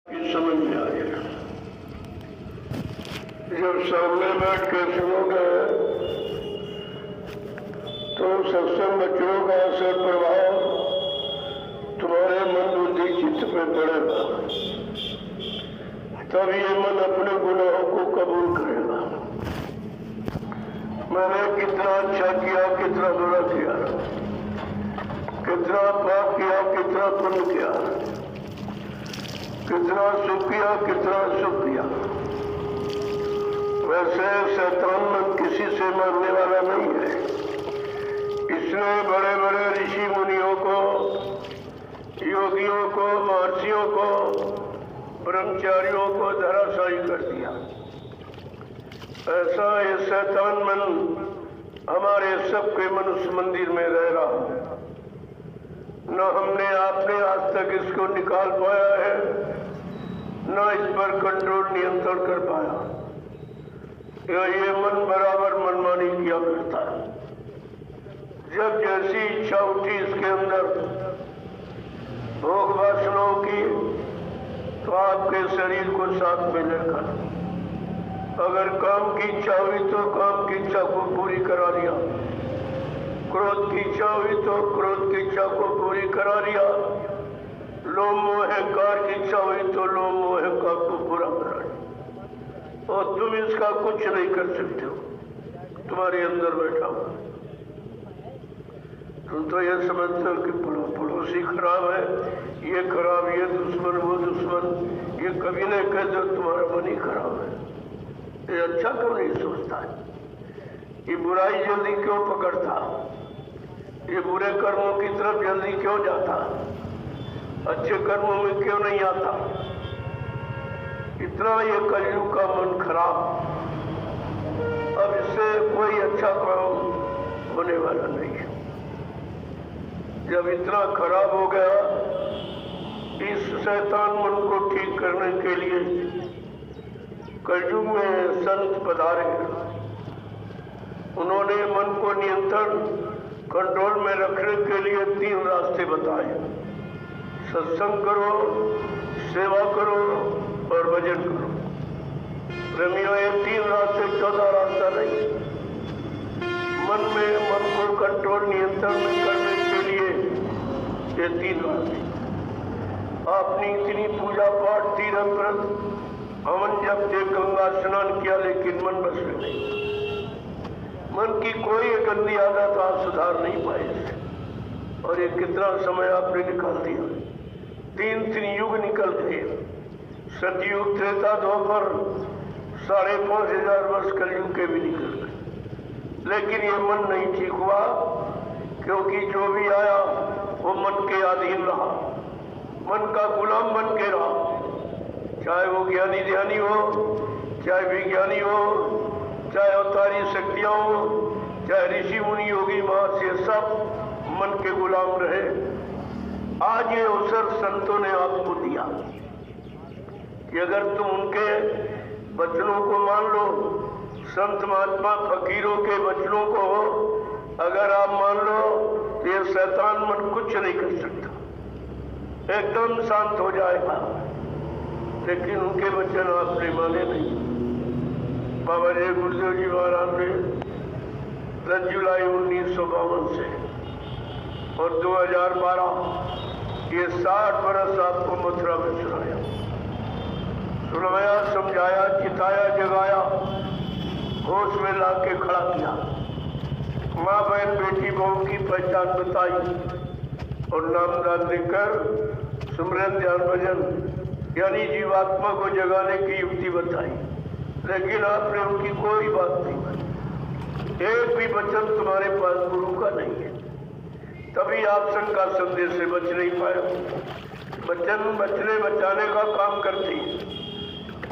समझ में आ गया। जब सामने बैठ के सुनोगे तो सत्संग बच्चों का असर प्रभाव तुम्हारे मन बुद्धि चित्त पे पड़ेगा, तब ये मन अपने गुनाहों को कबूल करेगा। मैंने कितना अच्छा किया, कितना बुरा किया, कितना पाप किया, कितना पुण्य किया, कितना सुख किया, कितना सुख किया। वैसे शैतान मन किसी से मारने वाला नहीं है। इसने बड़े बड़े ऋषि मुनियों को, योगियों को, महर्षियों को, ब्रह्मचारियों को धराशायी कर दिया। ऐसा ये शैतान मन हमारे सबके मनुष्य मंदिर में रह रहा। न हमने आपने आज तक इसको निकाल पाया है, न इस पर कंट्रोल नियंत्रण कर पाया। ये मन बराबर मनमानी किया करता है। जब जैसी इच्छा उठी इसके अंदर भोग वासनाओं की, तो आपके शरीर को साथ में लेकर अगर काम की इच्छा हुई तो काम की इच्छा को पूरी करा दिया, क्रोध की इच्छा हुई तो क्रोध की इच्छा को पूरी करा दिया, लोभ मोह अहंकार की इच्छा हुई तो लोभ मोह अहंकार को पूरा करा दिया। और तुम इसका कुछ नहीं कर सकते हो, तुम्हारे अंदर बैठा हुआ। तुम तो ये समझते हो कि पड़ोसी खराब है, ये खराब, ये दुश्मन, वो दुश्मन। ये कभी नहीं कहते तुम्हारा मन ही खराब है। ये अच्छा क्यों नहीं सोचता है? ये बुराई जल्दी क्यों पकड़ता? ये बुरे कर्मों की तरफ जल्दी क्यों जाता? अच्छे कर्मों में क्यों नहीं आता? इतना ये कलयुग का मन खराब। अब इससे कोई अच्छा काम होने वाला नहीं है। जब इतना खराब हो गया, इस शैतान मन को ठीक करने के लिए कलयुग में संत पधारे। उन्होंने मन को नियंत्रण कंट्रोल में रखने के लिए 3 रास्ते बताए। सत्संग करो, सेवा करो और भजन करो। प्रेमियों, ये 3 रास्ते, 14 रास्ता नहीं। मन में मन को कंट्रोल नियंत्रण में करने के लिए ये 3 रास्ते। आपने इतनी पूजा पाठ, तीर्थ व्रत, हवन जब से गंगा स्नान किया, लेकिन मन बस में नहीं। मन की कोई गंदी आदत आप सुधार नहीं पाए। और ये कितना समय आपने निकाल दिया। 3 युग निकल गए। सतयुग, त्रेता, द्वापर, 5,500 वर्ष कलयुग के भी निकल गए। लेकिन ये मन नहीं ठीक हुआ, क्योंकि जो भी आया वो मन के अधीन रहा, मन का गुलाम बन के रहा। चाहे वो ज्ञानी ध्यानी हो, चाहे विज्ञानी हो, चाहे अवतारी शक्तियां हो, चाहे ऋषि मुनि योगी महर्षि, सब मन के गुलाम रहे। आज ये अवसर संतों ने आपको दिया कि अगर तुम उनके वचनों को मान लो, संत महात्मा फकीरों के वचनों को अगर आप मान लो, तो ये शैतान मन कुछ नहीं कर सकता, एकदम शांत हो जाएगा। लेकिन उनके वचन आपने माने नहीं। बाबा जी गुरुदेव जी महाराज ने 10 जुलाई 1952 से और 2012 ये 60 बरस आपको मथुरा में सुनाया, समझाया, चिताया, जगाया, होश में ला के खड़ा किया। माँ बहन बेटी बहू की पहचान बताई और नामदान देकर सुमरन ध्यान भजन यानी जीवात्मा को जगाने की युक्ति बताई। लेकिन आपने उनकी कोई बात नहीं मानी। एक भी वचन तुम्हारे पास गुरु का नहीं है। तभी आप शंका संदेश से बच नहीं पाए। वचन बचने बचाने का काम करते हैं।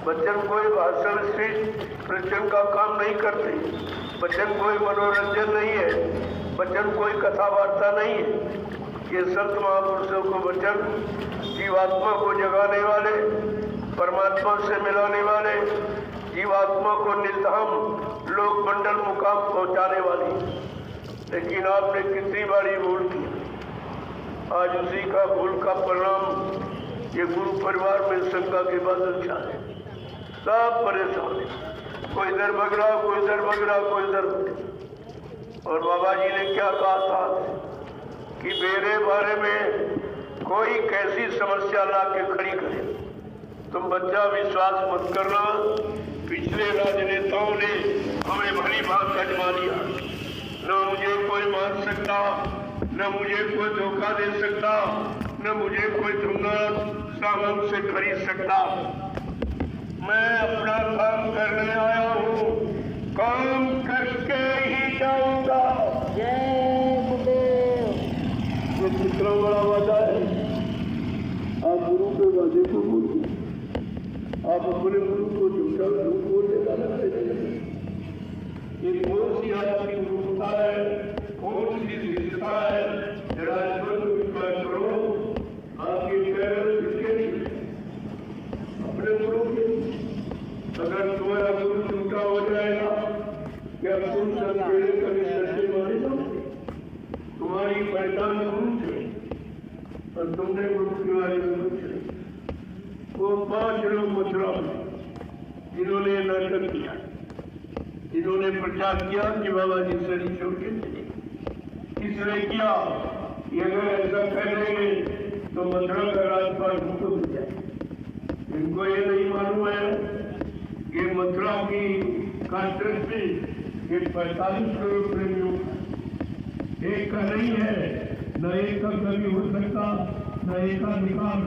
वचन कोई भाषण से प्रवचन का काम नहीं करते। वचन कोई मनोरंजन नहीं है। वचन कोई कथा वार्ता नहीं है। ये संत महापुरुषों को वचन जीवात्मा को जगाने वाले, परमात्मा से मिलाने वाले, जीवात्मा को निर्धाम लोक मंडल मुकाम पहुंचाने वाली। लेकिन आपने कितनी बारी भूल की। आज उसी का भूल का परिणाम ये गुरु परिवार में शंका के बादल छाए, सब परेशान है, कोई इधर भग रहा, कोई इधर भग रहा, कोई इधर भग रहा। और बाबा जी ने क्या कहा था कि मेरे बारे में कोई कैसी समस्या ला के खड़ी करे, तुम बच्चा विश्वास मत करना। पिछले राजनेताओं ने हमें भली बात अजमा लिया, न मुझे कोई मार सकता, न मुझे कोई धोखा दे सकता, न मुझे कोई धुंगा सामान से खरीद सकता। मैं अपना काम करने आया हूँ, काम करके ही जाऊंगा। ये कितना बड़ा वादा है। आप गुरु के वादे को बोलिए, आप अपने गुरु को झूठा झूठ बोलने वाला है। ये कौन सी आपकी गुरुता है, कौन सी शिष्यता है, जरा विचार करो। आपके पैर किसके नहीं, अपने गुरु के। अगर तुम्हारा गुरु झूठा हो जाएगा, क्या तुम सब पेड़े कभी सच्चे माने जाओगे? तुम्हारी पहचान गुरु से, और तुमने गुरु के बारे में कुछ नहीं। वो 5 लोग मथुरा में जिन्होंने नाटक किया, जिन्होंने प्रचार किया कि बाबा जी शरीर छोड़ के चले, इसलिए किया कि अगर ऐसा कर लेंगे तो मथुरा का राजपाट हमको मिल जाए। इनको ये नहीं मालूम है कि मथुरा की कांट्रेक्टी ये 45 करोड़ प्रेमियों एक का नहीं है, न एक का कभी हो सकता, न एक का निकाल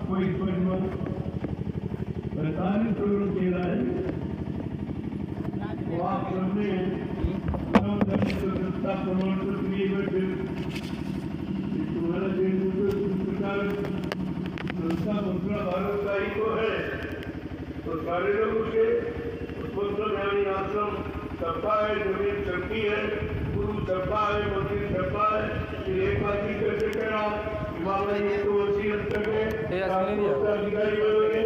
कोई परिवर्तन 45 करोड़ खेला है। तो आप सबने स्वतंत्रता प्रमाण पत्र लिए बैठे, तुम्हारा संस्था मथुरा भारत का ही तो है, तो सारे लोग उसे आश्रम सबका है, जमीन सबकी है, गुरु सबका है, मंदिर सबका है। फिर एक बात ही कैसे कहना बाबा ये तो वसीयत करके अधिकारी बनोगे,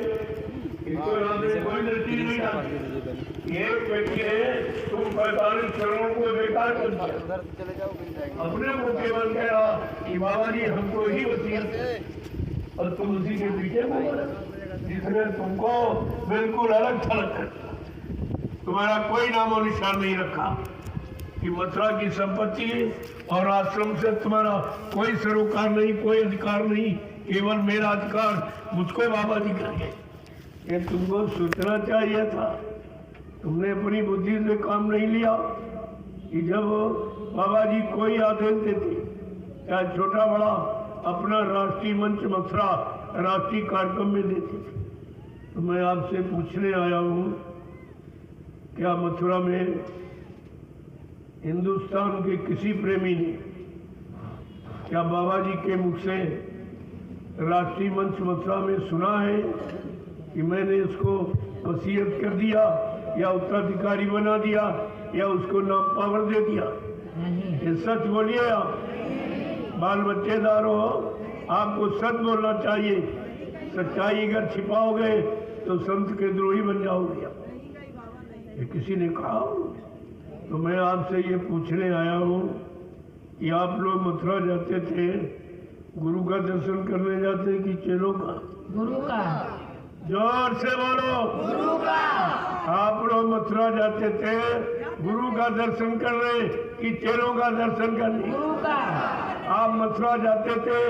इनको नाम से कोई दृष्टि नहीं आती। ये व्यक्ति है, तुम 45 करोड़ को बेकार कर दिया, अपने मुँह के बल कह रहा कि बाबा जी हमको ही वसीयत है, और तुम उसी के पीछे जिसने तुमको बिल्कुल अलग थलग कर, तुम्हारा कोई नामो निशान नहीं रखा कि मथुरा की संपत्ति और आश्रम से तुम्हारा कोई सरोकार नहीं, कोई अधिकार नहीं, केवल मेरा अधिकार मुझको बाबा जी करेंगे। ये तुमको सोचना चाहिए था, तुमने अपनी बुद्धि से काम नहीं लिया कि जब बाबा जी कोई आदेश देते, चाहे छोटा बड़ा, अपना राष्ट्रीय मंच मथुरा राष्ट्रीय कार्यक्रम में देते थे। तो मैं आपसे पूछने आया हूँ, क्या मथुरा में हिंदुस्तान के किसी प्रेमी ने क्या बाबा जी के मुख से राष्ट्रीय मंच मथुरा में सुना है कि मैंने इसको वसीयत कर दिया या उत्तराधिकारी बना दिया या उसको नाम पावर दे दिया? ये सच बोलिए आप, बाल बच्चेदार हो, आपको सच बोलना चाहिए। सच्चाई अगर छिपाओगे तो संत के द्रोही बन जाओगे। ये किसी ने कहा, तो मैं आपसे ये पूछने आया हूँ कि आप लोग मथुरा जाते थे, गुरु का दर्शन करने जाते कि चेलों का? गुरु का। जोर से बोलो, गुरु का। आप लोग मथुरा जाते थे गुरु का दर्शन करने कि चेलों का दर्शन करने? गुरु का। आप मथुरा जाते थे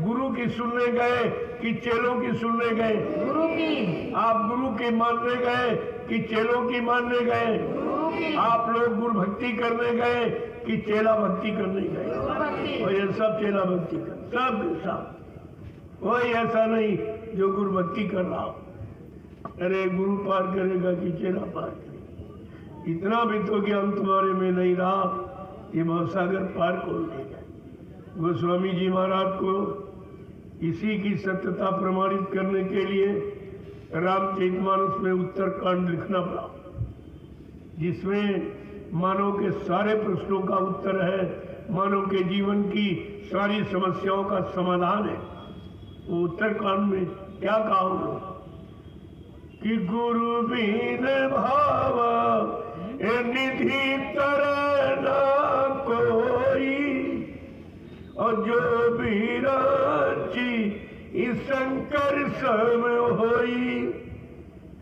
गुरु की सुनने गए कि चेलों की सुनने गए? गुरु की। आप गुरु की मानने गए कि चेलों की मानने गए? गुरु की। आप लोग गुरु भक्ति करने गए कि चेला भक्ति करने गए? और ये सब चेला भक्ति कर, सब कोई ऐसा नहीं जो गुरु भक्ति कर रहा हो। अरे गुरु पार करेगा कि चेला पार करेगा? इतना भी तो ज्ञान तुम्हारे में नहीं रहा, ये भवसागर पार कौन लेगा? गोस्वामी जी महाराज को इसी की सत्यता प्रमाणित करने के लिए रामचरितमानस में उत्तरकांड लिखना पड़ा, जिसमें मानव के सारे प्रश्नों का उत्तर है, मानव के जीवन की सारी समस्याओं का समाधान है। वो उत्तरकांड में क्या कहा कि गुरु बिन भाव निधि तरह न कोई, और जो भी राची कि शंकर स्वयं होई।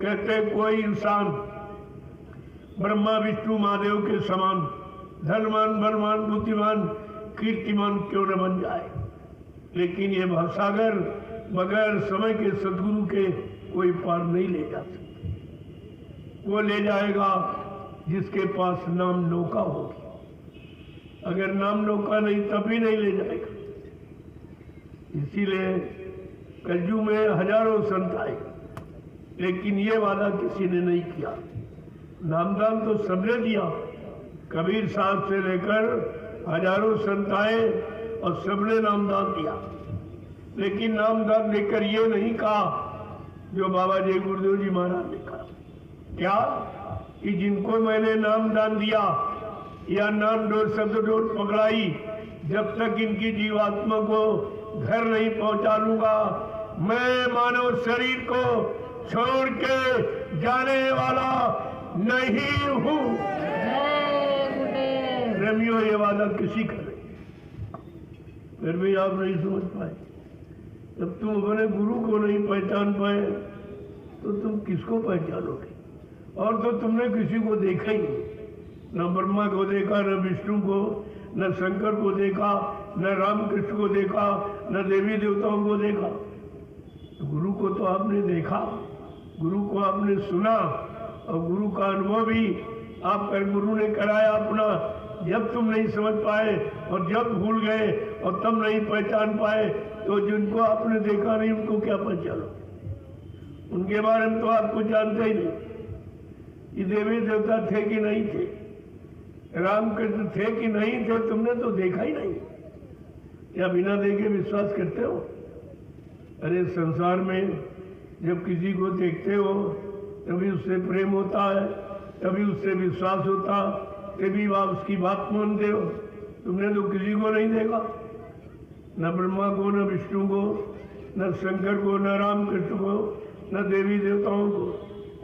कहते कोई इंसान ब्रह्मा विष्णु महादेव के समान धनवान बलवान बुद्धिमान कीर्तिमान क्यों न बन जाए, लेकिन ये भवसागर बगैर समय के सदगुरु के कोई पार नहीं ले जा सकते। वो ले जाएगा जिसके पास नाम नौका होगी। अगर नाम नौका नहीं तभी नहीं ले जाएगा। इसीलिए कलयुग में हजारों संत आए, लेकिन ये वादा किसी ने नहीं किया। नामदान तो सबने दिया। कबीर साहब से लेकर हजारों संत आए और सबने नामदान दिया, लेकिन नामदान देकर ये नहीं कहा जो बाबा जय गुरुदेव जी महाराज ने कहा। क्या कि जिनको मैंने नामदान दिया या नाम डोर शब्द डोर पकड़ाई, जब तक इनकी जीवात्मा को घर नहीं पहुंचा लूंगा, मैं मानव शरीर को छोड़ के जाने वाला नहीं हूं। प्रेमियों, ये वादा किसी का नहीं, फिर भी आप नहीं समझ पाए। जब तुम अपने गुरु को नहीं पहचान पाए तो तुम किसको पहचानोगे? और तो तुमने किसी को देखा ही नहीं, न ब्रह्मा को देखा, न विष्णु को, न शंकर को देखा, न रामकृष्ण को देखा, न देवी देवताओं को देखा। तो गुरु को तो आपने देखा, गुरु को आपने सुना, और गुरु का अनुभव भी आपका गुरु ने कराया अपना। जब तुम नहीं समझ पाए और जब भूल गए और तब नहीं पहचान पाए, तो जिनको आपने देखा नहीं उनको क्या पहचानो? उनके बारे में तो आपको जानते ही नहीं। ये देवी देवता थे कि नहीं थे, रामकृष्ण थे कि नहीं थे, तुमने तो देखा ही नहीं। या बिना देखे विश्वास करते हो? अरे संसार में जब किसी को देखते हो तभी उससे प्रेम होता है, तभी उससे विश्वास होता, तभी आप उसकी बात मानते हो। तुमने तो किसी को नहीं देखा, न ब्रह्मा को, न विष्णु को, न शंकर को, न रामकृष्ण को, न देवी देवताओं को।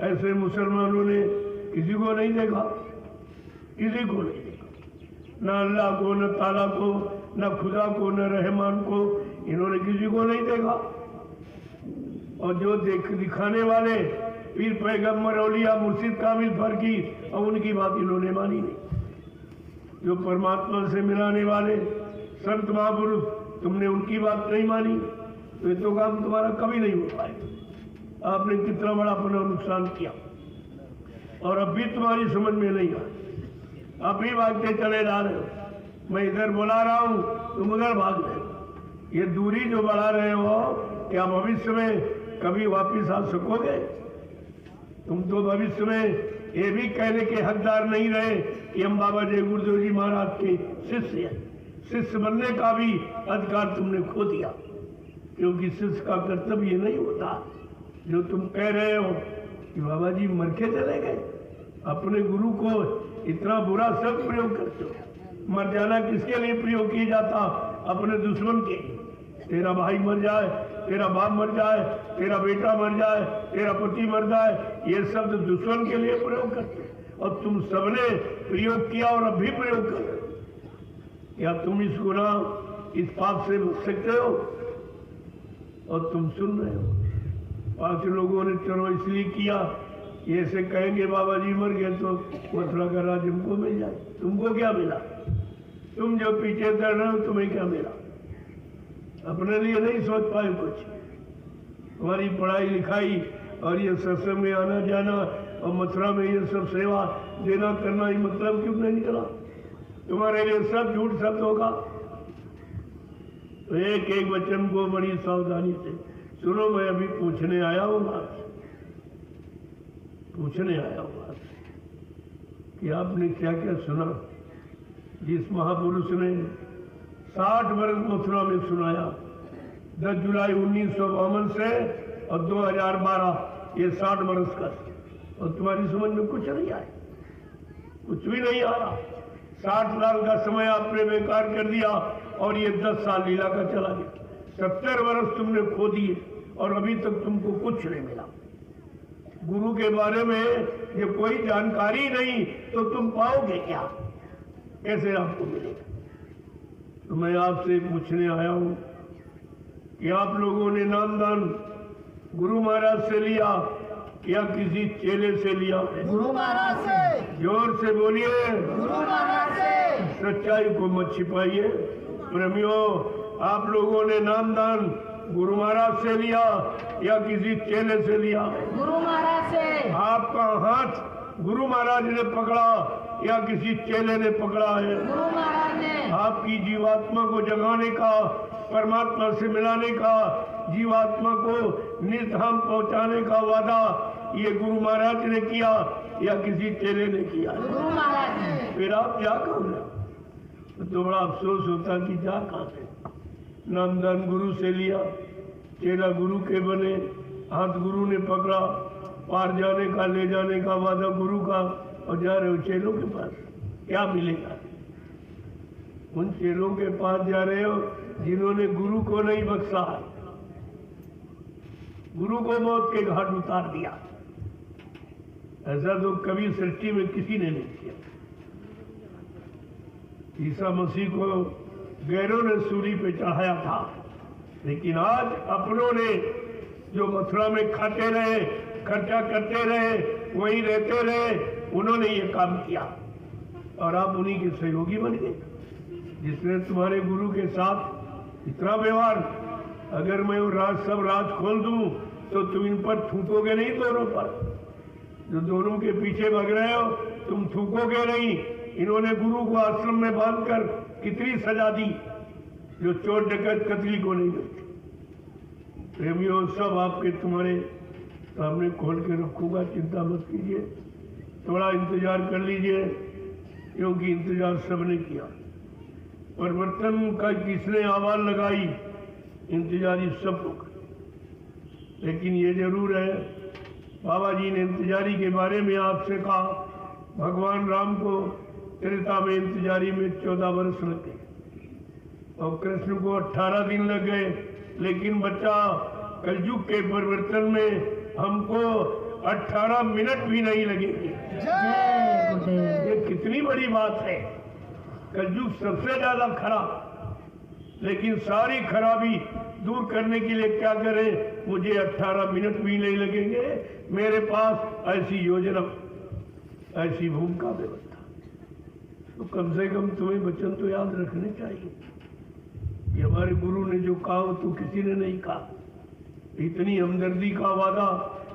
ऐसे मुसलमानों ने किसी को नहीं देखा, किसी को नहीं देखा, न अल्लाह को, न ताला को, न खुदा को, न रहमान को, इन्होंने किसी को नहीं देखा। और जो दिखाने वाले पीर पैगम्बर औलिया मुर्शिद कामिल फरकी, और उनकी बात इन्होंने मानी नहीं। जो परमात्मा से मिलाने वाले संत महापुरुष, तुमने उनकी बात नहीं मानी, तो ये तो काम तुम्हारा कभी नहीं हो पाएगा। आपने कितना बड़ा अपना नुकसान किया, और अब भी तुम्हारी समझ में नहीं आ, आप ही भागते चले जा रहे हो। मैं इधर बुला रहा हूं, तुम उधर भाग रहे हो। ये दूरी जो बढ़ा रहे हो, क्या भविष्य में कभी वापिस आ सकोगे? तुम तो भविष्य में ये भी कहने के हकदार नहीं रहे कि हम बाबा जय गुरुदेव जी महाराज के शिष्य हैं। शिष्य बनने का भी अधिकार तुमने खो दिया, क्योंकि शिष्य का कर्तव्य नहीं होता जो तुम कह रहे हो कि बाबा जी मर के चले गए। अपने गुरु को इतना बुरा शब्द प्रयोग करते हो। मर जाना किसके लिए प्रयोग किया जाता? अपने दुश्मन के। तेरा भाई मर जाए, तेरा बाप मर जाए, तेरा बेटा मर जाए, तेरा पति मर जाए, ये शब्द दुश्मन के लिए प्रयोग करते, और तुम सबने प्रयोग किया और अब भी प्रयोग कर रहे हो। क्या तुम इस गुनाह, इस पाप से बच सकते हो? और तुम सुन रहे हो। 5 लोगों ने चलो इसलिए किया, ये से कहेंगे बाबा जी मर गए तो मथुरा का राज हमको मिल जाए। तुमको क्या मिला? तुम जो पीछे कर रहे हो, तुम्हें क्या मिला? अपने लिए नहीं सोच पाए कुछ। हमारी पढ़ाई लिखाई और ये सत्संग में आना जाना और मथुरा में ये सब सेवा देना करना, ही मतलब क्यों नहीं निकला? तुम्हारे लिए सब झूठ शब्द होगा। तो एक एक वचन को बड़ी सावधानी से सुनो। मैं अभी पूछने आया हूँ बात, पूछने आया हूँ बात कि आपने क्या क्या सुना। जिस महापुरुष ने 60 वर्ष मथुरा में सुनाया, 10 जुलाई 1952 से और 2012, ये 60 वर्ष का, और तुम्हारी समझ में कुछ नहीं आया, कुछ भी नहीं आ रहा। 60 साल का समय आपने बेकार कर दिया, और ये 10 साल लीला का चला गया। 70 वर्ष तुमने खो दिए, और अभी तक तुमको कुछ नहीं मिला। गुरु के बारे में ये कोई जानकारी नहीं, तो तुम पाओगे क्या? कैसे आपको मिलेगा? तो मैं आपसे पूछने आया हूं कि आप लोगों ने नामदान गुरु महाराज से लिया या किसी चेले से लिया है? गुरु महाराज से। जोर से बोलिए, गुरु महाराज से। सच्चाई को मत छिपाइए। प्रेमियों, आप लोगों ने नामदान गुरु महाराज से लिया या किसी चेले से लिया? गुरु महाराज से। आपका हाथ गुरु महाराज ने पकड़ा या किसी चेले ने पकड़ा है? गुरु महाराज ने। आपकी जीवात्मा को जगाने का, परमात्मा से मिलाने का, जीवात्मा को निधाम पहुंचाने का वादा ये गुरु महाराज ने किया या किसी चेले ने किया? गुरु महाराज ने। फिर आप क्या कहोगे? तो बड़ा अफसोस होता कि जा कहाँ से नामदान गुरु से लिया, चेला गुरु के बने, हाथ गुरु ने पकड़ा, पार जाने का, ले जाने का वादा गुरु का, और जा रहे हो चेलों के पास, क्या मिलेगा? उन चेलों के पास जा रहे हो जिन्होंने गुरु को नहीं बख्शा, गुरु को मौत के घाट उतार दिया। ऐसा तो कभी सृष्टि में किसी ने नहीं किया। ईसा मसीह को गैरों ने सूली पे चढ़ाया था, लेकिन आज अपनों ने जो मथुरा में खाते रहे, खर्चा करते रहे, वहीं रहते रहे, उन्होंने ये काम किया और आप उन्हीं के सहयोगी बन गए। जिसने तुम्हारे गुरु के साथ इतना व्यवहार, अगर मैं वो सब राज खोल दूं तो तुम इन पर थूकोगे नहीं, दोनों पर जो दोनों के पीछे भाग रहे हो तुम थूकोगे नहीं। इन्होंने गुरु को आश्रम में बांधकर कितनी सजा दी जो चोर डकैत कतली को नहीं मिलती। प्रेमियों, सब आपके तुम्हारे सामने खोल के रखूंगा, चिंता मत कीजिए, थोड़ा इंतजार कर लीजिए, क्योंकि इंतजार सबने किया। परिवर्तन का किसने आवाज लगाई? इंतजारी सब लोग। लेकिन ये जरूर है, बाबा जी ने इंतजारी के बारे में आपसे कहा, भगवान राम को त्रेता में इंतजारी में 14 वर्ष लग गए और कृष्ण को 18 दिन लग गए। लेकिन बच्चा, कलयुग के परिवर्तन में हमको 18 मिनट भी नहीं लगेंगे। ये कितनी बड़ी बात है। कलयुग सबसे ज्यादा खराब, लेकिन सारी खराबी दूर करने के लिए क्या करें? मुझे 18 मिनट भी नहीं लगेंगे, मेरे पास ऐसी योजना, ऐसी भूमिका व्यवस्था। तो कम से कम तुम्हें वचन तो याद रखने चाहिए। ये हमारे गुरु ने जो कहा तो किसी ने नहीं कहा। इतनी हमदर्दी का वादा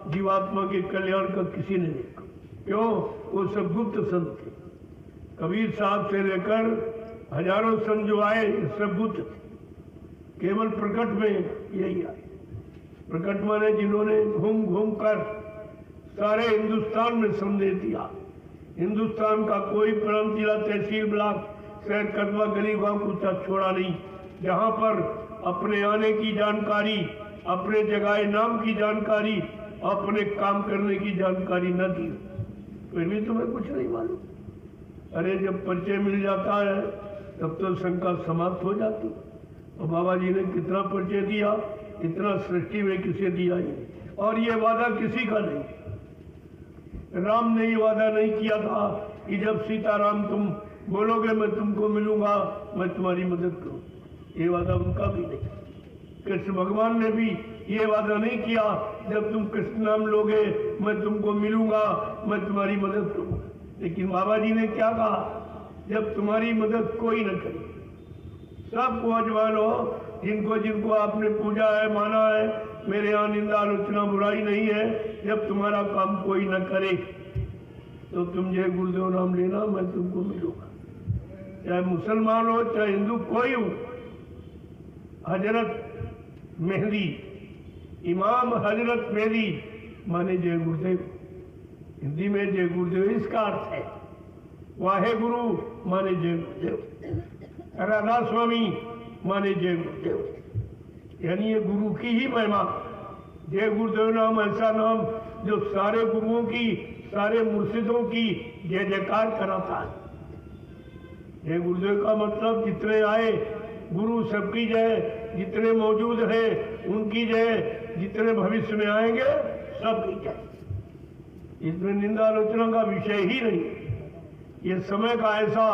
जीवात्मा के कल्याण का किसी ने नहीं कहा। क्यों? वो सब गुप्त संत थे। कबीर साहब से लेकर हजारों संत जो आए, सब गुप्त थे। केवल प्रकट में यही आए। प्रकट माने जिन्होंने घूम घूम कर सारे हिंदुस्तान में संदेश दिया। हिंदुस्तान का कोई प्रांत, जिला, तहसील, ब्लॉक, शहर, कस्बा, गली, गांव कुछ छोड़ा नहीं जहां पर अपने आने की जानकारी, अपने जगह नाम की जानकारी, अपने काम करने की जानकारी न दी। फिर भी तुम्हें कुछ नहीं मालूम। अरे जब परिचय मिल जाता है तब तो शंका समाप्त हो जाती। और बाबा जी ने कितना परिचय दिया, इतना सृष्टि में किसे दिया ही। और ये वादा किसी का नहीं। राम ने ये वादा नहीं किया था कि जब सीताराम तुम बोलोगे मैं तुमको मिलूंगा, मैं तुम्हारी मदद करूं। ये वादा उनका भी नहीं। कृष्ण भगवान ने भी ये वादा नहीं किया, जब तुम कृष्ण नाम लोगे मैं तुमको मिलूंगा, मैं तुम्हारी मदद करूंगा। लेकिन बाबा जी ने क्या कहा? जब तुम्हारी मदद कोई न करे, सबको अजमान हो, जिनको जिनको आपने पूजा है, माना है, मेरे यहाँ निंदा आलोचना बुराई नहीं है, जब तुम्हारा काम कोई न करे तो तुम जय गुरुदेव नाम लेना, मैं तुमको मिलूंगा। चाहे मुसलमान हो चाहे हिंदू, कोई हो। हजरत मेहदी, इमाम हजरत मेहदी माने जय गुरुदेव। हिंदी में जय गुरुदेव इसका अर्थ है। वाहे गुरु माने जय गुरुदेव। राधा स्वामी माने जय गुरुदेव। यानी ये गुरु की ही महिमा। जय गुरुदेव नाम ऐसा नाम जो सारे गुरुओं की, सारे मुर्शिदों की जय जयकार कराता है। जय गुरुदेव का मतलब जितने आए गुरु सबकी जय, जितने मौजूद हैं उनकी जय, जितने भविष्य में आएंगे सबकी जय। इसमें निंदा आलोचना का विषय ही नहीं। ये समय का ऐसा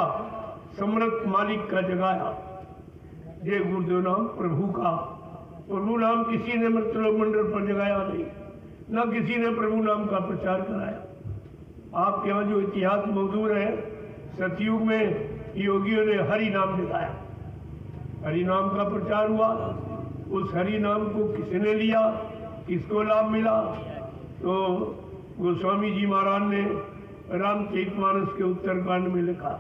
समर्थ मालिक का जगाया। जय गुरुदेव नाम प्रभु का प्रभु नाम किसी ने मतलब मंडल पर जगाया नहीं, न किसी ने प्रभु नाम का प्रचार कराया। आपके यहाँ जो इतिहास मौजूद है, सतयुग में योगियों ने हरि नाम जगाया, हरि नाम का प्रचार हुआ। उस हरि नाम को किसने लिया, किसको लाभ मिला? तो गोस्वामी जी महाराज ने रामचरितमानस के उत्तरकांड में लिखा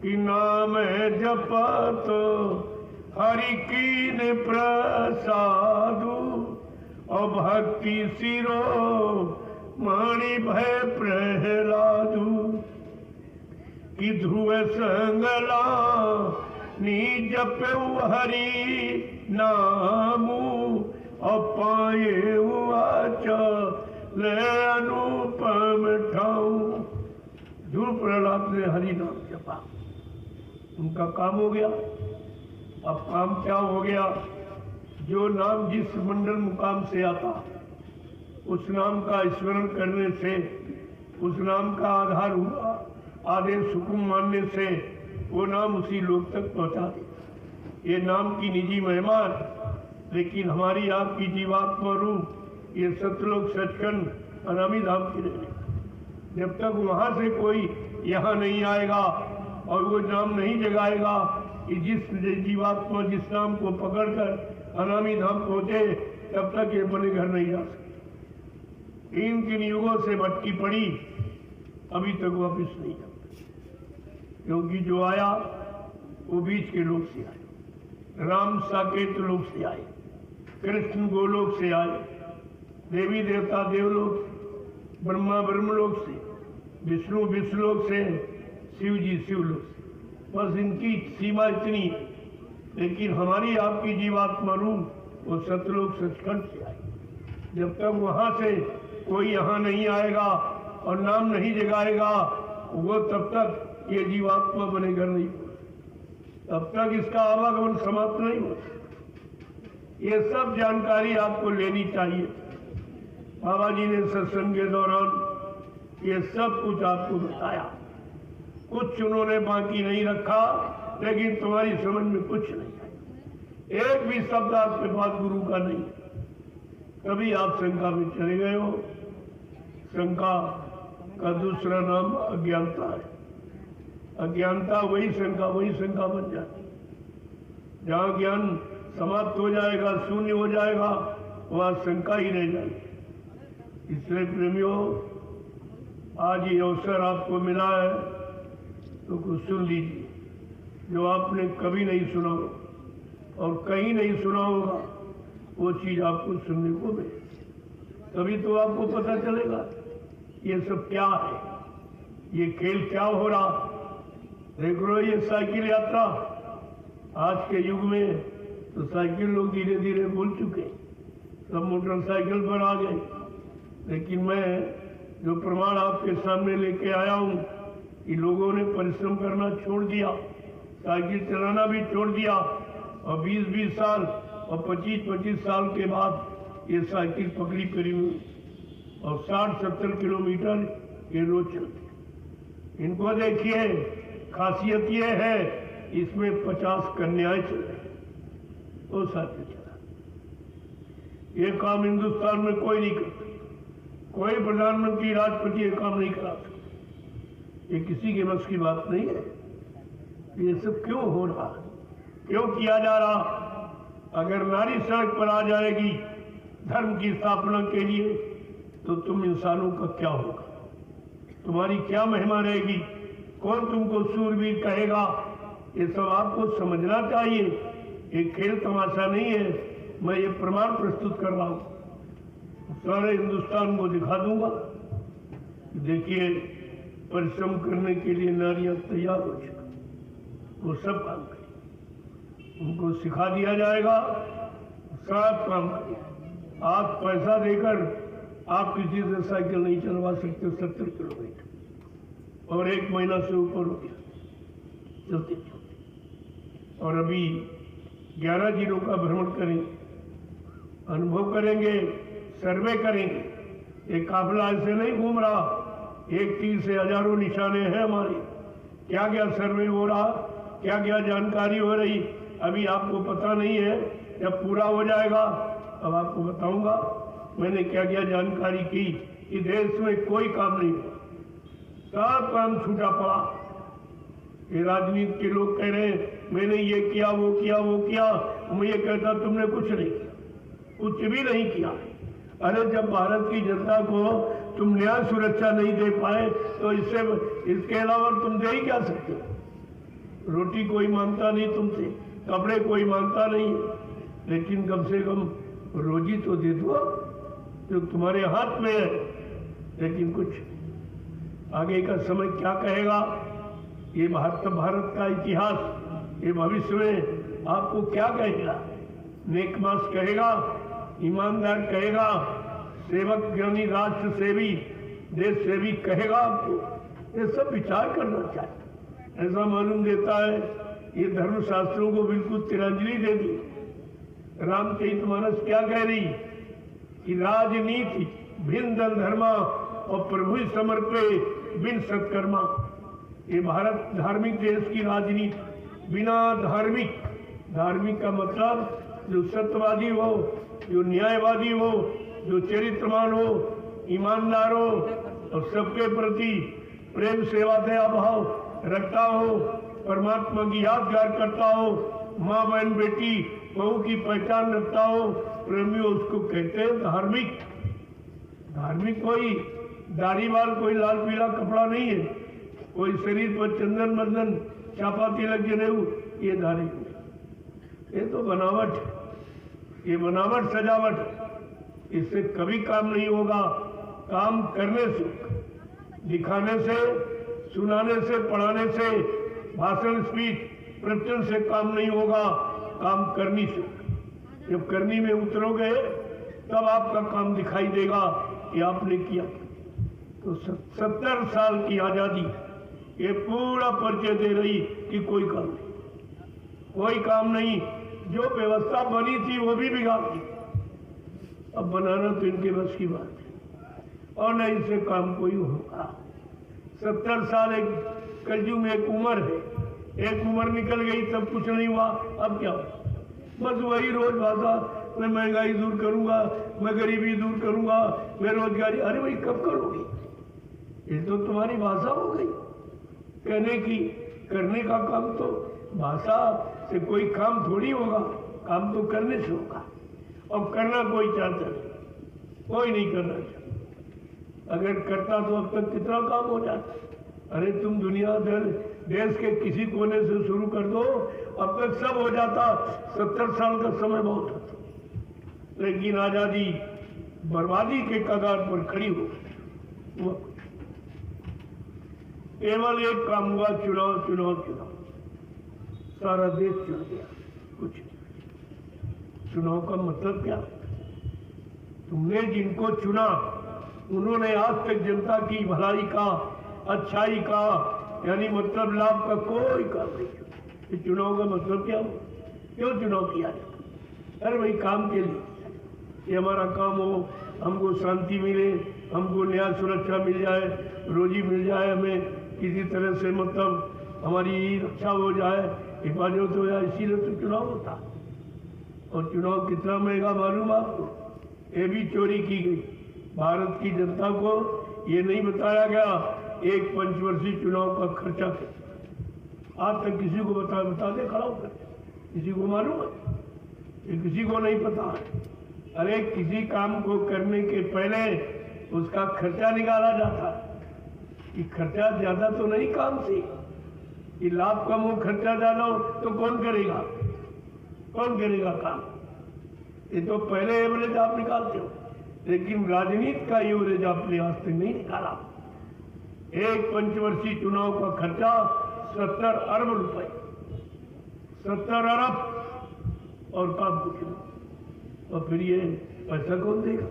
कि नाम जपत हरि कीन प्रसादु और भक्ति सिरो मणि भय प्रहलादु कि ध्रुव संगला नी जपऊ हरि नामू और पाए ले अनुपम ठाऊ। ध्रुव प्रहलाद ने हरि नाम जपा, उनका काम हो गया। अब काम क्या हो गया? जो नाम जिस मंडल मुकाम से आता, उस नाम का स्मरण करने से, उस नाम का आधार हुआ, आदेश हुकुम मानने से वो नाम उसी लोक तक पहुंचा दे। ये नाम की निजी मेहमान, लेकिन हमारी आपकी जीवात्मा रूप ये सतलोक सचखंड अनामी धाम की रहने। जब तक वहां से कोई यहाँ नहीं आएगा और वो नाम नहीं जगाएगा कि जिस जीवात्मा जिस नाम को पकड़कर अनामी धाम पहुंचे, तब तक ये बने घर नहीं जा सकते। इन किन युगों से भटकी पड़ी, अभी तक वापिस नहीं जाते, क्योंकि जो आया वो बीच के लोग से आए। राम साकेत लोग से आए, कृष्ण गोलोक से आए, देवी देवता देवलोक, ब्रह्मा ब्रह्मलोक से, विष्णु विष्णुलोक से, शिव जी शिवलोक से। बस इनकी सीमा इतनी है। लेकिन हमारी आपकी जीवात्मा रूप वो सतलोक सचखंड से आई। जब तक वहां से कोई यहाँ नहीं आएगा और नाम नहीं जगाएगा, वो तब तक ये जीवात्मा बनेगा नहीं, तब तक इसका आवागमन समाप्त नहीं हो। ये सब जानकारी आपको लेनी चाहिए। बाबा जी ने सत्संग के दौरान ये सब कुछ आपको बताया, कुछ उन्होंने बाकी नहीं रखा, लेकिन तुम्हारी समझ में कुछ नहीं आया। एक भी शब्द आपके पास गुरु का नहीं। कभी आप शंका में चले गए हो। शंका का दूसरा नाम अज्ञानता है। अज्ञानता वही शंका बन जाती। जहाँ ज्ञान समाप्त हो जाएगा, शून्य हो जाएगा, वहाँ शंका ही रह जाएगी। इसलिए प्रेमियों, आज ये अवसर आपको मिला है तो कुछ सुन लीजिए जो आपने कभी नहीं सुना होगा और कहीं नहीं सुना होगा, वो चीज आपको सुनने को मिले, तभी तो आपको पता चलेगा ये सब क्या है, ये खेल क्या हो रहा। देख लो ये साइकिल यात्रा, आज के युग में तो साइकिल लोग धीरे धीरे भूल चुके, सब मोटरसाइकिल पर आ गए। लेकिन मैं जो प्रमाण आपके सामने लेके आया हूँ कि लोगों ने परिश्रम करना छोड़ दिया, साइकिल चलाना भी छोड़ दिया, और 20-20 साल और 25-25 साल के बाद ये साइकिल पकड़ी करी हुई और 60-70 किलोमीटर ये रोज चलते। इनको देखिए, खासियत ये है इसमें 50 कन्याएं चल रही, वो साइकिल चला। ये काम हिंदुस्तान में कोई नहीं करता, कोई प्रधानमंत्री राष्ट्रपति ये काम नहीं करा सकता। ये किसी के बस की बात नहीं है। ये सब क्यों हो रहा, क्यों किया जा रहा? अगर नारी सड़क पर आ जाएगी धर्म की स्थापना के लिए, तो तुम इंसानों का क्या होगा? तुम्हारी क्या महिमा रहेगी? कौन तुमको सूरवीर कहेगा? ये सब आपको समझना चाहिए। ये खेल तमाशा नहीं है। मैं ये प्रमाण प्रस्तुत कर रहा हूँ, सारे हिंदुस्तान को दिखा दूंगा। देखिए, परिश्रम करने के लिए नारियां तैयार हो चुकी, वो सब काम करें, उनको सिखा दिया जाएगा, सब काम करें। आप पैसा देकर आप किसी से साइकिल नहीं चलवा सकते 70 किलोमीटर, और 1 महीना से ऊपर हो गया चलते चलते। और अभी 11 जिलों का भ्रमण करेंगे, अनुभव करेंगे, सर्वे करेंगे। एक काफिला ऐसे नहीं घूम रहा, एक तीर से हजारों निशाने हैं हमारे। क्या क्या सर्वे हो रहा, क्या क्या जानकारी हो रही, अभी आपको पता नहीं है। जब पूरा हो जाएगा अब आपको बताऊंगा मैंने क्या क्या जानकारी की कि देश में कोई काम नहीं हुआ, सब काम छूटा पड़ा। ये राजनीति के लोग कह रहे हैं मैंने ये किया वो किया वो किया, मैं ये कहता तुमने कुछ नहीं किया, कुछ भी नहीं किया। अरे जब भारत की जनता को तुम न्याय सुरक्षा नहीं दे पाए तो इसके अलावा तुम दे ही क्या सकते हो? रोटी कोई मांगता नहीं तुमसे, कपड़े कोई मांगता नहीं, लेकिन कम से कम रोजी तो दे दो जो तुम्हारे हाथ में है। लेकिन कुछ आगे का समय क्या कहेगा, ये भारत का इतिहास ये भविष्य में आपको क्या कहेगा? नेकमास कहेगा, ईमानदार कहेगा, सेवक यानी राष्ट्र सेवी देश सेवी कहेगा आपको? ये सब विचार करना चाहिए। ऐसा मालूम देता है ये धर्मशास्त्रों को बिल्कुल तिरंजली दे दी। रामचरितमानस क्या कह रही कि राजनीति भिन्न दल धर्मा और प्रभु समर्पे बिन सत्कर्मा। ये भारत धार्मिक देश की राजनीति बिना धार्मिक का मतलब जो सत्यवादी हो, जो न्यायवादी हो, जो चरित्रवान हो, ईमानदार हो और सबके प्रति प्रेम सेवा दया भाव रखता हो, परमात्मा की यादगार करता हो, माँ बहन बेटी बहू की पहचान रखता हो, प्रेमी हो, उसको कहते हैं धार्मिक। धार्मिक कोई दाढ़ी वाल कोई लाल पीला कपड़ा नहीं है, कोई शरीर पर चंदन बंदन चापा तिलक जनेऊ, ये धार्मिक नहीं। ये तो बनावट है, ये बनावट सजावट, इससे कभी काम नहीं होगा। काम करने से, दिखाने से, सुनाने से, पढ़ाने से, भाषण स्पीच प्रवचन से काम नहीं होगा, काम करनी से। जब करनी में उतरोगे तब आपका काम दिखाई देगा कि आपने किया। तो 70 साल की आजादी ये पूरा परिचय दे रही कि कोई काम नहीं, कोई काम नहीं। जो व्यवस्था बनी थी वो भी बिगाड़ दी। अब बनाना तो इनके बस की बात है और न इनसे काम कोई होगा। 70 साल एक कलयुग में एक उम्र है, एक उम्र निकल गई तब कुछ नहीं हुआ। अब क्या हुआ? बस वही रोज भाषा, मैं महंगाई दूर करूंगा, मैं गरीबी दूर करूंगा, मैं रोजगारी। अरे भाई कब करोगे? ये तो तुम्हारी भाषा हो गई कहने की। करने का काम तो भाषा से कोई काम थोड़ी होगा, काम तो करने से होगा। और करना कोई चाहता नहीं, कोई नहीं करना चाहता। अगर करता तो अब तक कितना काम हो जाता। अरे तुम दुनिया देश के किसी कोने से शुरू कर दो, अब तक सब हो जाता। 70 साल का समय बहुत होता, लेकिन आजादी बर्बादी के कगार पर खड़ी हो गई। केवल एक काम हुआ, चुनाव चुनाव चुनाव। सारा देश चुन गया। कुछ चुनाव का मतलब क्या? तुमने जिनको चुना उन्होंने आज तक जनता की भलाई का, अच्छाई का, यानी मतलब लाभ का कोई काम नहीं किया। चुनाव का मतलब क्या हो? क्यों चुनाव किया जाता? अरे भाई काम के लिए, ये हमारा काम हो, हमको शांति मिले, हमको न्याय सुरक्षा मिल जाए, रोजी मिल जाए, हमें किसी तरह से मतलब हमारी रक्षा हो जाए, हिफाजत हो जाए, इसीलिए तो चुनाव होता। और चुनाव कितना महंगा मालूम आपको? ये भी चोरी की गई। भारत की जनता को ये नहीं बताया गया एक पंचवर्षीय चुनाव का खर्चा क्या। आज तक किसी को बता दे खड़ा होकर, किसी को मालूम है? ये किसी को नहीं पता है। अरे किसी काम को करने के पहले उसका खर्चा निकाला जाता है कि खर्चा ज्यादा तो नहीं काम से, कि लाभ कम हो खर्चा ज्यादा हो तो कौन करेगा? कौन करेगा काम? ये तो पहले एवरेज आप निकालते हो, लेकिन राजनीति का एवरेज आपने आज तक नहीं निकाला। एक पंचवर्षीय चुनाव का खर्चा 70 अरब रुपए, 70 अरब और काम कुछ नहीं। और फिर ये पैसा कौन देगा?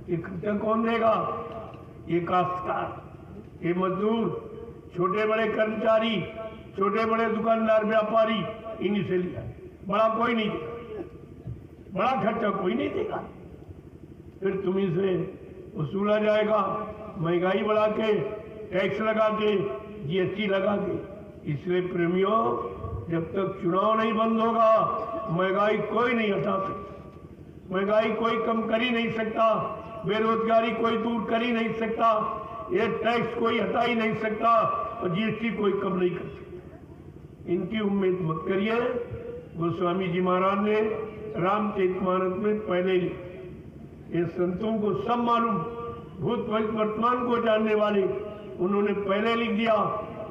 ये खर्चा कौन देगा? ये काश्तकार, ये मजदूर, छोटे बड़े कर्मचारी, छोटे बड़े दुकानदार, व्यापारी, इन्हीं से लिया। बड़ा कोई नहीं देगा, बड़ा खर्चा कोई नहीं देगा। फिर तुम्हीं से वसूला जाएगा, महंगाई बढ़ा के, टैक्स लगा के, जीएसटी लगा के। इसलिए प्रेमियों, जब तक चुनाव नहीं बंद होगा महंगाई कोई नहीं हटा सकता, महंगाई कोई कम कर ही नहीं सकता, बेरोजगारी कोई दूर कर ही नहीं सकता, ये टैक्स कोई हटा ही नहीं सकता और जीएसटी कोई कम नहीं कर सकता। इनकी उम्मीद मत करिए। गोस्वामी जी महाराज ने रामचरितमानस में पहले ये संतों को सब मालूम, भूत वर्तमान को जानने वाले, उन्होंने पहले लिख दिया,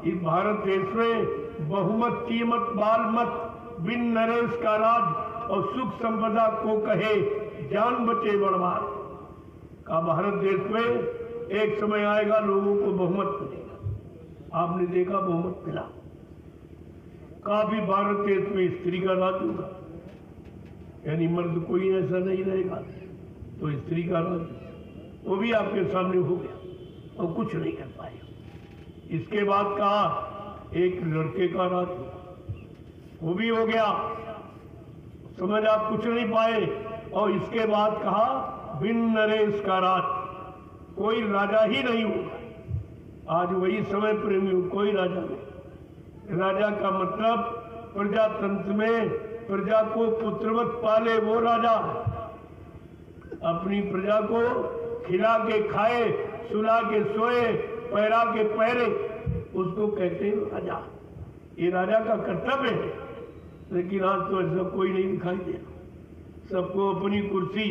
इस भारत देश में बहुमत कीमत बाल मत बिन नरेश का राज और सुख संपदा को कहे जान बचे बर्बाद। का भारत देश में एक समय आएगा लोगों को बहुमत मिलेगा। आपने देखा बहुमत मिला, काफी भारत देश में स्त्री का राज होगा, यानी मर्द कोई ऐसा नहीं रहेगा तो स्त्री का राज, वो भी आपके सामने हो गया और कुछ नहीं कर पाए। इसके बाद कहा एक लड़के का राज होगा, वो भी हो गया, समझ आप कुछ नहीं पाए। और इसके बाद कहा बिन नरेश का राज, कोई राजा ही नहीं होगा। आज वही समय प्रेमियों, कोई राजा नहीं। राजा का मतलब प्रजातंत्र में प्रजा को पुत्रवत पाले वो राजा, अपनी प्रजा को खिला के खाए, सुला के सोए, पैरा के पैरे, उसको कहते हैं राजा। ये राजा का कर्तव्य है। लेकिन आज तो ऐसा कोई नहीं दिखाई दे रहा, सबको अपनी कुर्सी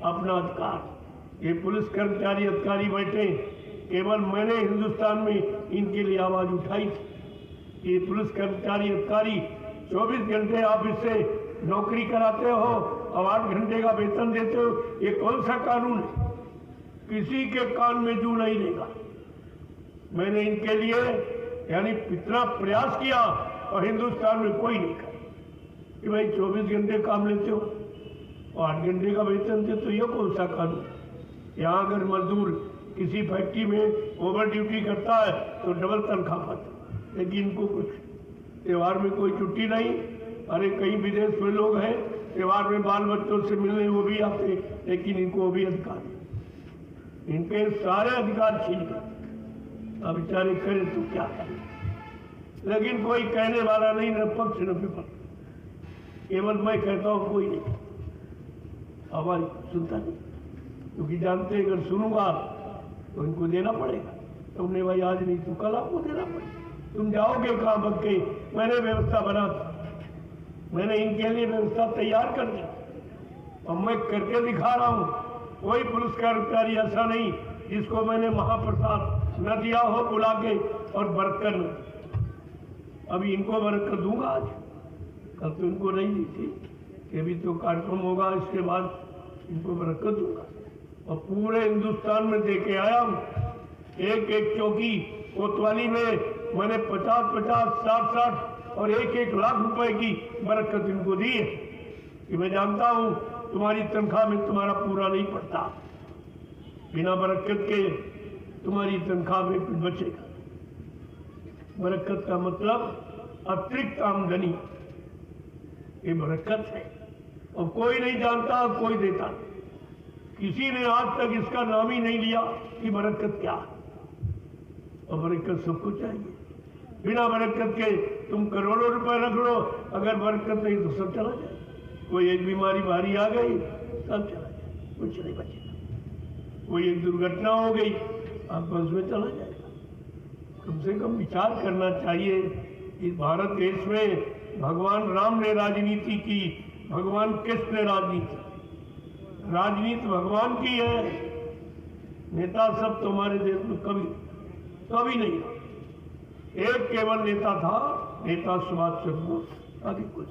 अपना अधिकार। ये पुलिस कर्मचारी अधिकारी बैठे, केवल मैंने हिंदुस्तान में इनके लिए आवाज उठाई थी। ये पुलिस कर्मचारी अधिकारी 24 घंटे ऑफिस से नौकरी कराते हो और 8 घंटे का वेतन देते हो, ये कौन सा कानून है? किसी के कान में जू नहीं देगा। मैंने इनके लिए यानी इतना प्रयास किया और हिंदुस्तान में कोई नहीं करे कि भाई 24 घंटे काम लेते हो और 8 घंटे का वेतन देते हो, ये कौन सा कानून? यहाँ अगर मजदूर किसी फैक्ट्री में ओवर ड्यूटी करता है तो डबल तनख्वाह पाता है, लेकिन इनको कुछ त्योहार में कोई छुट्टी नहीं। अरे कई विदेश में लोग हैं, त्योहार में बाल बच्चों से मिलने वो भी आते, लेकिन इनको वो भी अधिकार नहीं। इनके सारे अधिकार छीन गए। अब बेचारे करें तो क्या करें, लेकिन कोई कहने वाला नहीं, न पक्ष न विपक्ष। केवल मैं कहता हूँ, कोई नहीं आवाज सुनता नहीं, क्योंकि जानते अगर सुनूंगा तो इनको देना पड़ेगा। तुमने भाई आज नहीं तो कल आपको देना पड़ेगा। तुम जाओगे कहाँ भग के? मैंने व्यवस्था बना, मैंने इनके लिए व्यवस्था तैयार कर दी और मैं करके दिखा रहा हूँ। कोई पुलिस कर्मचारी ऐसा नहीं जिसको मैंने महाप्रसाद न दिया हो बुला के और बरकत न। अभी इनको बरकत दूंगा आज, कल तो इनको नहीं दी थी कि अभी तो कार्यक्रम होगा, इसके बाद इनको बरकत दूंगा। और पूरे हिंदुस्तान में दे के आया हूँ। एक एक चौकी कोतवाली में मैंने 50-50, 60-60 और 1-1 लाख रुपए की बरकत इनको दी है कि मैं जानता हूँ तुम्हारी तनख्वाह में तुम्हारा पूरा नहीं पड़ता, बिना बरकत के तुम्हारी तनख्वाह में कुछ बचेगा। बरकत का मतलब अतिरिक्त आमदनी, ये बरकत है और कोई नहीं जानता, कोई देता नहीं। किसी ने आज तक इसका नाम ही नहीं लिया कि बरकत क्या है। और बरकत सबको चाहिए। बिना बरकत के तुम करोड़ों रुपए रख लो, अगर बरकत नहीं तो सब चला जाए। कोई एक बीमारी भारी आ गई, सब चला जाए, कुछ नहीं बचेगा। कोई एक दुर्घटना हो गई, आप बस में चला जाएगा। कम से कम विचार करना चाहिए। इस भारत देश में भगवान राम ने राजनीति की, भगवान कृष्ण ने राजनीति, राजनीति भगवान की है। नेता सब तुम्हारे देश में कभी नहीं। एक केवल नेता था, नेता सुभाष चंद्र बोस, आदि कुछ।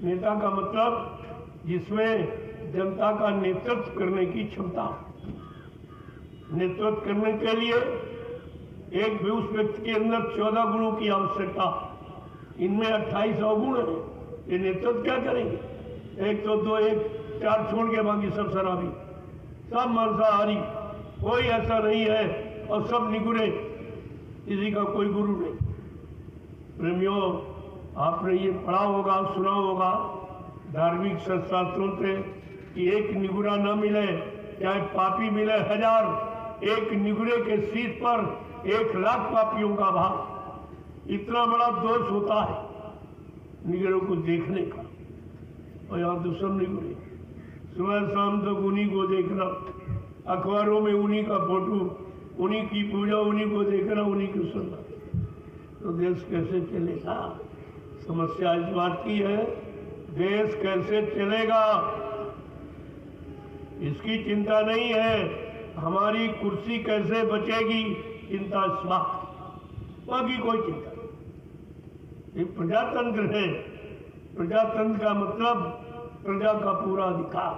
नेता का मतलब जिसमें जनता का नेतृत्व करने की क्षमता। नेतृत्व करने के लिए एक भी उस व्यक्ति के अंदर 14 गुणों की आवश्यकता, इनमें 28 अवगुण है। ये नेतृत्व क्या करेंगे? एक तो 2, 1, 4 छोड़ के बाकी सब शराबी, सब मांसाहारी, कोई ऐसा नहीं है, और सब निगुरे, किसी का कोई गुरु नहीं। प्रेमियों, आपने ये पढ़ा होगा, सुना होगा धार्मिक शास्त्रों से कि एक निगुरा न मिले चाहे पापी मिले 1000, एक निगुरे के शीश पर 1 लाख पापियों का भाव। इतना बड़ा दोष होता है निगरों को देखने का। और यहाँ तो सब नहीं बोले, सुबह शाम तक उन्हीं को देखना, अखबारों में उन्हीं का फोटो, उन्हीं की पूजा, उन्हीं को देखना, उन्हीं को सुनना, तो देश कैसे चलेगा? समस्या इस बात की है, देश कैसे चलेगा इसकी चिंता नहीं है, हमारी कुर्सी कैसे बचेगी चिंता इस बात, बाकी कोई चिंता नहीं। ये प्रजातंत्र है, प्रजातंत्र का मतलब प्रजा का पूरा अधिकार,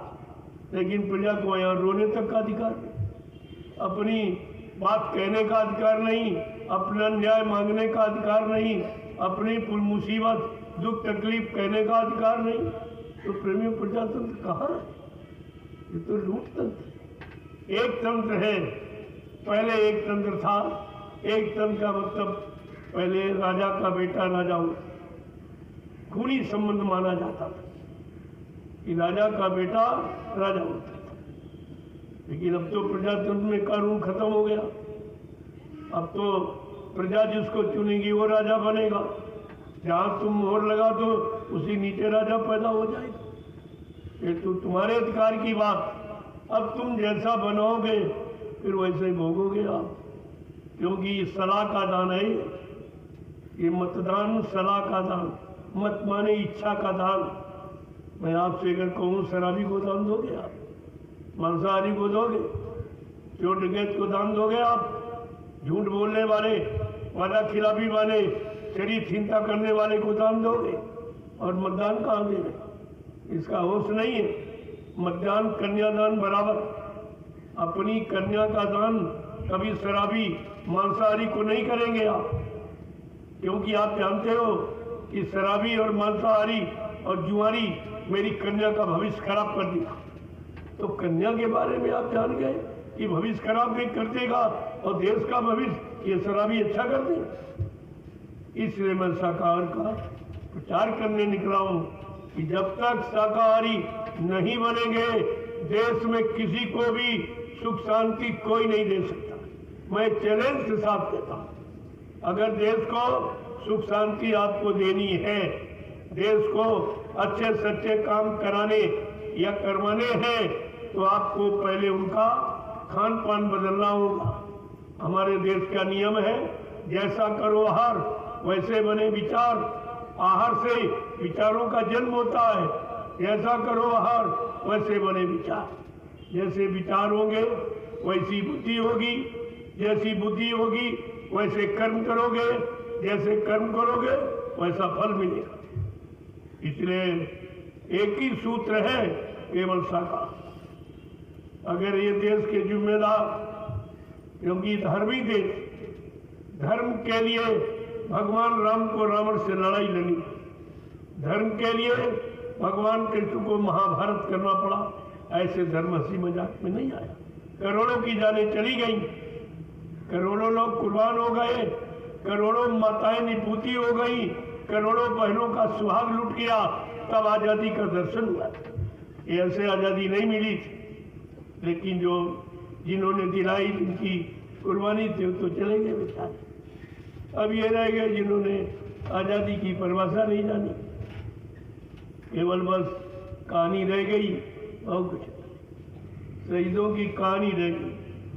लेकिन प्रजा को यहाँ रोने तक का अधिकार नहीं, अपनी बात कहने का अधिकार नहीं, अपना न्याय मांगने का अधिकार नहीं, अपनी मुसीबत दुख तकलीफ कहने का अधिकार नहीं। तो प्रेमी प्रजातंत्र कहाँ है? ये तो लूट तंत्र। एक तंत्र है, पहले एक तंत्र था, एक तंत्र का मतलब पहले राजा का बेटा राजा होता, खूनी संबंध माना जाता था कि राजा का बेटा राजा होता था, लेकिन अब तो प्रजातंत्र में कानून खत्म हो गया, अब तो प्रजा जिसको चुनेगी वो राजा बनेगा, जहाँ तुम मोहर लगा दो उसी नीचे राजा पैदा हो जाएगा। ये तो तुम्हारे अधिकार की बात, अब तुम जैसा बनाओगे फिर वैसे ही भोगोगे आप, क्योंकि ये सलाह का दान है, ये मतदान सलाह का दान, मत माने इच्छा का दान। मैं आपसे अगर कहूँ शराबी को दान दोगे आप, मांसाहारी को दोगे, चोर डकैत को दान दोगे आप, झूठ बोलने वाले, वादा खिलाफी वाले, शरीफ चिंता करने वाले को दान दोगे? और मतदान कहाँ दे रहे? इसका होश नहीं है। मतदान कन्यादान बराबर, अपनी कन्या का दान कभी शराबी मांसाहारी को नहीं करेंगे आप, क्योंकि आप जानते हो कि शराबी और मांसाहारी और जुआरी मेरी कन्या का भविष्य खराब कर दिया। तो कन्या के बारे में आप जान गए कि भविष्य खराब नहीं कर देगा और देश का भविष्य ये शराबी अच्छा कर दे। इसलिए मैं शाकाहार का प्रचार करने निकला हूँ कि जब तक शाकाहारी नहीं बनेंगे देश में किसी को भी सुख शांति कोई नहीं दे सकता। मैं चैलेंज के साथ कहता हूँ, अगर देश को सुख शांति आपको देनी है, देश को अच्छे सच्चे काम कराने या करवाने हैं, तो आपको पहले उनका खान पान बदलना होगा। हमारे देश का नियम है, जैसा करो आहार वैसे बने विचार, आहार से विचारों का जन्म होता है, जैसा करो आहार वैसे बने विचार, जैसे विचार होंगे वैसी बुद्धि होगी, जैसी बुद्धि होगी वैसे कर्म करोगे, जैसे कर्म करोगे वैसा फल मिलेगा। इसलिए एक ही सूत्र है, केवल शाकाहार। अगर ये देश के जिम्मेदार, क्योंकि धार्मिक देश, धर्म के लिए भगवान राम को रावण से लड़ाई लड़ी, धर्म के लिए भगवान कृष्ण को महाभारत करना पड़ा, ऐसे धर्म हंसी मजाक में नहीं आया। करोड़ों की जानें चली गई, करोड़ों लोग कुर्बान हो गए, करोड़ों माताएं निपूती हो गई, करोड़ों बहनों का सुहाग लुट गया, तब आजादी का दर्शन हुआ। ऐसे आजादी नहीं मिली थी, लेकिन जो जिन्होंने दिलाई, जिनकी कुर्बानी थी, तो चले गए बेचारे। अब ये रह गए जिन्होंने आजादी की परिभाषा नहीं जानी, केवल बस कहानी रह गई और कुछ। शहीदों की कहानी रह गई,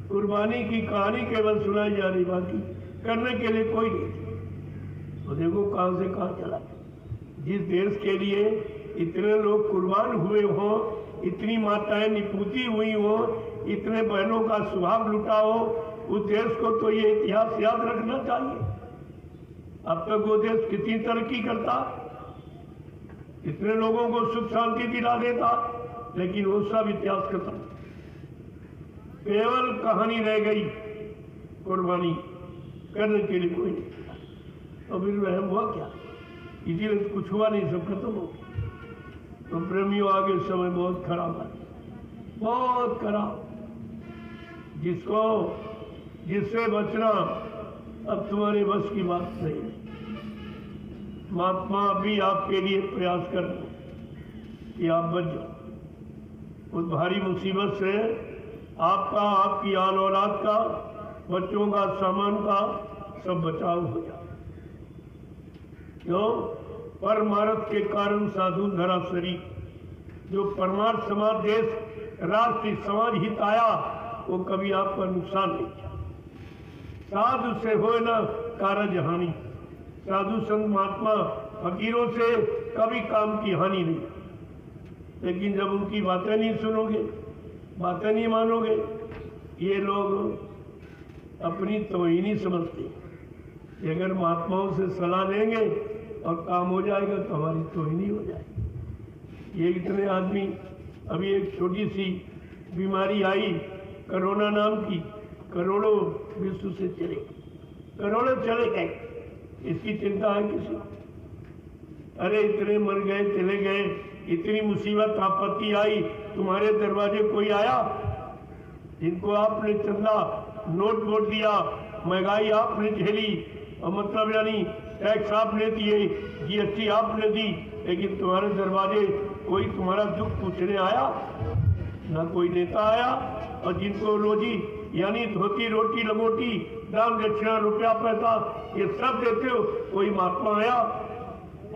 कुर्बानी की कहानी केवल सुनाई जा रही, बाकी करने के लिए कोई नहीं। तो देखो कहां से कहां चला। जिस देश के लिए इतने लोग कुर्बान हुए हों, इतनी माताएं निपूती हुई हों, इतने बहनों का सुहाग लुटा हो, उस देश को तो ये इतिहास याद रखना चाहिए। अब तक वो देश कितनी तरक्की करता, इतने लोगों को सुख शांति दिला देता, लेकिन वो सब इतिहास खत्म, केवल कहानी रह गई, कुर्बानी करने के लिए कोई नहीं। तो फिर वह हुआ क्या? इसीलिए कुछ हुआ नहीं, सब खत्म हो गया। तो प्रेमियों, आगे समय बहुत खराब है, बहुत खराब, जिससे बचना अब तुम्हारे बस की बात नहीं है। महात्मा भी आपके लिए प्रयास कर रहे कि आप बच जाओ उस भारी मुसीबत से, आपका, आपकी आल औलाद का, बच्चों का, सामान का सब बचाव हो जाए। क्यों? परमार्थ के कारण साधु धरा शरीर, जो परमार्थ समाज देश राष्ट्र समाज हित आया वो कभी आपका नुकसान नहीं किया। साधु से हो न कारज हानि, साधु संत महात्मा फकीरों से कभी काम की हानि नहीं। लेकिन जब उनकी बातें नहीं सुनोगे, बातें नहीं मानोगे, ये लोग अपनी तौहीनी समझते हैं। अगर महात्माओं से सलाह लेंगे और काम हो जाएगा तो हमारी तौहीनी हो जाएगी। ये इतने आदमी, अभी एक छोटी सी बीमारी आई कोरोना नाम की, करोड़ों विश्व से चले, करोड़ों चले गए, इसकी चिंता है किसी को? अरे इतने मर गए, चले गए, इतनी मुसीबत आपत्ति आई, तुम्हारे दरवाजे कोई आया? जिनको आपने चंदा नोट वोट दिया, महंगाई आपने झेली, और मतलब यानी टैक्स आपने दिए, जीएसटी आपने दी, लेकिन तुम्हारे दरवाजे कोई तुम्हारा दुख पूछने आया? ना कोई नेता आया। और जिनको रोजी यानी धोती रोटी लंगोटी दान दक्षिणा रुपया पैसा ये सब देते हो, कोई महात्मा आया?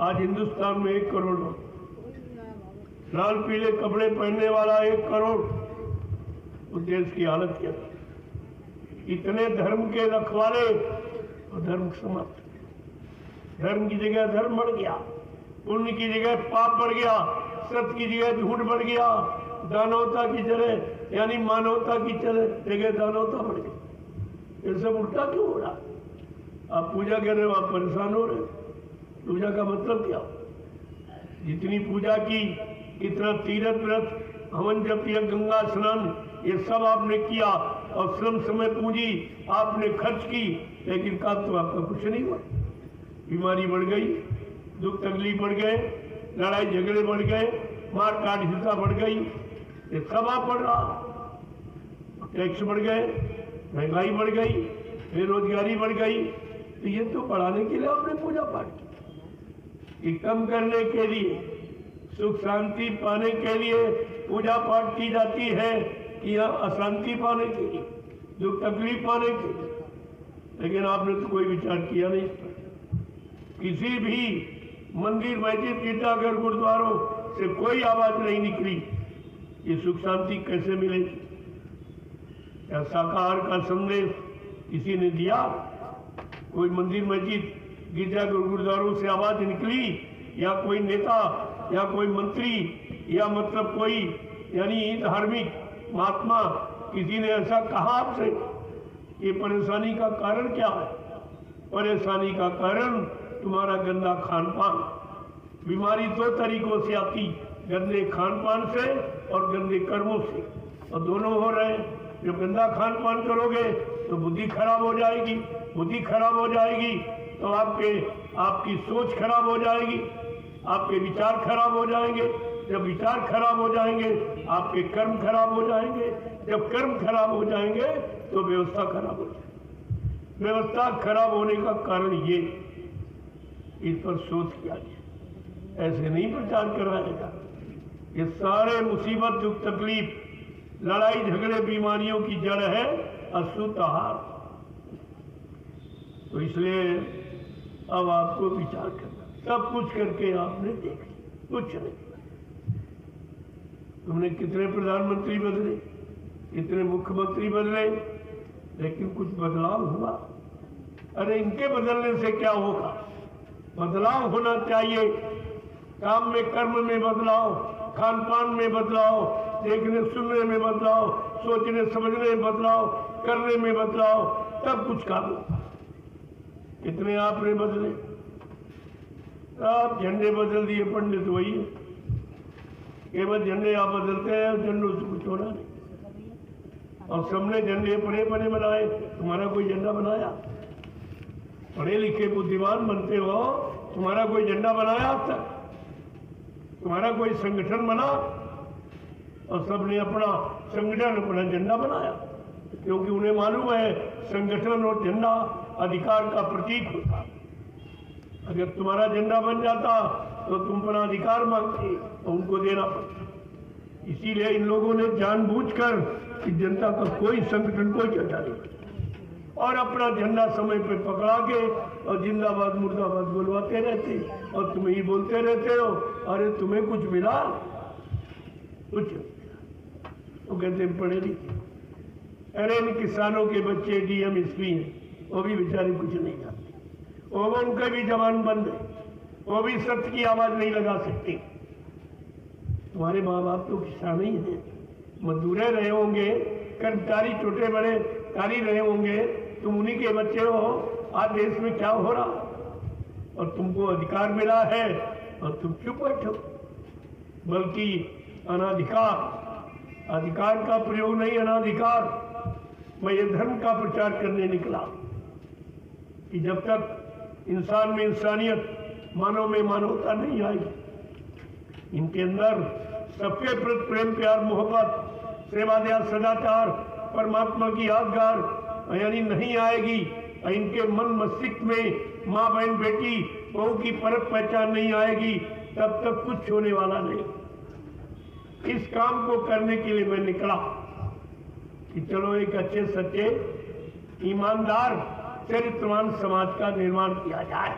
आज हिंदुस्तान में 1 करोड़ लोग, लाल पीले कपड़े पहनने वाला 1 करोड़, उस देश की हालत क्या? इतने धर्म के रखवाले और धर्म समाप्त, धर्म की जगह धर्म बढ़ गया, पुण्य की जगह पाप बढ़ गया, सत्य की जगह झूठ बढ़ गया, दानवता की जगह यानी मानवता की जगह दानवता बढ़ गई। ये सब उल्टा क्यों हो रहा? आप पूजा कर रहे हो, आप परेशान हो रहे हो। पूजा का मतलब क्या? जितनी पूजा की, इतना तीर्थ व्रत हवन जप या गंगा स्नान ये सब आपने किया और श्रम समय पूंजी आपने खर्च की, लेकिन काम तो आपका कुछ नहीं हुआ। बीमारी बढ़ गई, दुख तकलीफ बढ़ गए, लड़ाई झगड़े बढ़ गए, मार काट हिंसा बढ़ गई, ये सब आप बढ़ रहा। टैक्स बढ़ गए, महंगाई बढ़ गई, बेरोजगारी बढ़ गई, तो ये तो बढ़ाने के लिए आपने पूजा पाठ की। ये कम करने के लिए, सुख शांति पाने के लिए पूजा पाठ की जाती है कि अशांति पाने के लिए, दुख तकलीफ पाने के लिए? लेकिन आपने तो कोई विचार किया नहीं। किसी भी मंदिर मस्जिद गिरजाघर गुरुद्वारों से कोई आवाज नहीं निकली। ये सुख शांति कैसे मिलेगी? क्या शाकाहार का संदेश किसी ने दिया? कोई मंदिर मस्जिद गिरजाघर गुरुद्वारों से आवाज निकली? या कोई नेता या कोई मंत्री या मतलब कोई यानी धार्मिक महात्मा किसी ने ऐसा कहा आपसे? ये परेशानी का कारण क्या है? परेशानी का कारण तुम्हारा गंदा खान पान। बीमारी 2 तरीकों से आती, गंदे खान पान से और गंदे कर्मों से, और दोनों हो रहे हैं। जब गंदा खान पान करोगे तो बुद्धि खराब हो जाएगी, बुद्धि खराब हो जाएगी तो आपकी सोच खराब हो जाएगी, आपके विचार खराब हो जाएंगे। जब विचार खराब हो जाएंगे आपके कर्म खराब हो जाएंगे, जब कर्म खराब हो जाएंगे तो व्यवस्था खराब हो जाएगी। व्यवस्था खराब होने का कारण ये, इस पर शोध किया गया, ऐसे नहीं प्रचार कराएगा। ये सारे मुसीबत दुख तकलीफ लड़ाई झगड़े बीमारियों की जड़ है अशुद्ध आहार। तो इसलिए अब आपको विचार करना, सब कुछ करके आपने देख लिया, कुछ नहीं। तुमने कितने प्रधानमंत्री बदले, कितने मुख्यमंत्री बदले, लेकिन कुछ बदलाव हुआ? अरे इनके बदलने से क्या होगा? बदलाव होना चाहिए। काम में कर्म में बदलाव, खान पान में बदलाव, देखने सुनने में बदलाव, सोचने समझने में बदलाव, करने में बदलाव, तब कुछ काम होगा। कितने आपने बदले? आप झंडे बदल दिए, पंडित वही है, केवल झंडे आप बदलते हैं, झंडों से कुछ होना नहीं। और सबने झंडे बड़े बड़े बनाए, तुम्हारा कोई झंडा बनाया? पढ़े लिखे बुद्धिमान बनते हो, तुम्हारा कोई झंडा बनाया अब तक? तुम्हारा कोई संगठन बना? और सबने अपना संगठन अपना झंडा बनाया, क्योंकि उन्हें मालूम है संगठन और झंडा अधिकार का प्रतीक होता। अगर तुम्हारा झंडा बन जाता तो तुम अपना अधिकार मांगते तो उनको देना पड़ता। इसीलिए इन लोगों ने जानबूझकर कि जनता का कोई संगठन कोई चर्चा नहीं और अपना झंडा समय पे पकड़ा के और जिंदाबाद मुर्दाबाद बोलवाते रहते और तुम ही बोलते रहते हो। अरे तुम्हें कुछ मिला? कुछ नहीं। वो कहते हैं पढ़े लिखे। अरे इन किसानों के बच्चे डीएम एसपी हैं, वो भी बेचारे कुछ नहीं जानते, वो उनका भी जबान बंद है, वो भी सत्य की आवाज नहीं लगा सकते। तुम्हारे माँ बाप तो किसान ही हैं, मजदूरे रहे होंगे, कर्मचारी छोटे बड़े कारी रहे होंगे, तुम उन्हीं के बच्चे हो। आज देश में क्या हो रहा, और तुमको अधिकार मिला है और तुम चुप बैठो। बल्कि अनाधिकार, अधिकार का प्रयोग नहीं, अनाधिकार। मैं ये धर्म का प्रचार करने निकला कि जब तक इंसान में इंसानियत, मानव में मानवता नहीं आई, इनके अंदर सबके प्रति प्रेम प्यार मोहब्बत सेवा दया सदाचार परमात्मा की यादगार यानी नहीं आएगी, इनके मन मस्तिष्क में माँ बहन बेटी बहू की परख पहचान नहीं आएगी, तब तक कुछ होने वाला नहीं। इस काम को करने के लिए मैं निकला कि चलो एक अच्छे सच्चे ईमानदार चरित्रवान समाज का निर्माण किया जाए।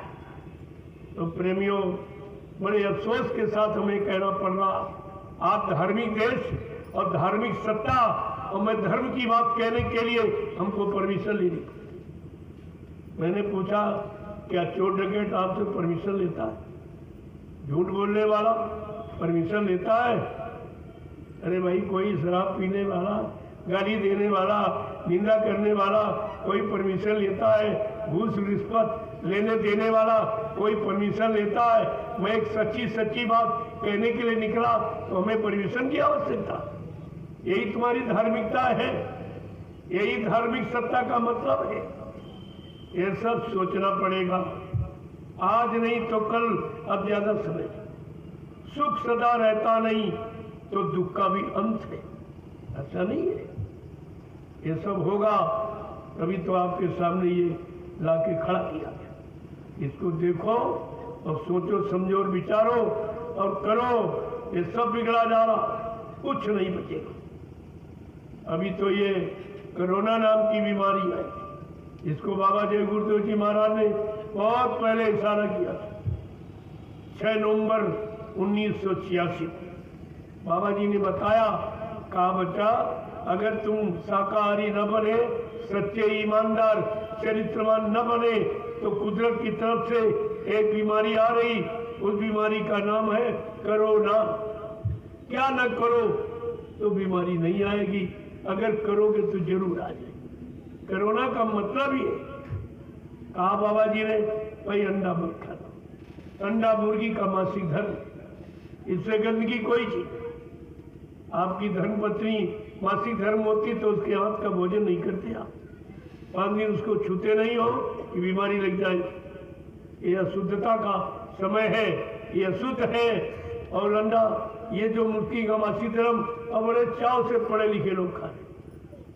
तो प्रेमियों, बड़े अफसोस के साथ हमें कहना पड़ रहा, आप धार्मिक देश और धार्मिक सत्ता, और मैं धर्म की बात कहने के लिए हमको परमिशन लेनी। मैंने पूछा क्या चोर डकैत आपसे परमिशन लेता है? झूठ बोलने वाला परमिशन लेता है? अरे भाई, कोई शराब पीने वाला, गाली देने वाला, निंदा करने वाला कोई परमिशन लेता है? घूस रिश्वत लेने देने वाला कोई परमिशन लेता है? मैं एक सच्ची बात कहने के लिए निकला तो हमें परमिशन की आवश्यकता? यही तुम्हारी धार्मिकता है, यही धार्मिक सत्ता का मतलब है। ये सब सोचना पड़ेगा, आज नहीं तो कल, अब ज्यादा समय। सुख सदा रहता नहीं तो दुख का भी अंत है, ऐसा नहीं है। ये सब होगा तभी तो आपके सामने ये लाके खड़ा किया गया। इसको देखो और सोचो समझो और विचारो और करो। ये सब बिगड़ा जा रहा, कुछ नहीं बचेगा। अभी तो ये कोरोना नाम की बीमारी है, इसको बाबा जय गुरुदेव जी महाराज ने बहुत पहले इशारा किया था। 6 नवंबर 1986 बाबा जी ने बताया, कहा बच्चा, अगर तुम शाकाहारी न बने, सच्चे ईमानदार चरित्रवान न बने, तो कुदरत की तरफ से एक बीमारी आ रही, उस बीमारी का नाम है कोरोना। क्या न करो तो बीमारी नहीं आएगी, अगर करोगे तो जरूर आ जाएगी। कोरोना का मतलब ही है, कहा बाबा जी ने, भाई अंडा मत खाना, अंडा मुर्गी का मासिक धर्म, इससे गंदगी कोई चीज। आपकी धर्मपत्नी मासिक धर्म होती तो उसके हाथ का भोजन नहीं करते आप, 5 दिन उसको छूते नहीं हो कि बीमारी लग जाए। ये अशुद्धता का समय है, ये अशुद्ध है। और अंडा, ये जो मुर्गी का मासिक धर्म, अब बड़े चाव से पढ़े लिखे लोग खा रहे,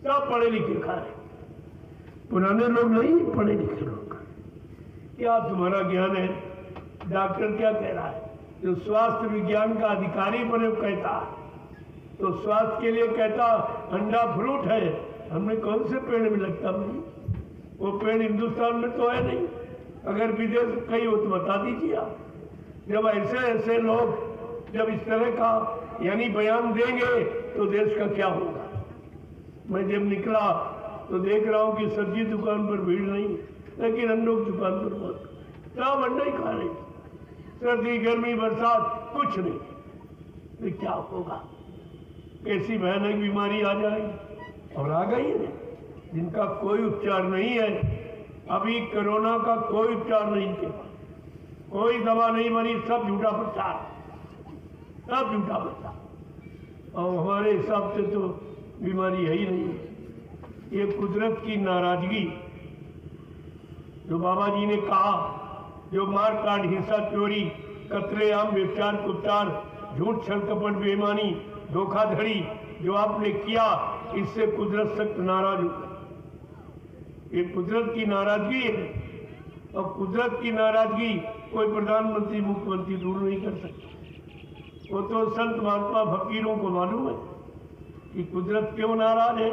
सब पढ़े लिखे खा रहे, पुराने लोग नहीं, पढ़े लिखे लोग खा रहे। क्या तुम्हारा ज्ञान है? डॉक्टर क्या कह रहा है? जो स्वास्थ्य विज्ञान का अधिकारी बने कहता, तो स्वास्थ्य के लिए कहता अंडा फ्रूट है। हमने कौन से पेड़ में लगता नहीं? वो पेड़ हिंदुस्तान में तो है नहीं, अगर विदेश कहीं हो तो बता दीजिए आप। जब ऐसे लोग जब इस तरह का यानी बयान देंगे तो देश का क्या होगा? मैं जब निकला तो देख रहा हूँ कि सब्जी दुकान पर भीड़ नहीं, लेकिन अंडों की दुकान पर बहुत, सब अंडा ही खा रहे, सर्दी गर्मी बरसात कुछ नहीं। तो क्या होगा? कैसी भयानक बीमारी आ जाएगी, और आ गई है, जिनका कोई उपचार नहीं है। अभी कोरोना का कोई उपचार नहीं के पास, कोई दवा नहीं बनी, सब झूठा प्रचार, सब झूठा प्रचार। और हमारे हिसाब से तो बीमारी है ही नहीं। ये कुदरत की नाराजगी, जो बाबा जी ने कहा, जो मार काट हिंसा चोरी कत्लेआम व्यभिचार कुचार झूठ छल कपट बेईमानी धोखाधड़ी जो आपने किया, इससे कुदरत सख्त नाराज हो गई। ये कुदरत की नाराजगी है, और कुदरत की नाराजगी कोई प्रधानमंत्री मुख्यमंत्री दूर नहीं कर सकते। वो तो संत महात्मा फकीरों को मालूम है कि कुदरत क्यों नाराज है,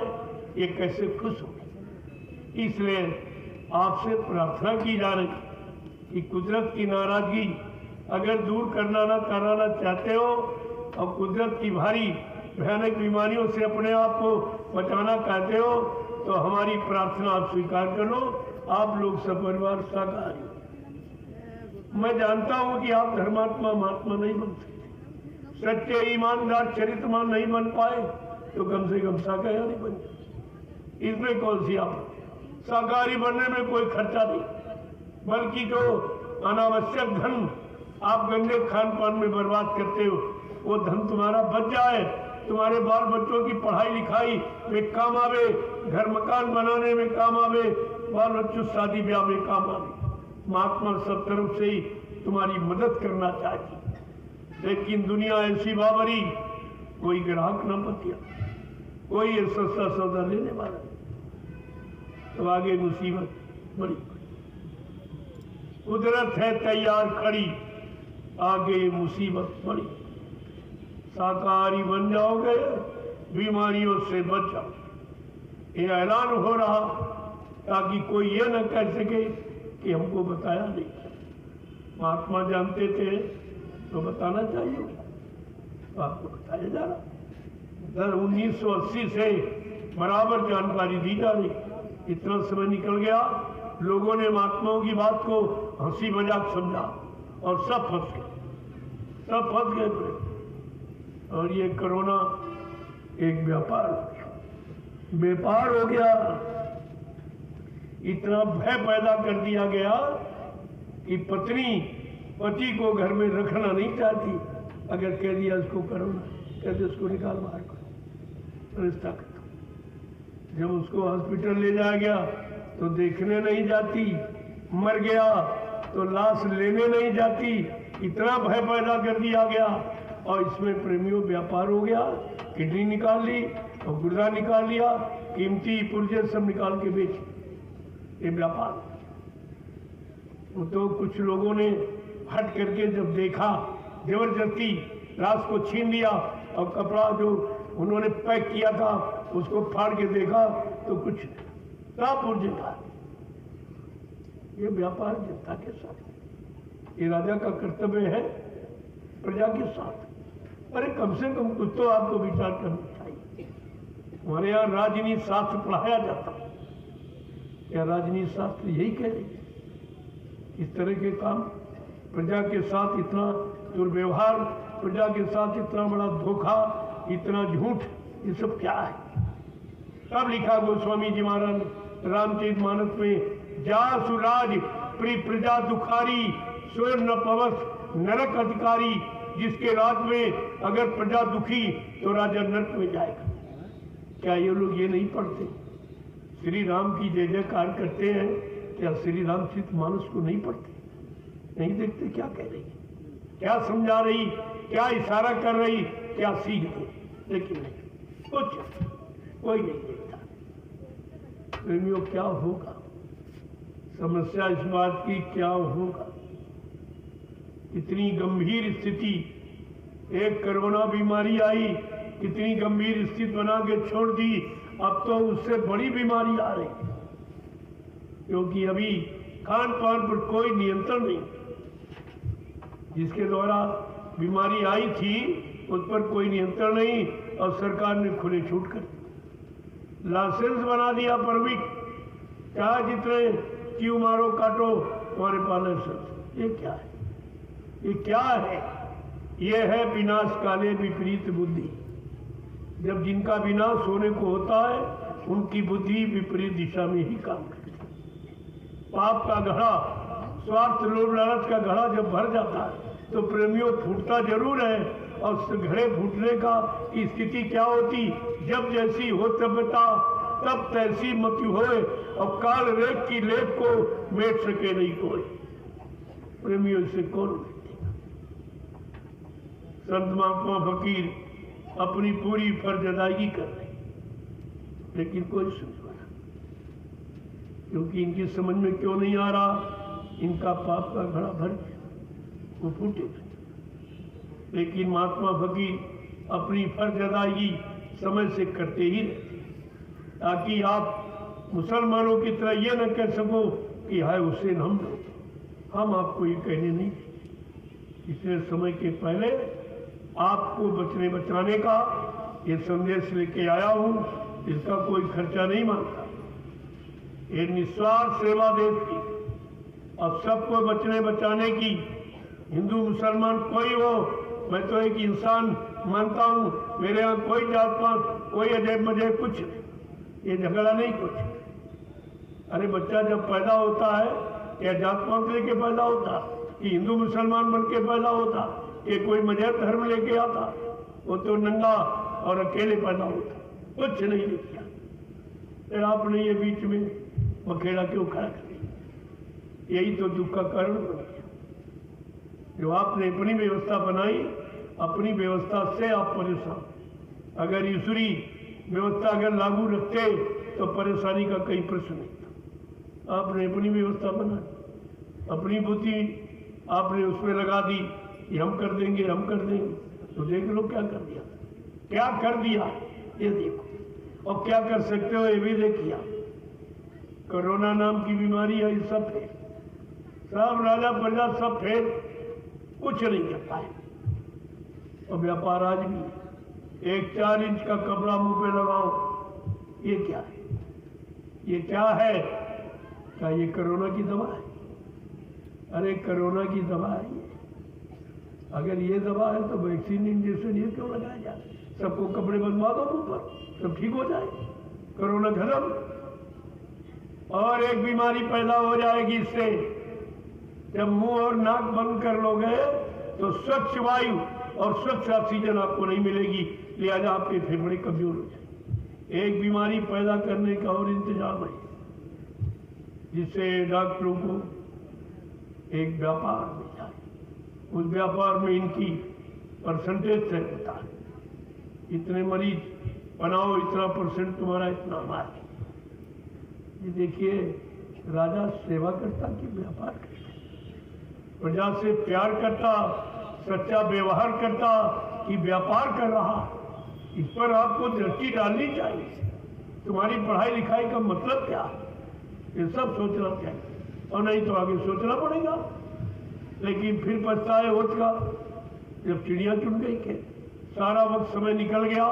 ये कैसे खुश हो। इसलिए आपसे प्रार्थना की जा रही कि कुदरत की नाराजगी अगर दूर करना ना कराना चाहते हो, और कुदरत की भारी भयानक बीमारियों से अपने आप को बचाना चाहते हो तो हमारी प्रार्थना आप स्वीकार कर लो। आप लोग सपरिवार शाकाहारी। मैं जानता हूं कि आप धर्मात्मा महात्मा नहीं बन सकते, सच्चे ईमानदार चरित्रमान नहीं बन पाए तो कम से कम शाकाहारी बन जाए। इसमें कौन सी आप शाकाहारी बनने में कोई खर्चा नहीं, बल्कि जो अनावश्यक धन आप गंदे खान पान में बर्बाद करते हो वो धन तुम्हारा बच जाए, तुम्हारे बाल बच्चों की पढ़ाई लिखाई में काम आवे, घर मकान बनाने में काम आवे, बाल बच्चों शादी ब्याह में काम आवे। महात्मा सब तरफ से ही तुम्हारी मदद करना चाहती, लेकिन दुनिया ऐसी बाबरी, कोई ग्राहक न बचिया, कोई ये सस्ता सौदा लेने वाला नहीं। तो आगे मुसीबत बड़ी, कुदरत है तैयार खड़ी, आगे मुसीबत बड़ी। शाकाहारी बन जाओगे, बीमारियों से बच जाओ। ये ऐलान हो रहा ताकि कोई ये न कह सके कि हमको बताया नहीं। महात्मा जानते थे तो बताना चाहिए, तो आपको बताया जा रहा। 1980 से बराबर जानकारी दी जा रही। इतना समय निकल गया, लोगों ने महात्माओं की बात को हंसी मजाक समझा और सब फंस गए, सब फंस गए। और ये कोरोना एक व्यापार हो गया। इतना भय पैदा कर दिया गया कि पत्नी पति को घर में रखना नहीं चाहती। अगर कह दिया इसको कोरोना, कहते उसको निकाल बाहर करो, रिश्ता कर दो। जब उसको हॉस्पिटल ले जाया गया तो देखने नहीं जाती, मर गया तो लाश लेने नहीं जाती। इतना भय पैदा कर दिया गया और इसमें प्रेमियों व्यापार हो गया। किडनी निकाल ली और गुर्दा निकाल लिया, कीमती पुर्जे सब निकाल के बेच, ये व्यापार। तो कुछ लोगों ने हट करके जब देखा, जबरदस्ती लाश को छीन लिया और कपड़ा जो उन्होंने पैक किया था उसको फाड़ के देखा तो कुछ पुर्जे था। ये व्यापार जनता के साथ, ये राजा का कर्तव्य है प्रजा के साथ। अरे कम से कम कुछ तो आपको विचार करना चाहिए। हमारे यहाँ राजनीति शास्त्र पढ़ाया जाता, क्या राजनीति शास्त्र यही कह रही है? इस तरह के काम, प्रजा के साथ इतना दुर्व्यवहार, प्रजा के साथ इतना बड़ा धोखा, इतना झूठ, ये सब क्या है? तब लिखा गोस्वामी जी महाराज रामचरितमानस में, जासु राज प्री प्रजा दुखारी, स्वर न पवस नरक अधिकारी। जिसके राज में अगर प्रजा दुखी तो राजा नरक में जाएगा। क्या ये लोग ये नहीं पढ़ते? श्री राम की जय जयकार करते हैं, क्या श्री रामचरितमानस को नहीं पढ़ते? नहीं देखते क्या कह रही, क्या समझा रही, क्या इशारा कर रही, क्या सीख रही? लेकिन नहीं, कुछ कोई नहीं देखता। प्रेमियों क्या होगा? समस्या इस बात की क्या होगा? कितनी गंभीर स्थिति, एक कोरोना बीमारी आई, कितनी गंभीर स्थिति बना के छोड़ दी। अब तो उससे बड़ी बीमारी आ रही, क्योंकि अभी खान पान पर कोई नियंत्रण नहीं। जिसके द्वारा बीमारी आई थी उस पर कोई नियंत्रण नहीं और सरकार ने खुले छूट कर दी, लाइसेंस बना दिया, परमिट, क्या जितने क्यों मारो काटो तुम्हारे पास लाइसेंस। ये क्या है? ये क्या है? ये है विनाश काले विपरीत बुद्धि। जब जिनका विनाश होने को होता है उनकी बुद्धि विपरीत दिशा में ही काम करती है। पाप का घड़ा, स्वार्थ लोभ लालच का घड़ा जब भर जाता है तो प्रेमियों फूटता जरूर है। और उस घड़े फूटने का की स्थिति क्या होती? जब जैसी हो सभ्यता तब तैसी मति होए और काल रेख की लेख को मेट सके नहीं कोई। प्रेमियों से कौन बैठेगा? संत महात्मा फकीर अपनी पूरी फर्ज अदायगी कर रहे, लेकिन कोई सुनवाना, क्योंकि इनकी समझ में क्यों नहीं आ रहा? इनका पाप का घड़ा भर गया, वो फूटेगा। लेकिन महात्मा फकीर अपनी फर्ज अदायगी समय से करते ही रहते, ताकि आप मुसलमानों की तरह ये न कह सको कि हाय हुसैन हम आपको ये कहने नहीं देंगे। इसलिए समय के पहले आपको बचने बचाने का ये संदेश लेके आया हूँ, इसका कोई खर्चा नहीं मांगता। ये निस्वार्थ सेवा देश की और सबको बचने बचाने की, हिंदू मुसलमान कोई हो, मैं तो एक इंसान मानता हूँ। मेरे यहाँ कोई जात पात, कोई अजैब मजैब कुछ नहीं, ये झगड़ा नहीं कुछ। अरे बच्चा जब पैदा होता है या जात पात लेके पैदा होता कि हिंदू मुसलमान बन के पैदा होता, ये कोई मजहब धर्म लेके आता, वो तो नंगा और अकेले पैदा होता, कुछ नहीं लिखा। फिर आपने ये बीच में बखेड़ा क्यों खड़ा कर दिया? यही तो दुख का कारण बन गया। जो आपने अपनी व्यवस्था बनाई, अपनी व्यवस्था से आप परेशान। अगर ईश्वरी व्यवस्था अगर लागू रखते तो परेशानी का कोई प्रश्न नहीं था। आपने अपनी व्यवस्था बनाई, अपनी बुद्धि आपने उसमें लगा दी कि हम कर देंगे, हम कर देंगे। तो देख लो क्या कर दिया, क्या कर दिया ये देखो, और क्या कर सकते हो ये भी देखिए। कोरोना नाम की बीमारी है, सब फेल, सब राजा प्रजा सब फेल, कुछ नहीं कर पाए। और व्यापार आज भी है। एक 4 इंच का कपड़ा मुंह पे लगाओ, ये क्या है? ये क्या है? क्या ये कोरोना की दवा है? अरे कोरोना की दवा है ये। अगर ये दवा है तो वैक्सीन इंजेक्शन ये क्यों लगाया जाए? सबको कपड़े बनवा दो मुंह पर, सब ठीक हो जाए, कोरोना खत्म। और एक बीमारी पैदा हो जाएगी इससे। जब मुंह और नाक बंद कर लोगे तो स्वच्छ वायु और स्वच्छ ऑक्सीजन आपको नहीं मिलेगी, लिहाजा आपके फेफड़े कमजोर हो जाएंगे। एक बीमारी पैदा करने का और इंतजाम है, जिससे डॉक्टरों को एक व्यापार मिल जाए। उस व्यापार में इनकी परसेंटेज तय होता है, इतने मरीज बनाओ, इतना परसेंट तुम्हारा, इतना हमारा। ये देखिए, राजा सेवा करता कि व्यापार करता? प्रजा से प्यार करता, सच्चा व्यवहार करता कि व्यापार कर रहा? इस पर आपको दृष्टि डालनी चाहिए। तुम्हारी पढ़ाई लिखाई का मतलब क्या है, ये सब सोचना चाहिए, और नहीं तो आगे सोचना पड़ेगा। लेकिन फिर पछताए होत का, जब चिड़िया चुन गई के सारा वक्त समय निकल गया,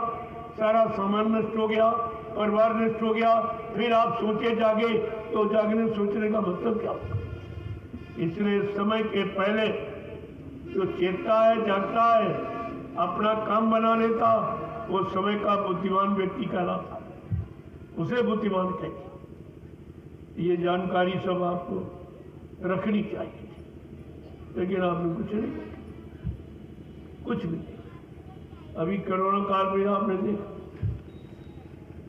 सारा सामान नष्ट हो गया, परिवार नष्ट हो गया, फिर आप सोचे जागे, तो जागने सोचने का मतलब क्या होगा? इसलिए समय के पहले जो चेतता है, जागता है, अपना काम बना लेता, वो समय का बुद्धिमान व्यक्ति कहलाता, उसे बुद्धिमान कहते। ये जानकारी सब आपको रखनी चाहिए, लेकिन आपने कुछ नहीं, कुछ भी नहीं। अभी कोरोना काल में आपने देखा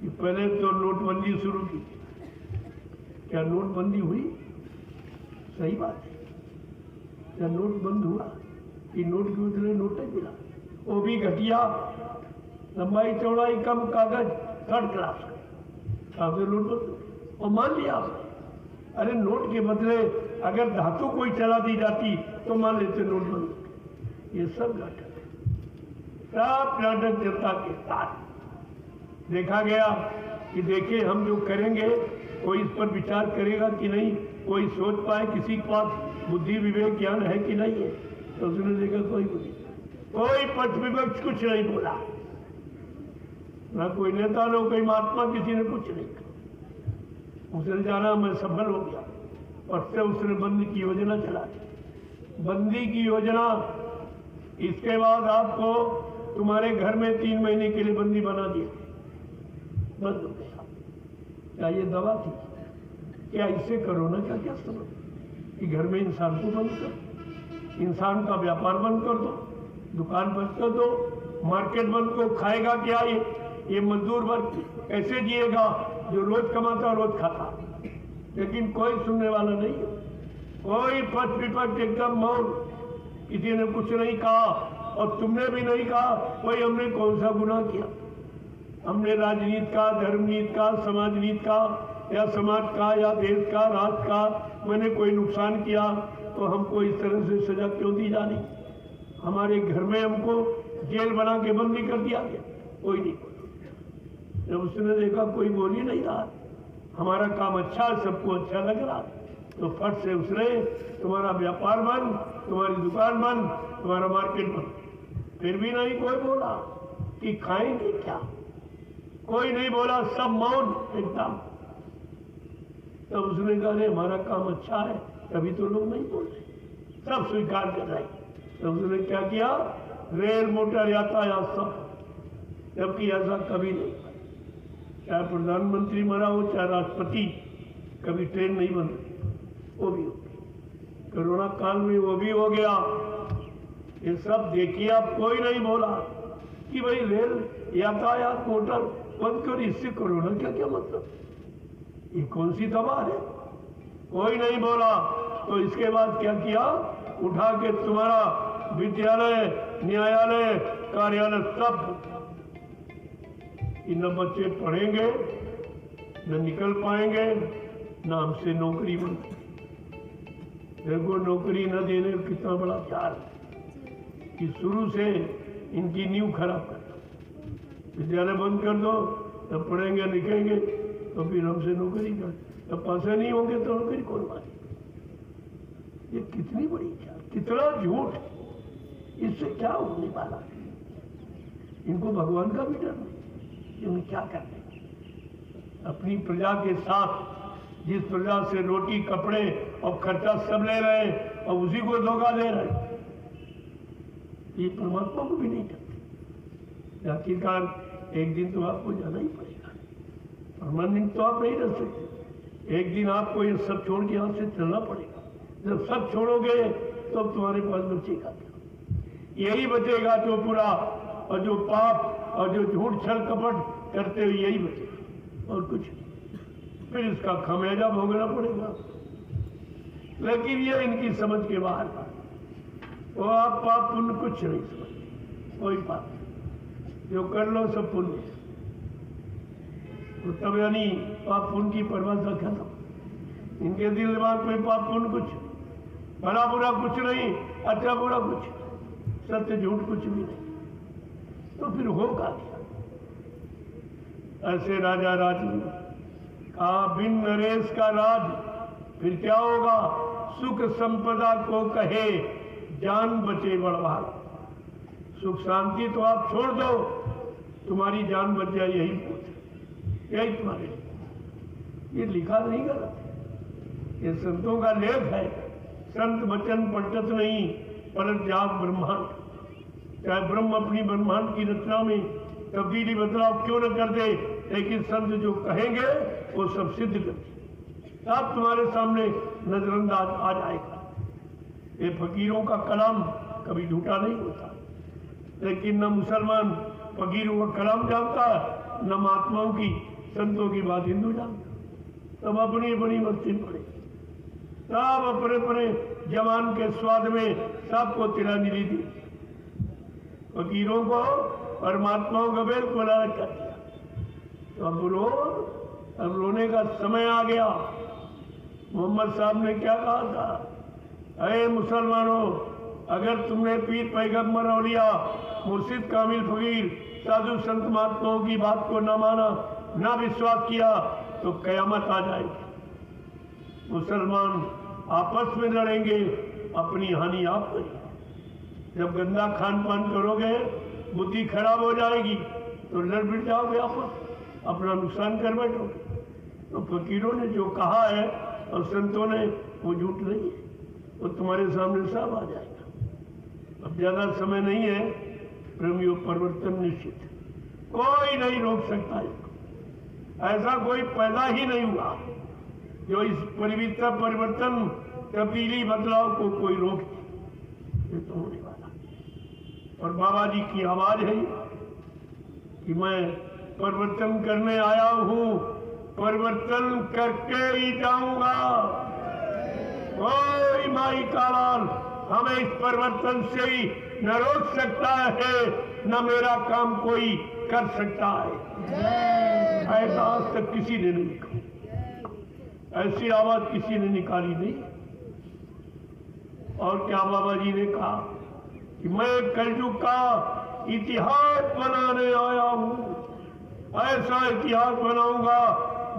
कि पहले तो नोटबंदी शुरू की, क्या नोटबंदी हुई? सही बात है, क्या नोट बंद हुआ कि नोट के बदले नोट मिला? वो भी घटिया, लंबाई चौड़ाई कम, कागज 3rd क्लास का, नोट बंद। और मान लिया आपने, अरे नोट के बदले अगर धातु कोई चला दी जाती तो मान लेते नोट बंद। ये सब नाटक है, सब नाटक जनता के साथ। देखा गया कि देखिए हम जो करेंगे, कोई इस पर विचार करेगा कि नहीं, कोई सोच पाए, किसी के पास बुद्धि विवेक ज्ञान है कि नहीं है? तो उसने देखा कोई बुद्धि, कोई पक्ष विपक्ष कुछ नहीं बोला, ना कोई नेता, ना कोई महात्मा, किसी ने कुछ नहीं कहा। उसने जाना मैं सफल हो गया, और से उसने बंदी की योजना चला दी। बंदी की योजना, इसके बाद आपको तुम्हारे घर में 3 महीने के लिए बंदी बना दिया, बंद हो गया। क्या ये दवा थी? क्या इससे कोरोना का क्या समझ कि घर में इंसान को बंद कर, इंसान का व्यापार बंद कर दो, दुकान बंद कर दो, मार्केट बंद को खाएगा क्या ये मजदूर वर्ग कैसे जिएगा जो रोज कमाता रोज खाता? लेकिन कोई सुनने वाला नहीं है, कोई पक्ष विपक्ष एकदम मौन, किसी ने कुछ नहीं कहा, और तुमने भी नहीं कहा। कोई हमने कौन सा गुनाह किया? हमने राजनीति का, धर्मनीति का, समाज नीति का, या समाज का, या देश का, राष्ट्र का मैंने कोई नुकसान किया तो हमको इस तरह से सजा क्यों दी जानी? हमारे घर में हमको जेल बना के बंदी कर दिया गया, कोई नहीं बोला। जब उसने देखा कोई बोल ही नहीं रहा, हमारा काम अच्छा, सबको अच्छा लग रहा, तो फट से उसने तुम्हारा व्यापार बंद, तुम्हारी दुकान बंद, तुम्हारा मार्केट बंद। फिर भी नहीं कोई बोला, कि खाएंगे क्या। कोई नहीं बोला, सब मौन एकदम। तब उसने कहा अरे हमारा काम अच्छा है, तभी तो लोग नहीं बोल रहे, सब स्वीकार कर रहे। तो उसने क्या किया, रेल मोटर यातायात सब, जबकि ऐसा कभी नहीं, चाहे प्रधानमंत्री मरा हो चाहे राष्ट्रपति, कभी ट्रेन नहीं बन रही, वो भी हो गई। कोरोना काल में वो भी हो गया। ये सब देखिए, अब कोई नहीं बोला कि भाई रेल यातायात मोटर बंद कर, इससे कोरोना क्या क्या मतलब, ये कौन सी दवा है, कोई नहीं बोला। तो इसके बाद क्या किया, उठा के तुम्हारा विद्यालय, न्यायालय, कार्यालय सब, न बच्चे पढ़ेंगे न निकल पाएंगे, न हमसे नौकरी बन। देखो नौकरी न देने कितना बड़ा प्यार कि शुरू से इनकी नींव खराब कर दो। विद्यालय बंद कर दो, तब पढ़ेंगे लिखेंगे तो फिर हमसे नौकरी कर, तब पैसे नहीं होंगे तो नौकरी कौन मारे। ये कितनी बड़ी चाल, कितना झूठ, इससे क्या होने वाला। इनको भगवान का भी डर नहीं, ये उन्हें क्या करते। अपनी प्रजा के साथ, जिस प्रजा से रोटी कपड़े और खर्चा सब ले रहे और उसी को धोखा दे रहे, ये परमात्मा को भी नहीं करते। आखिरकार एक दिन तो आपको जाना ही पड़ेगा, परमानेंट तो आप नहीं रह सकते। एक दिन आपको ये सब छोड़ के यहाँ से चलना पड़ेगा। जब सब छोड़ोगे तो तुम्हारे पास बचेगा क्या, यही बचेगा जो बुरा और जो पाप और जो झूठ छल कपट करते हुए, यही बचेगा और कुछ नहीं। फिर इसका खमेजा भोगना पड़ेगा। लेकिन ये इनकी समझ के बाहर बात, वो आप पाप पुण्य कुछ नहीं समझते, कोई पाप नहीं, जो कर लो सब पुण्य। तो तब यानी पाप पुण्य की परिभाषा खत्म। इनके दिल दिमाग में पाप पुण्य कुछ, भला बुरा कुछ नहीं, अच्छा बुरा कुछ, सत्य झूठ कुछ भी नहीं। तो फिर होगा क्या। ऐसे राजा राजी कहा बिन नरेश का राज, फिर क्या होगा, सुख संपदा को कहे जान बचे बड़वाल। सुख शांति तो आप छोड़ दो, तुम्हारी जान बच जाए, यही पूछ, यही तुम्हारे लिए। ये लिखा नहीं गलत है, ये संतों का लेख है। संत वचन पलटत नहीं परत जाग ब्रह्मांड। चाहे ब्रह्म अपनी ब्रह्मांड की रचना में तब्दीली बदलाव क्यों न कर दे, लेकिन संत जो कहेंगे वो सब सिद्ध कर दे। आप तुम्हारे सामने नजरअंदाज आ जाएगा। ये फकीरों का कलाम कभी झूठा नहीं होता, लेकिन न मुसलमान फकीरों का कलाम जानता है, न महात्माओं की संतों की बात हिंदू जानता। सब अपनी अपनी मस्ती पड़े, सब अपने अपने जवान के स्वाद में सबको तिलांजलि दी। फकीरों को परमात्माओं का बिल्कुल अलग कर दिया। तो अब रोने का समय आ गया। मोहम्मद साहब ने क्या कहा था, अरे मुसलमानों, अगर तुमने पीर पैगंबर औलिया मुर्शिद कामिल फकीर साधु संत महात्माओं की बात को न माना, न विश्वास किया, तो कयामत आ जाएगी। मुसलमान आपस में लड़ेंगे, अपनी हानि आप करेंगे। जब गंदा खान पान करोगे, बुद्धि खराब हो जाएगी, तो लड़ भिड़ जाओगे आपस, अपना नुकसान कर बैठोगे। तो फकीरों ने जो कहा है और संतों ने, वो झूठ नहीं है, वो तुम्हारे सामने सब आ जाएगा। अब ज्यादा समय नहीं है प्रेमियों, परिवर्तन निश्चित है, कोई नहीं रोक सकता इसको। ऐसा कोई पैदा ही नहीं हुआ जो इस परिवर्तन तब्दीली बदलाव को कोई रोक दे। ये तो होने वाला। और बाबा जी की आवाज है कि मैं परिवर्तन करने आया हूं, परिवर्तन करके ही जाऊंगा। कोई माई का लाल हमें इस परिवर्तन से ही न रोक सकता है, न मेरा काम कोई कर सकता है। ऐसा आज तक किसी ने नहीं कहा, ऐसी आवाज किसी ने निकाली नहीं। और क्या बाबा जी ने कहा कि मैं कलयुग का इतिहास बनाने आया हूं। ऐसा इतिहास बनाऊंगा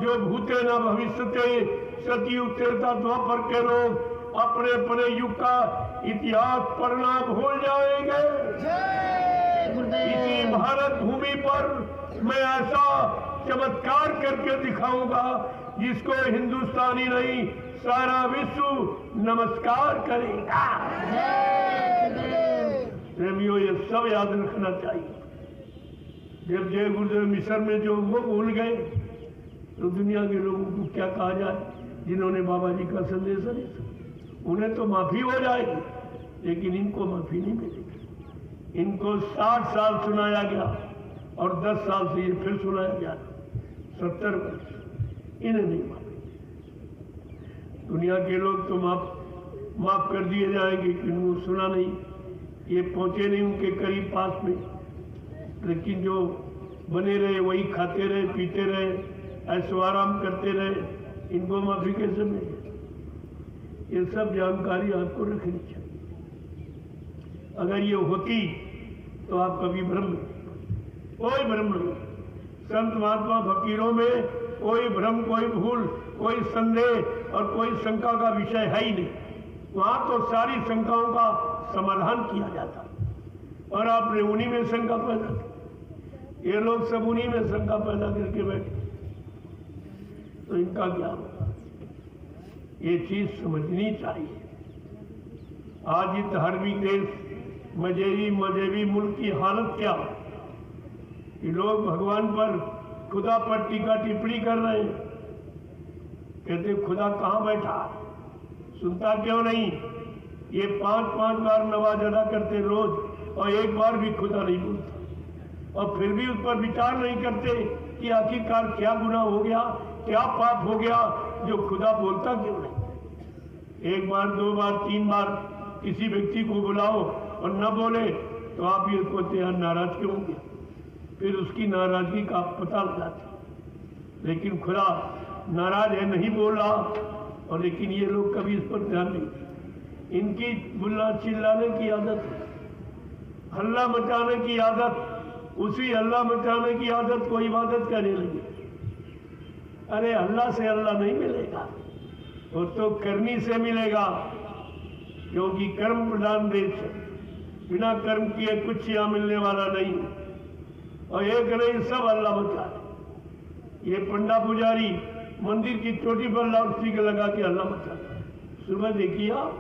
जो भूते न भविष्यते, सतयुग त्रेता द्वापर के लोग अपने अपने युग का इतिहास पढ़ना भूल जाएंगे। इसी भारत भूमि पर मैं ऐसा चमत्कार करके दिखाऊंगा जिसको हिंदुस्तानी नहीं सारा विश्व नमस्कार करेगा। प्रेमियों, ये सब याद रखना चाहिए। जब जय गुरुदेव मिस्र में जो वो भूल गए तो दुनिया के लोगों को क्या कहा जाए, जिन्होंने बाबा जी का संदेश नहीं सुना। उन्हें तो माफी हो जाएगी, लेकिन इनको माफी नहीं मिलेगी। इनको 60 साल सुनाया गया और 10 साल से ये फिर सुनाया गया, 70 वर्ष इन्हें नहीं माफी। दुनिया के लोग तो माफ कर दिए जाएंगे कि वो सुना नहीं, ये पहुंचे नहीं उनके करीब पास में, लेकिन जो बने रहे वही खाते रहे, पीते रहे, ऐशो आराम करते रहे, इनको माफी कैसे मिले? ये सब जानकारी आपको रखनी चाहिए। अगर ये होती तो आप कभी भ्रम नहीं, कोई भ्रम नहीं। संत महात्मा फकीरों में कोई भ्रम, कोई भूल, कोई संदेह और कोई शंका का विषय है ही नहीं। वहां तो सारी शंकाओं का समाधान किया जाता, और आपने उन्हीं में शंका पैदा की। ये लोग सब उन्हीं में शंका पैदा करके बैठे, तो इनका क्या होगा? ये चीज समझनी चाहिए। आज इस धार्मिक देश मजेबी मुल्क की हालत क्या है कि लोग भगवान पर, खुदा पर टीका टिप्पणी कर रहे हैं। कहते खुदा कहाँ बैठा, सुनता क्यों नहीं? ये 5-5 बार नमाज अदा करते रोज, और एक बार भी खुदा नहीं बोलता, और फिर भी उस पर विचार नहीं करते कि आखिरकार क्या गुनाह हो गया, क्या पाप हो गया जो खुदा बोलता क्यों नहीं? एक बार, 2 बार, 3 बार किसी व्यक्ति को बुलाओ और न बोले तो आप ये सोचते हैं नाराज क्यों हो गया, फिर उसकी नाराजगी का पता लगाते। लेकिन खुदा नाराज है, नहीं बोल रहा, और लेकिन ये लोग कभी इस पर ध्यान नहीं। इनकी बुल्ला चिल्लाने की आदत है, हल्ला मचाने की आदत, उसी हल्ला मचाने की आदत को इबादत करने लगे। अरे अल्लाह से अल्लाह नहीं मिलेगा, वो तो करनी से मिलेगा, क्योंकि कर्म प्रधान देश है। बिना कर्म किए कुछ यहाँ मिलने वाला नहीं, और एक नहीं सब अल्लाह बचा। ये पंडा पुजारी मंदिर की चोटी पर लाउड स्पीकर लगा के अल्लाह बचाता है। सुबह देखिए आप,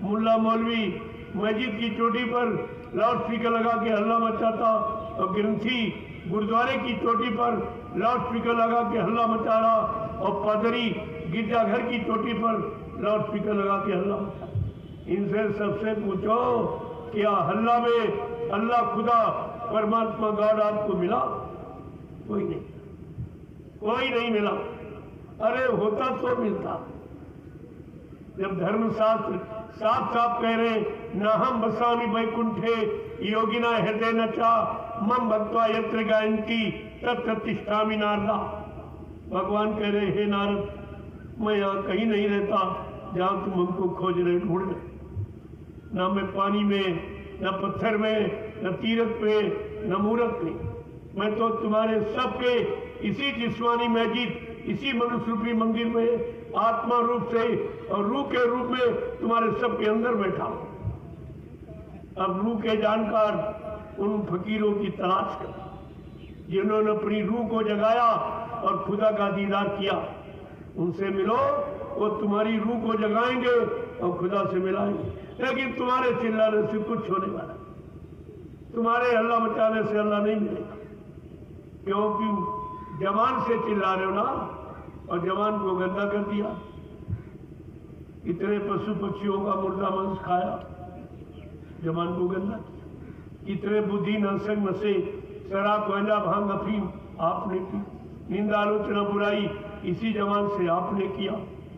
मुल्ला मौलवी मस्जिद की चोटी पर लाउड स्पीकर लगा के हल्ला मचाता, और ग्रंथी गुरुद्वारे की चोटी पर लाउड स्पीकर लगा के हल्ला मचा रहा, और पादरी गिरजाघर की चोटी पर लाउड स्पीकर लगा के हल्ला मचा। इनसे सबसे पूछो, क्या हल्ला में अल्लाह खुदा परमात्मा गॉड आपको मिला? कोई नहीं, कोई नहीं मिला। अरे होता तो मिलता। जब धर्मशास्त्र साफ साफ कह रहे, न हम बसामी वैकुंठे योगिना हृदय न चा मम भक्त्वा यत्र गायन्ति तत्र तिष्ठामि नारदा। भगवान कह रहे, हे नारद, मैं यहाँ कहीं नहीं रहता जहाँ तुम हमको खोज रहे, ढूंढ रहे। न मैं पानी में, न पत्थर में, न तीरथ पे, न मूरत में। मैं तो तुम्हारे सबके इसी जिस्मानी मस्जिद, इसी मनुष्य रूपी मंदिर में आत्मा रूप से और रूह के रूप में तुम्हारे सबके अंदर बैठा हूं। अब रूह के जानकार उन फकीरों की तलाश कर जिन्होंने अपनी रूह को जगाया और खुदा का दीदार किया। उनसे मिलो, वो तुम्हारी रूह को जगाएंगे और खुदा से मिलाएंगे। लेकिन तुम्हारे चिल्लाने से कुछ होने वाला, तुम्हारे हल्ला मचाने से अल्लाह नहीं मिलेगा, क्योंकि जवान से चिल्ला रहे हो ना, और जवान को गंदा कर दिया। इतने पशु पक्षियों का मुर्दा मांस खाया, जवान को गंदा किया। इतने बुद्धि नशक नशे, शराब गांजा भांग अफीम आपने की। निंदा आलोचना बुराई इसी जवान से आपने किया।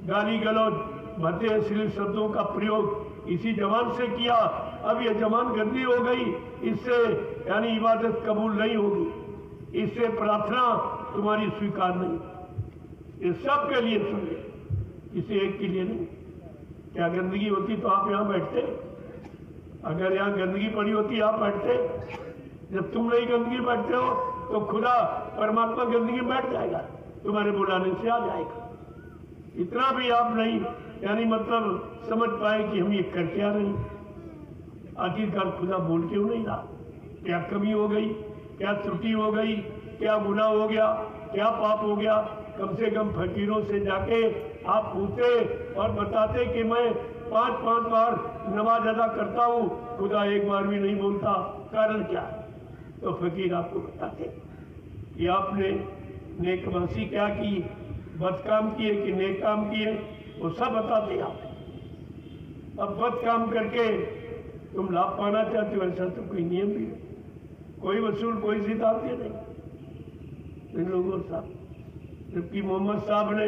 गाली गलौज भद्दे अश्लील शब्दों का प्रयोग इसी जवान से किया। अब यह जवान गंदी हो गई, इससे यानी इबादत कबूल नहीं होगी, इससे प्रार्थना तुम्हारी स्वीकार नहीं। ये सब के लिए सुने, किसी एक के लिए नहीं। क्या गंदगी होती तो आप यहाँ बैठते? अगर यहाँ गंदगी पड़ी होती आप बैठते? जब तुम नहीं गंदगी बैठते हो तो खुदा परमात्मा गंदगी बैठ जाएगा, तुम्हारे बुलाने से आ जाएगा। इतना भी आप नहीं यानी मतलब समझ पाए कि हम ये कर क्या रहे, आखिरकार खुदा बोल क्यों नहीं रहा, क्या कमी हो गई, क्या त्रुटि हो गई, क्या गुनाह हो गया, क्या पाप हो गया, कम से कम फकीरों से जाके आप पूछते और बताते कि मैं 5-5 बार नमाज अदा करता हूँ, खुदा एक बार भी नहीं बोलता, कारण क्या है? तो फकीर आपको बताते कि आपने नेकमासी क्या की, बद काम किए कि नेक काम किए, वो सब बताते आप। अब बद काम करके तुम लाभ पाना चाहते हो, ऐसा तो कोई नियम भी है, कोई वसूल कोई सिद्धांत नहीं इन लोगों साहब। जबकि मोहम्मद साहब ने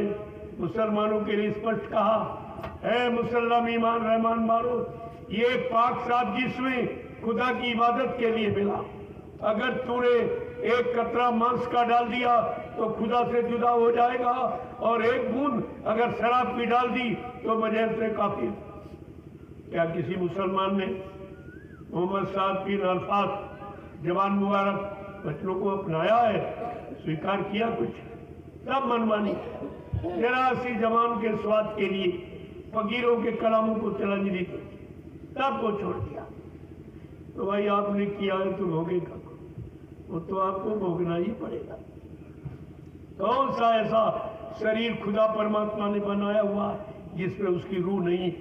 मुसलमानों के लिए स्पष्ट कहा, है मुसलमान ईमान रहमान मारो, ये पाक साहब जिसमें खुदा की इबादत के लिए मिला, अगर तूने एक कतरा मांस का डाल दिया तो खुदा से जुदा हो जाएगा, और एक बूंद अगर शराब की डाल दी तो मजहब से काफिर। क्या किसी मुसलमान ने मोहम्मद साहब की अल्फाज जवान मुबारक बच्चों को अपनाया है, स्वीकार किया? कुछ सब मनमानी, जरा सी जवान के स्वाद के लिए फकीरों के कलामों को तिलांजलि दी, सबको छोड़ दिया। तो भाई आपने किया है तो भोगेगा, वो तो आपको भोगना ही पड़ेगा। कौन सा ऐसा शरीर खुदा परमात्मा ने बनाया हुआ जिसमें उसकी रूह नहीं,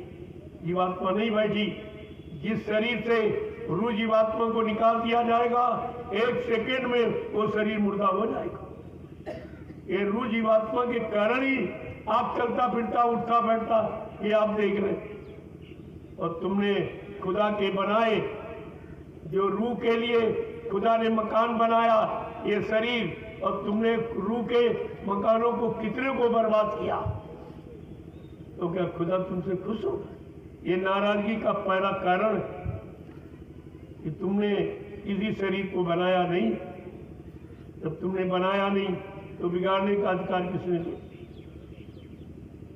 जीवात्मा नहीं बैठी? जिस शरीर से रूह जीवात्मा को निकाल दिया जाएगा, 1 सेकेंड में वो शरीर मुर्दा हो जाएगा। ये रूह जीवात्मा के कारण ही आप चलता फिरता उठता बैठता ये आप देख रहे हैं। और तुमने खुदा के बनाए जो रूह के लिए खुदा ने मकान बनाया ये शरीर, और तुमने रूह के मकानों को कितने को बर्बाद किया, तो क्या खुदा तुमसे खुश होगा? ये नाराजगी का पहला कारण कि तुमने किसी शरीर को बनाया नहीं। जब तुमने बनाया नहीं तो बिगाड़ने का अधिकार किसने दिया?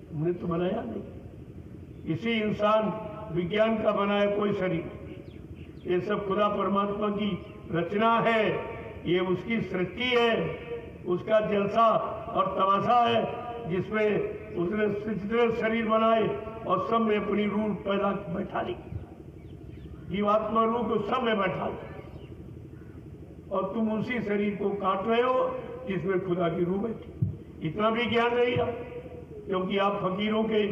तुमने तो बनाया नहीं। इसी इंसान विज्ञान का बनाया कोई शरीर, ये सब खुदा परमात्मा की रचना है, ये उसकी सृष्टि है, उसका जलसा और तमाशा है, जिसमें उसने जितने शरीर बनाए और सब में अपनी रूह पैदा बैठा ली, जीवात्मा रूह को सब में बैठा ली, और तुम उसी शरीर को काट रहे हो जिसमें खुदा की रूह बैठी। इतना भी ज्ञान नहीं है, क्योंकि आप फकीरों के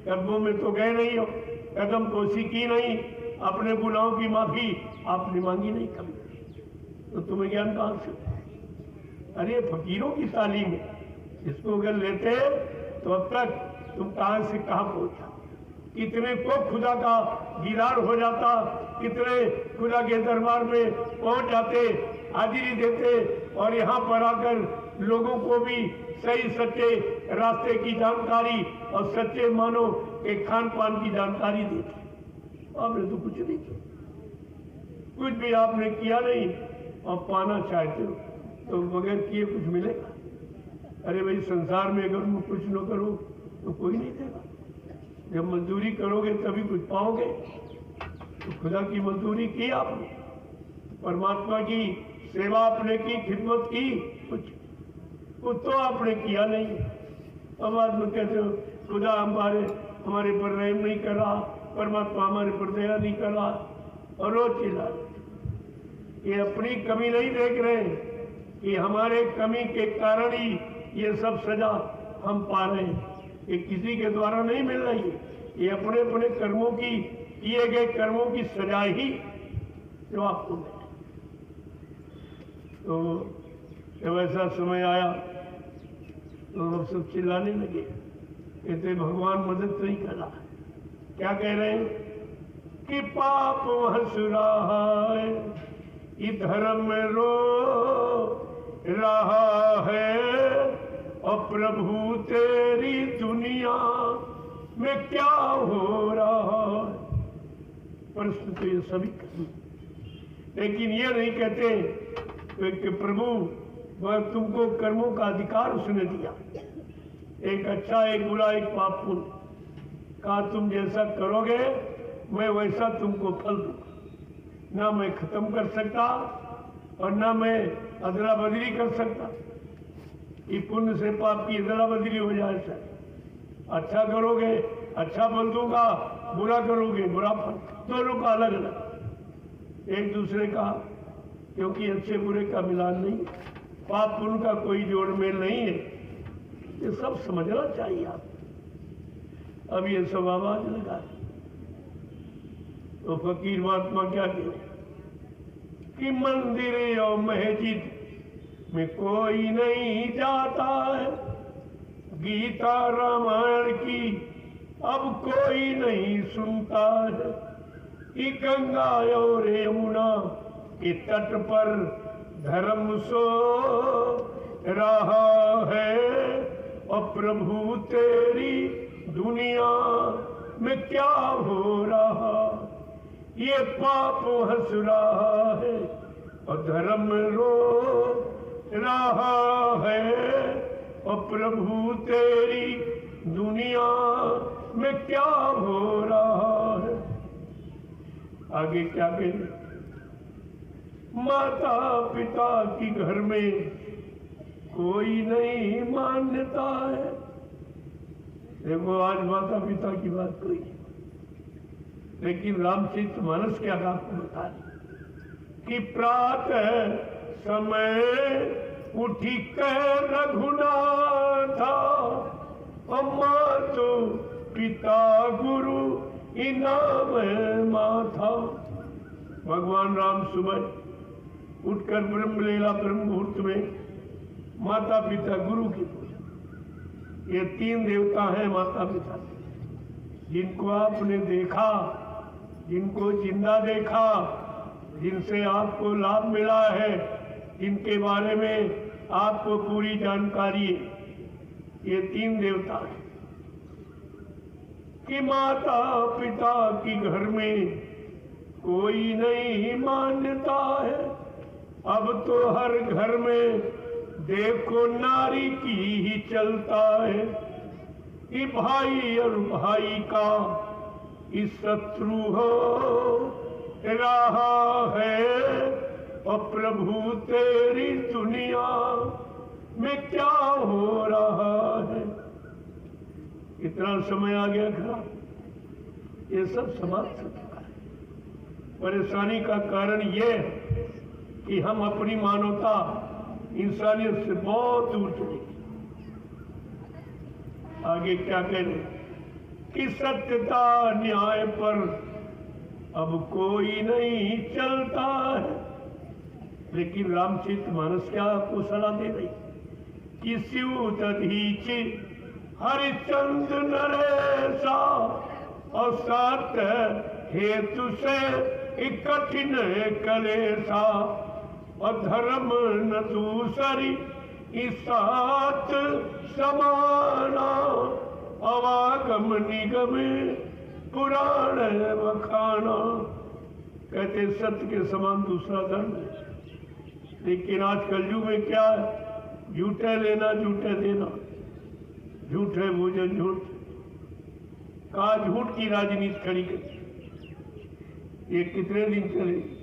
कदमों में तो गए नहीं हो, कदम कोसी की नहीं, अपने गुनाहों की माफी आपने मांगी नहीं कभी, तो तुम्हें ज्ञान कहां से? अरे फकीरों की तालीम इसको अगर लेते तो अब तक तुम कहां से कहां पहुंचा, कितने को खुदा का दीदार हो जाता, कितने खुदा के दरबार में पहुंच जाते, हाजिरी देते, और यहाँ पर आकर लोगों को भी सही सच्चे रास्ते की जानकारी और सच्चे मानो के खान पान की जानकारी देते। आपने तो कुछ नहीं किया, कुछ भी आपने किया नहीं, और पाना चाहते हो तो बगैर किए कुछ मिलेगा? अरे भाई संसार में अगर तुम कुछ न करो तो कोई नहीं देगा, जब मजदूरी करोगे तभी कुछ पाओगे। तो खुदा की मजदूरी की आपने, परमात्मा की सेवा आपने की, खिदमत की, कुछ तो आपने किया नहीं। अब बाद में कहते हो खुदा हमारे पर रहम नहीं कर रहा, परमात्मा हमारे पर दया नहीं कर रहा, और रोज चिल्ला। ये अपनी कमी नहीं देख रहे कि हमारे कमी के कारण ही ये सब सजा हम पा रहे हैं, ये किसी के द्वारा नहीं मिल रही है, ये अपने अपने कर्मों की, किए गए कर्मों की सजा ही जो आपको मिले। तो जब ऐसा समय आया तो हम सब चिल्लाने लगे, कहते भगवान मदद नहीं कर रहा। क्या कह रहे हैं कि पाप हंस रहा है, धर्म रो रहा है, और प्रभु तेरी दुनिया में क्या हो रहा है। प्रश्न तो ये सभी करते, लेकिन ये नहीं कहते कि प्रभु वह तुमको कर्मों का अधिकार उसने दिया, एक अच्छा एक बुरा एक पापपूर्ण, कहा तुम जैसा करोगे मैं वैसा तुमको फल दूंगा। ना मैं खत्म कर सकता और ना मैं अदला बदली कर सकता, ये पुण्य से पाप की अदला बदली हो जाए सर। अच्छा करोगे अच्छा फल दूंगा, बुरा करोगे बुरा फल, दोनों का अलग अलग, एक दूसरे का क्योंकि अच्छे बुरे का मिलान नहीं, पाप पुण्य का कोई जोड़ मेल नहीं है। ये सब समझना चाहिए आप। अब ये सब आवाज लगा तो फकीर महात्मा क्या कहे कि मंदिर और मस्जिद में कोई नहीं जाता है, गीता रामायण की अब कोई नहीं सुनता है, कि गंगा और यमुना के तट पर धर्म सो रहा है, और प्रभु तेरी दुनिया में क्या हो रहा, ये पाप हंस रहा है और धर्म रो रहा है, और प्रभु तेरी दुनिया में क्या हो रहा है। आगे क्या कहें, माता पिता की घर में कोई नहीं मान्यता है। देखो आज माता पिता की बात कोई, लेकिन रामचरितमानस क्या आपको बता कि प्रातः समय उठी कह रघुनाथा, अम्मा तो पिता गुरु इनाम माथा। भगवान राम सुबह उठकर ब्रह्मलीला ब्रह्म मुहूर्त में माता पिता गुरु की पूजा। ये तीन देवता हैं माता पिता, जिनको आपने देखा, जिनको जिंदा देखा, जिनसे आपको लाभ मिला है, जिनके बारे में आपको पूरी जानकारी है, ये तीन देवता हैं। कि माता पिता की घर में कोई नहीं मान्यता है, अब तो हर घर में देखो नारी की ही चलता है, कि भाई और भाई का इस शत्रु हो रहा है, और प्रभु तेरी दुनिया में क्या हो रहा है। इतना समय आ गया खराब, ये सब समाप्त हो चुका है। परेशानी का कारण ये है कि हम अपनी मानवता इंसानियत से बहुत दूर चले। आगे क्या कह रहे कि सत्यता न्याय पर अब कोई नहीं चलता है, लेकिन रामचरितमानस क्या आपको सलाह दे रही कि शिव तधीच हरिश्चंद्र नरेशा, और सत्य हेतु से कठिन कलेशा, और धर्म न दूसरी सात समाना, अवागम निगम पुराण बखाना। कहते सत्य के समान दूसरा धर्म है, लेकिन आज कलयुग में क्या है, झूठे लेना झूठे देना, झूठे भोजन झूठ का झूठ की राजनीति खड़ी कर। ये कितने दिन चलेगी,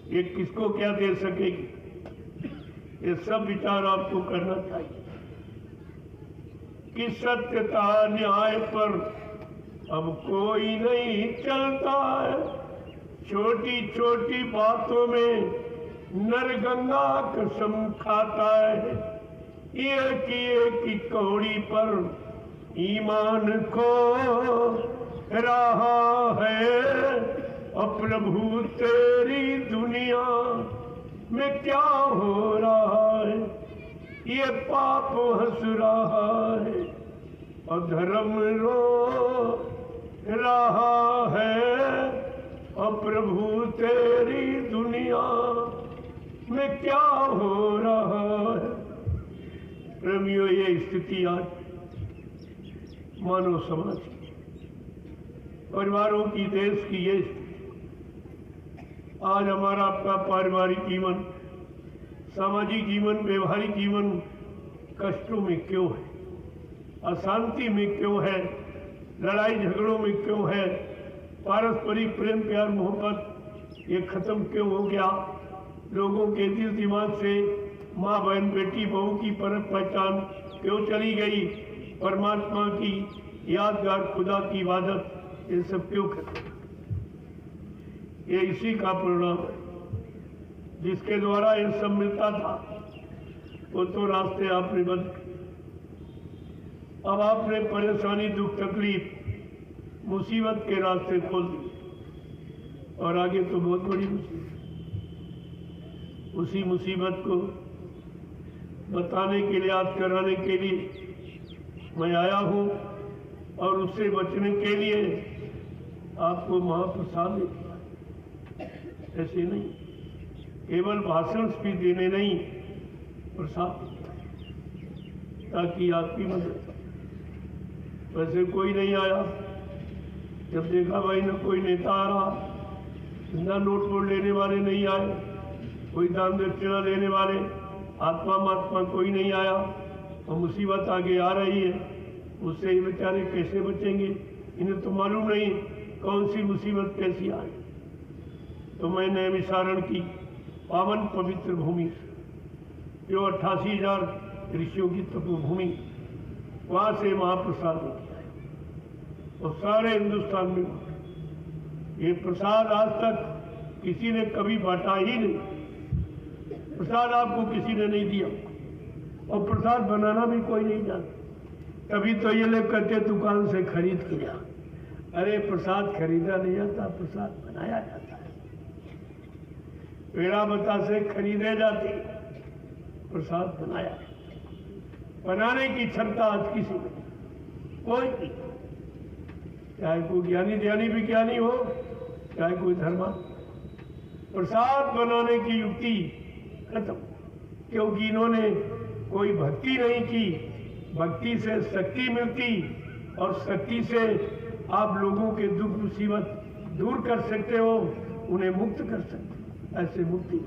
ये किसको क्या दे सकेगी, ये सब विचार आपको करना चाहिए कि सत्यता न्याय पर अब कोई नहीं चलता है। छोटी छोटी बातों में नरगंगा कसम खाता है, एक ही कौड़ी पर ईमान खो रहा है, और प्रभु तेरी दुनिया में क्या हो रहा है, ये पाप हंस रहा है और धर्म रो रहा है, और प्रभु तेरी दुनिया में क्या हो रहा है। प्रेमियों, ये स्थिति आज मानव समाज की, परिवारों की, देश की ये स्थिति। आज हमारा आपका पारिवारिक जीवन, सामाजिक जीवन, व्यवहारिक जीवन कष्टों में क्यों है, अशांति में क्यों है, लड़ाई झगड़ों में क्यों है, पारस्परिक प्रेम प्यार मोहब्बत ये खत्म क्यों हो गया, लोगों के दिल दिमाग से माँ बहन बेटी बहू की परख पहचान क्यों चली गई, परमात्मा की यादगार खुदा की इबादत ये सब क्यों खत्म, ये इसी का परिणाम है। जिसके द्वारा ये सब मिलता था, वो तो रास्ते आपने बंद कर। अब आपने परेशानी, दुख, तकलीफ, मुसीबत के रास्ते खोल दिए और आगे तो बहुत बड़ी मुसीबत। उसी मुसीबत को बताने के लिए, याद कराने के लिए मैं आया हूँ और उससे बचने के लिए आपको महाप्रसाद दे दिया। ऐसे नहीं, केवल भाषण भी देने नहीं, प्रसाद ताकि आपकी मदद। वैसे कोई नहीं आया। जब देखा भाई न कोई नेता आ रहा, न नोट वोट लेने वाले नहीं आए, कोई दान दक्षिणा देने वाले आत्मा महात्मा कोई नहीं आया, और मुसीबत आगे आ रही है, उससे ये बेचारे कैसे बचेंगे? इन्हें तो मालूम नहीं कौन सी मुसीबत कैसी आई। तो मैंने विचारण की पावन पवित्र भूमि, जो 88,000 ऋषियों की तपोभूमि, वहां से महाप्रसाद किया है और सारे हिंदुस्तान में ये प्रसाद आज तक किसी ने कभी बांटा ही नहीं। प्रसाद आपको किसी ने नहीं दिया और प्रसाद बनाना भी कोई नहीं जानता। तभी तो ये लोग कहते दुकान से खरीद के जा। अरे प्रसाद खरीदा नहीं जाता, प्रसाद बनाया जाता है। पेड़ा बता से खरीदे जाते, प्रसाद बनाया जाता। बनाने की क्षमता आज किसी में कोई नहीं, चाहे कोई ज्ञानी ध्यानी विज्ञानी हो, चाहे कोई धर्मा। प्रसाद बनाने की युक्ति खत्म, क्योंकि इन्होंने कोई भक्ति नहीं की। भक्ति से शक्ति मिलती और शक्ति से आप लोगों के दुख मुसीबत दूर कर सकते हो, उन्हें मुक्त कर सकते। ऐसे मुक्ति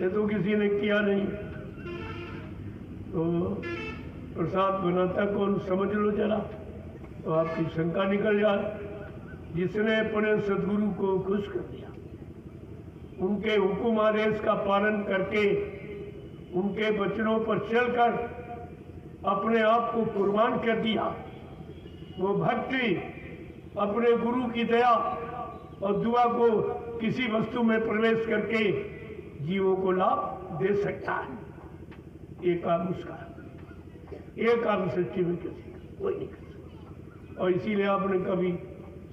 ये तो किसी ने किया नहीं। तो प्रसाद बनाता कौन, समझ लो जरा, तो आपकी शंका निकल जाए। जिसने अपने सदगुरु को खुश कर दिया, उनके हुक्म आदेश का पालन करके, उनके वचनों पर चलकर अपने आप को कुर्बान कर दिया, वो भक्ति अपने गुरु की दया और दुआ को किसी वस्तु में प्रवेश करके जीवों को लाभ दे सकता है। ये काम उसका है, ये काम सच्ची में किसी कोई नहीं कर सकता। और इसीलिए आपने कभी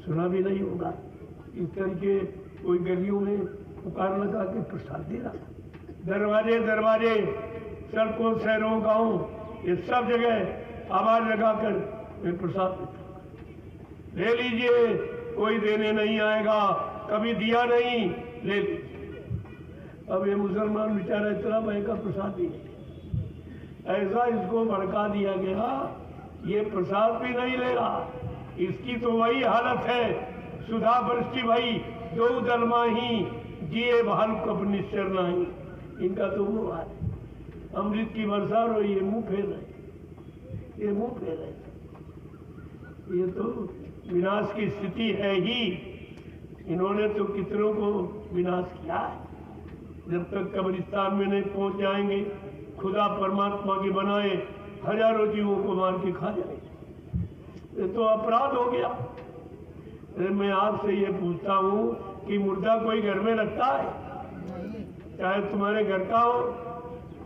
सुना भी नहीं होगा इस तरह के कोई गलियों में पुकार लगा के प्रसाद दे रहा। दरवाजे दरवाजे, सड़कों, शहरों, गाँव, ये सब जगह आवाज लगाकर वे प्रसाद देता। ले लीजिए, कोई देने नहीं आएगा, कभी दिया नहीं, ले लीजिए। अब ये मुसलमान बेचारा इतना महंगा प्रसाद दिए, ऐसा इसको भड़का दिया गया, ये प्रसाद भी नहीं ले रहा। इसकी तो वही हालत है, सुधा वृष्टि भई दो दलमाही, जिए भाल कब निश्चर नहीं। इनका तो वो हाल है, अमृत की वर्षा रही है, मुंह फेर रहे, ये मुंह फेर रहे। ये तो विनाश की स्थिति है ही। इन्होंने तो कितनों को विनाश किया है। जब तक कब्रिस्तान में नहीं पहुंच जाएंगे, खुदा परमात्मा के बनाए हजारों जीवों को मार के खा जाएंगे। ये तो अपराध हो गया। मैं आपसे ये पूछता हूँ कि मुर्दा कोई घर में रखता है? चाहे तुम्हारे घर का हो,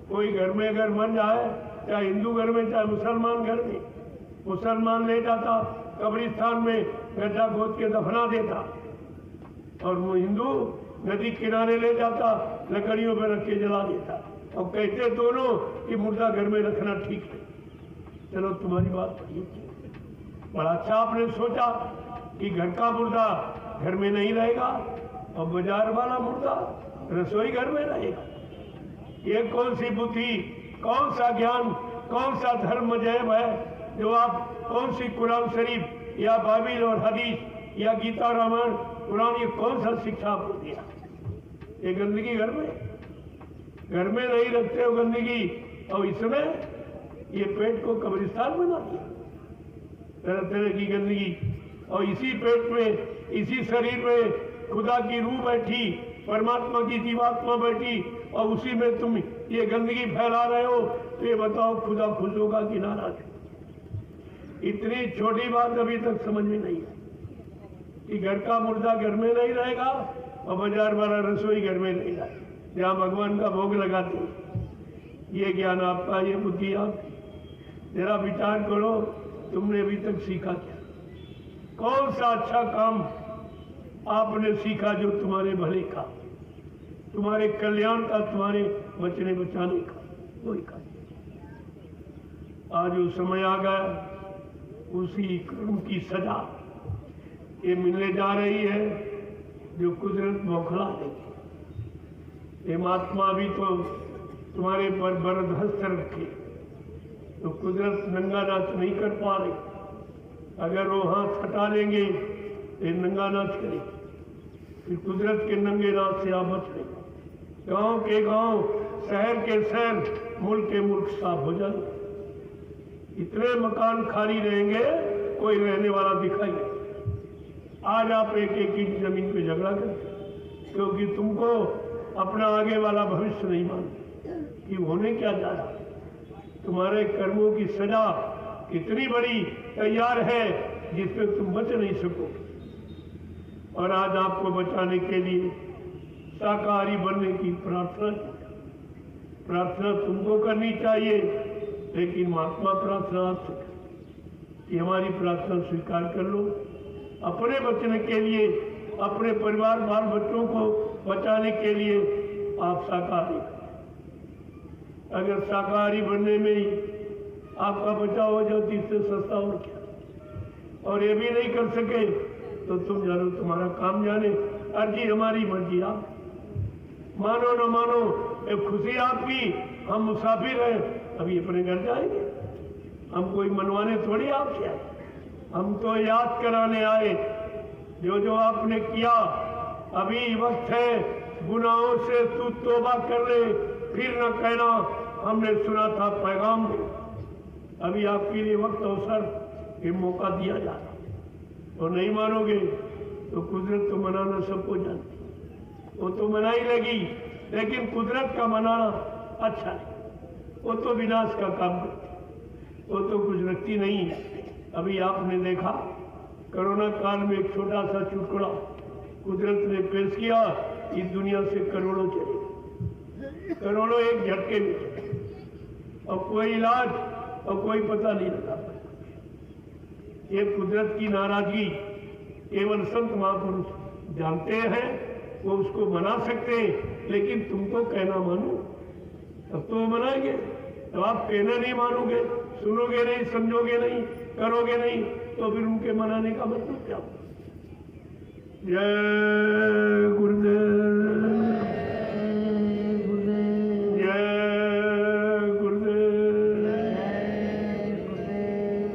कोई घर में अगर मर जाए, चाहे हिंदू घर में चाहे मुसलमान घर में, मुसलमान ले जाता कब्रिस्तान में, गड्ढा खोद के दफना देता, और हिंदू नदी किनारे ले जाता, लकड़ियों पर रख के जला देता, और कहते दोनों कि मुर्दा घर में रखना ठीक है। चलो तुम्हारी बात ठीक है, बड़ा अच्छा आपने सोचा कि घर का मुर्दा घर में नहीं रहेगा और बाजार वाला मुर्दा रसोई घर में रहेगा। ये कौन सी बुद्धि, कौन सा ज्ञान, कौन सा धर्म जैब है जो आप, कौन सी कुरान शरीफ या बाइबिल और हदीस या गीता रामायण कुरान, ये कौन सा शिक्षा आपको दिया? ये गंदगी घर में नहीं रखते हो गंदगी, और इसमें ये पेट को कब्रिस्तान बना दिया, तरह तरह की गंदगी। और इसी पेट में, इसी शरीर में खुदा की रूह बैठी, परमात्मा की जीवात्मा बैठी, और उसी में तुम ये गंदगी फैला रहे हो, तो ये बताओ खुदा खुश होगा कि नाराज? इतनी छोटी बात अभी तक समझ में नहीं है कि घर का मुर्दा घर में नहीं रहेगा और बाजार वाला रसोई घर में ले जाए जहाँ भगवान का भोग लगाते हैं। ये ज्ञान आपका, ये बुद्धि आपकी। जरा विचार करो, तुमने अभी तक सीखा क्या? कौन सा अच्छा काम आपने सीखा जो तुम्हारे भले का, तुम्हारे कल्याण का, तुम्हारे बचने बचाने का? कोई काम। आज वो समय आ गया, उसी कर्म की सजा ये मिलने जा रही है जो कुदरत बौखला देगी। ये महात्मा भी तो तुम्हारे पर बरदस्त रखे, तो कुदरत नंगा नाच नहीं कर पा रही। अगर वो हाथ हटा लेंगे तो नंगा नाच करेंगे, फिर कुदरत के नंगे नाच से आप बच रहे। गांव के गांव, शहर के शहर, मुल्क के मुल्क साफ हो जाएंगे। इतने मकान खाली रहेंगे, कोई रहने वाला दिखाई नहीं। आज आप एक एक इंच जमीन पे झगड़ा करते क्योंकि तुमको अपना आगे वाला भविष्य नहीं मानते कि होने क्या जा रहा। तुम्हारे कर्मों की सजा कितनी बड़ी तैयार है जिसमें तुम बच नहीं सकोगे। और आज आपको बचाने के लिए शाकाहारी बनने की प्रार्थना तुमको करनी चाहिए, लेकिन महात्मा प्रार्थना आपसे कि हमारी प्रार्थना स्वीकार कर लो। अपने बचने के लिए, अपने परिवार बाल बच्चों को बचाने के लिए आप शाकाहारी। अगर शाकाहारी बनने में ही आपका बचाव हो जाए, इससे सस्ता और क्या। और ये भी नहीं कर सके तो तुम जानो, तुम्हारा काम जाने। अर्जी हमारी, मर्जी आप। मानो न मानो, एक खुशी आपकी। हम मुसाफिर हैं, अभी अपने घर जाएंगे। हम कोई मनवाने थोड़ी आपसे आए, हम तो याद कराने आए जो जो आपने किया। अभी वक्त है, गुनाहों से तू तौबा कर ले, फिर न कहना हमने सुना था पैगाम में। अभी आपके लिए वक्त अवसर ये मौका दिया जा रहा। और नहीं मानोगे तो कुदरत तो मनाना सबको जानती, वो तो मना ही लगी। लेकिन कुदरत का मनाना अच्छा नहीं, वो तो विनाश का काम करती, वो तो कुछ रखती नहीं है। अभी आपने देखा कोरोना काल में एक छोटा सा चुटकुला कुदरत ने पेश किया, इस दुनिया से करोड़ों चले, करोड़ों एक झटके में चले, और कोई इलाज और कोई पता नहीं लगा पाया। ये कुदरत की नाराजगी केवल संत महापुरुष जानते हैं, वो उसको मना सकते हैं। लेकिन तुमको कहना मानो तब तो वो मनाएंगे। तो आप कहना नहीं मानोगे, सुनोगे नहीं, समझोगे नहीं, करोगे नहीं, तो फिर उनके मनाने का मतलब क्या? जय गुरुदेव, जय गुरुदेव,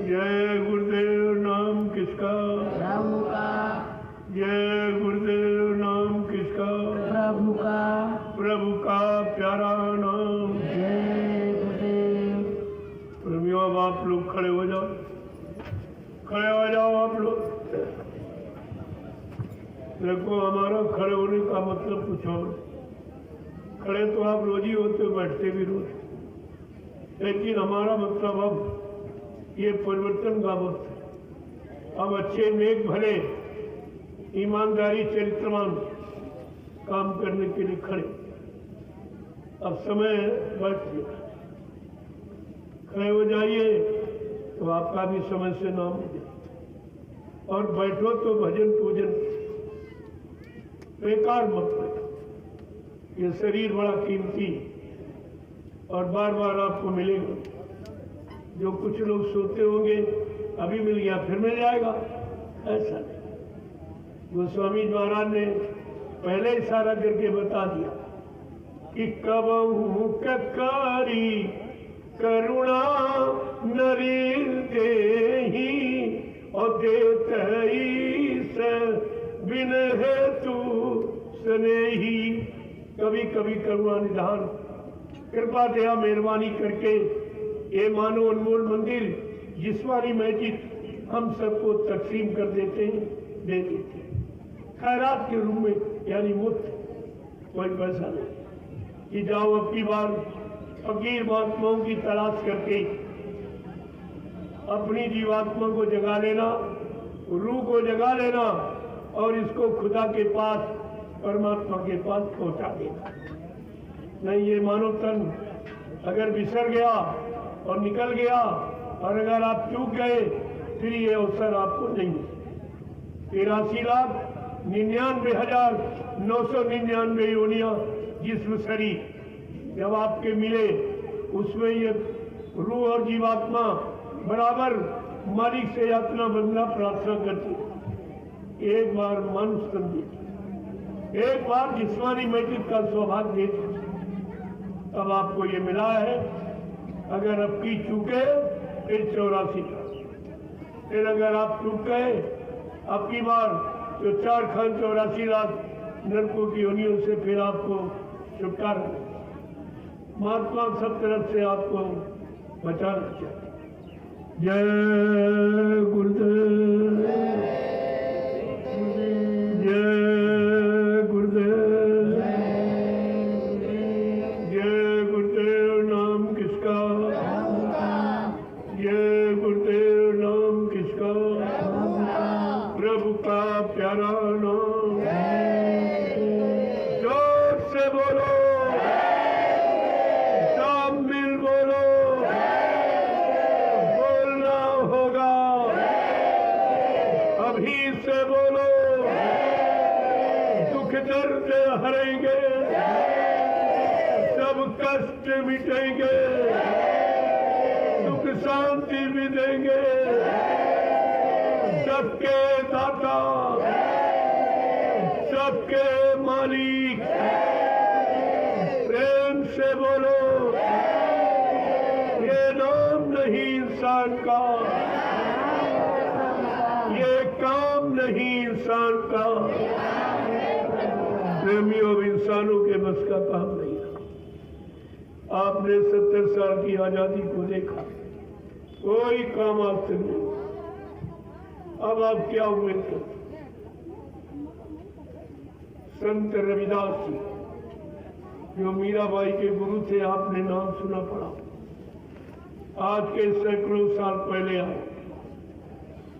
जय गुरुदेव। नाम किसका? प्रभु का। जय गुरुदेव। नाम किसका? प्रभु का। प्रभु का प्यारा नाम। जय गुरुदेव। प्रेमियों, अब आप लोग खड़े हो जाओ, खड़े हो जाओ आप लोग। देखो, हमारा खड़े होने का मतलब कुछ और। खड़े तो आप रोज ही होते हो, बैठते भी रोज। लेकिन हमारा मतलब अब ये परिवर्तन का वक्त है। अब अच्छे, नेक, भले, ईमानदारी, चरित्रवान काम करने के लिए खड़े। अब समय बैठ गया, खड़े हो जाइए तो आपका भी समय से नाम हो जाए। और बैठो तो भजन पूजन बेकार मत करो। ये शरीर बड़ा कीमती और बार बार आपको मिलेगा। जो कुछ लोग सोते होंगे अभी मिल गया फिर मिल जाएगा, ऐसा नहीं। गोस्वामी महाराज ने पहले इशारा करके बता दिया कि कबहू ककारी करुणा नरी देही और देतई से बिन हेतु स्नेही। कभी कभी करुणा निधान, कृपा दया मेहरबानी करके ये मानो अनमोल मंदिर जिस्मानी मस्जिद हम सबको तकसीम कर देते हैं, दे देते हैं खैरात के रूप में, यानी मुफ्त, कोई पैसा नहीं। कि जाओ अपनी बार फकीर महात्माओं की तलाश करके अपनी जीवात्मा को जगा लेना, रूह को जगा लेना और इसको खुदा के पास परमात्मा के पास पहुंचा देगा। नहीं, ये मानव तन अगर बिसर गया और निकल गया और अगर आप चूक गए फिर ये अवसर आपको नहीं। 83,99,999 योनियां जिस्म शरीर जब आपके मिले, उसमें ये रूह और जीवात्मा बराबर मालिक से यातना बंदना प्रार्थना करती। एक बार मनुष्य तन दे, एक बार जिस्मानी मैजिक का सौभाग्य दे, तब आपको ये मिला है। अगर अब की चूके फिर 84 का, फिर अगर आप चूक गए अब की बार तो 4 खान 84 लाख नरकों की योनियों से फिर आपको छुटकारा। महात्मा सब तरफ से आपको बचाना चाहिए। जय गुरुदेव, जय गुरुदेव, जय गुरुदेव। नाम किसका? जय गुरुदेव। नाम किसका? प्रभु का प्यारा नाम। जोर से बोलो, सब मिल बोलो, बोलना होगा। अभी से बोलो, दुख दर्द हरेंगे, सब कष्ट मिटेंगे, सुख शांति भी देंगे। सबके दाता, सबके मालिक, प्रेम से बोलो। ये नाम नहीं इंसान का, ये काम नहीं इंसान का। प्रेमियों, इंसानों के बस का काम नहीं है। आपने 70 साल की आजादी को देखा, कोई काम आपसे नहीं। अब आप क्या उम्मीद करते? संत रविदास जी जो मीराबाई के गुरु थे, आपने नाम सुना पड़ा। आज के सैकड़ों साल पहले आए,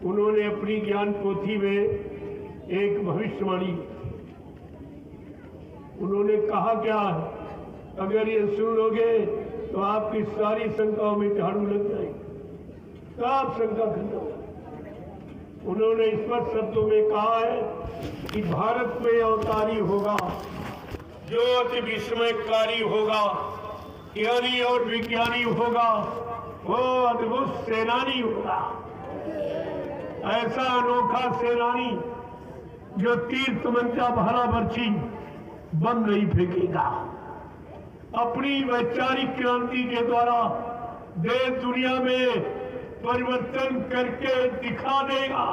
उन्होंने अपनी ज्ञान पोथी में एक भविष्यवाणी, उन्होंने कहा क्या है, अगर ये सुन लोगे तो आपकी सारी शंकाओं में झाड़ू लग जाएगी, तो आप शंका खत्म। उन्होंने स्पष्ट शब्दों में कहा है कि भारत में अवतारी होगा जो अति विस्मयकारी होगा, ज्ञानी और विज्ञानी होगा, वो अद्भुत सेनानी होगा। ऐसा अनोखा सेनानी जो तीर तमंचा भाला बर्छी बम नहीं फेंकेगा, अपनी वैचारिक क्रांति के द्वारा देश दुनिया में परिवर्तन करके दिखा देगा।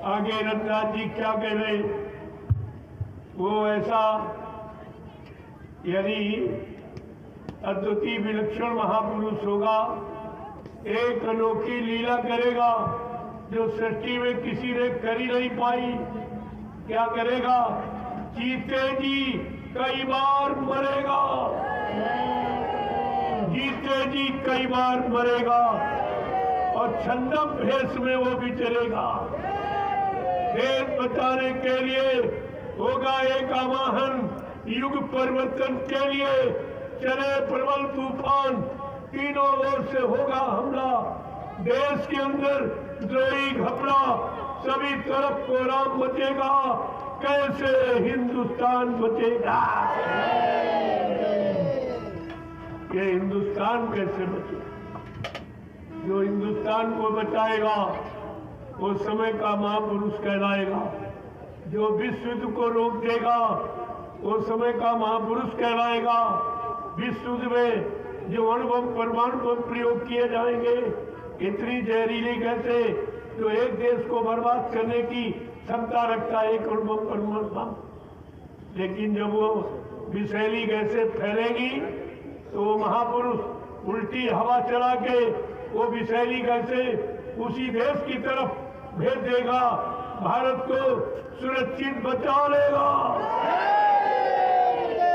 आगे रंगनाथ जी क्या कह रहे, वो ऐसा यदि अद्वितीय विलक्षण महापुरुष होगा, एक अनोखी लीला करेगा जो सृष्टि में किसी ने कर ही नहीं पाई। क्या करेगा? जीते जी कई बार मरेगा, जीते जी कई बार मरेगा और छंदम भेष में वो विचरेगा। देश बचाने के लिए होगा एक आवाहन, युग परिवर्तन के लिए चले प्रबल तूफान, तीनों ओर से होगा हमला। देश के अंदर द्रोही घपला, सभी तरफ कोहराम मचेगा। कैसे हिंदुस्तान बचेगा? ये हिंदुस्तान कैसे बचेगा? जो हिंदुस्तान को बचाएगा वो समय का महापुरुष कहलाएगा। जो विश्व युद्ध को रोक देगा वो समय का महापुरुष कहलाएगा। विश्व युद्ध में जो अणु बम परमाणु बम प्रयोग किए जाएंगे, इतनी जहरीली गैसे जो एक देश को बर्बाद करने की क्षमता रखता है, एक अणु बम परमाणु बम। लेकिन जब वो विषैली गैसें फैलेंगी तो वो महापुरुष उल्टी हवा चला के वो विषैली गैसें उसी देश की तरफ भेज देगा, भारत को सुरक्षित बचा लेगा।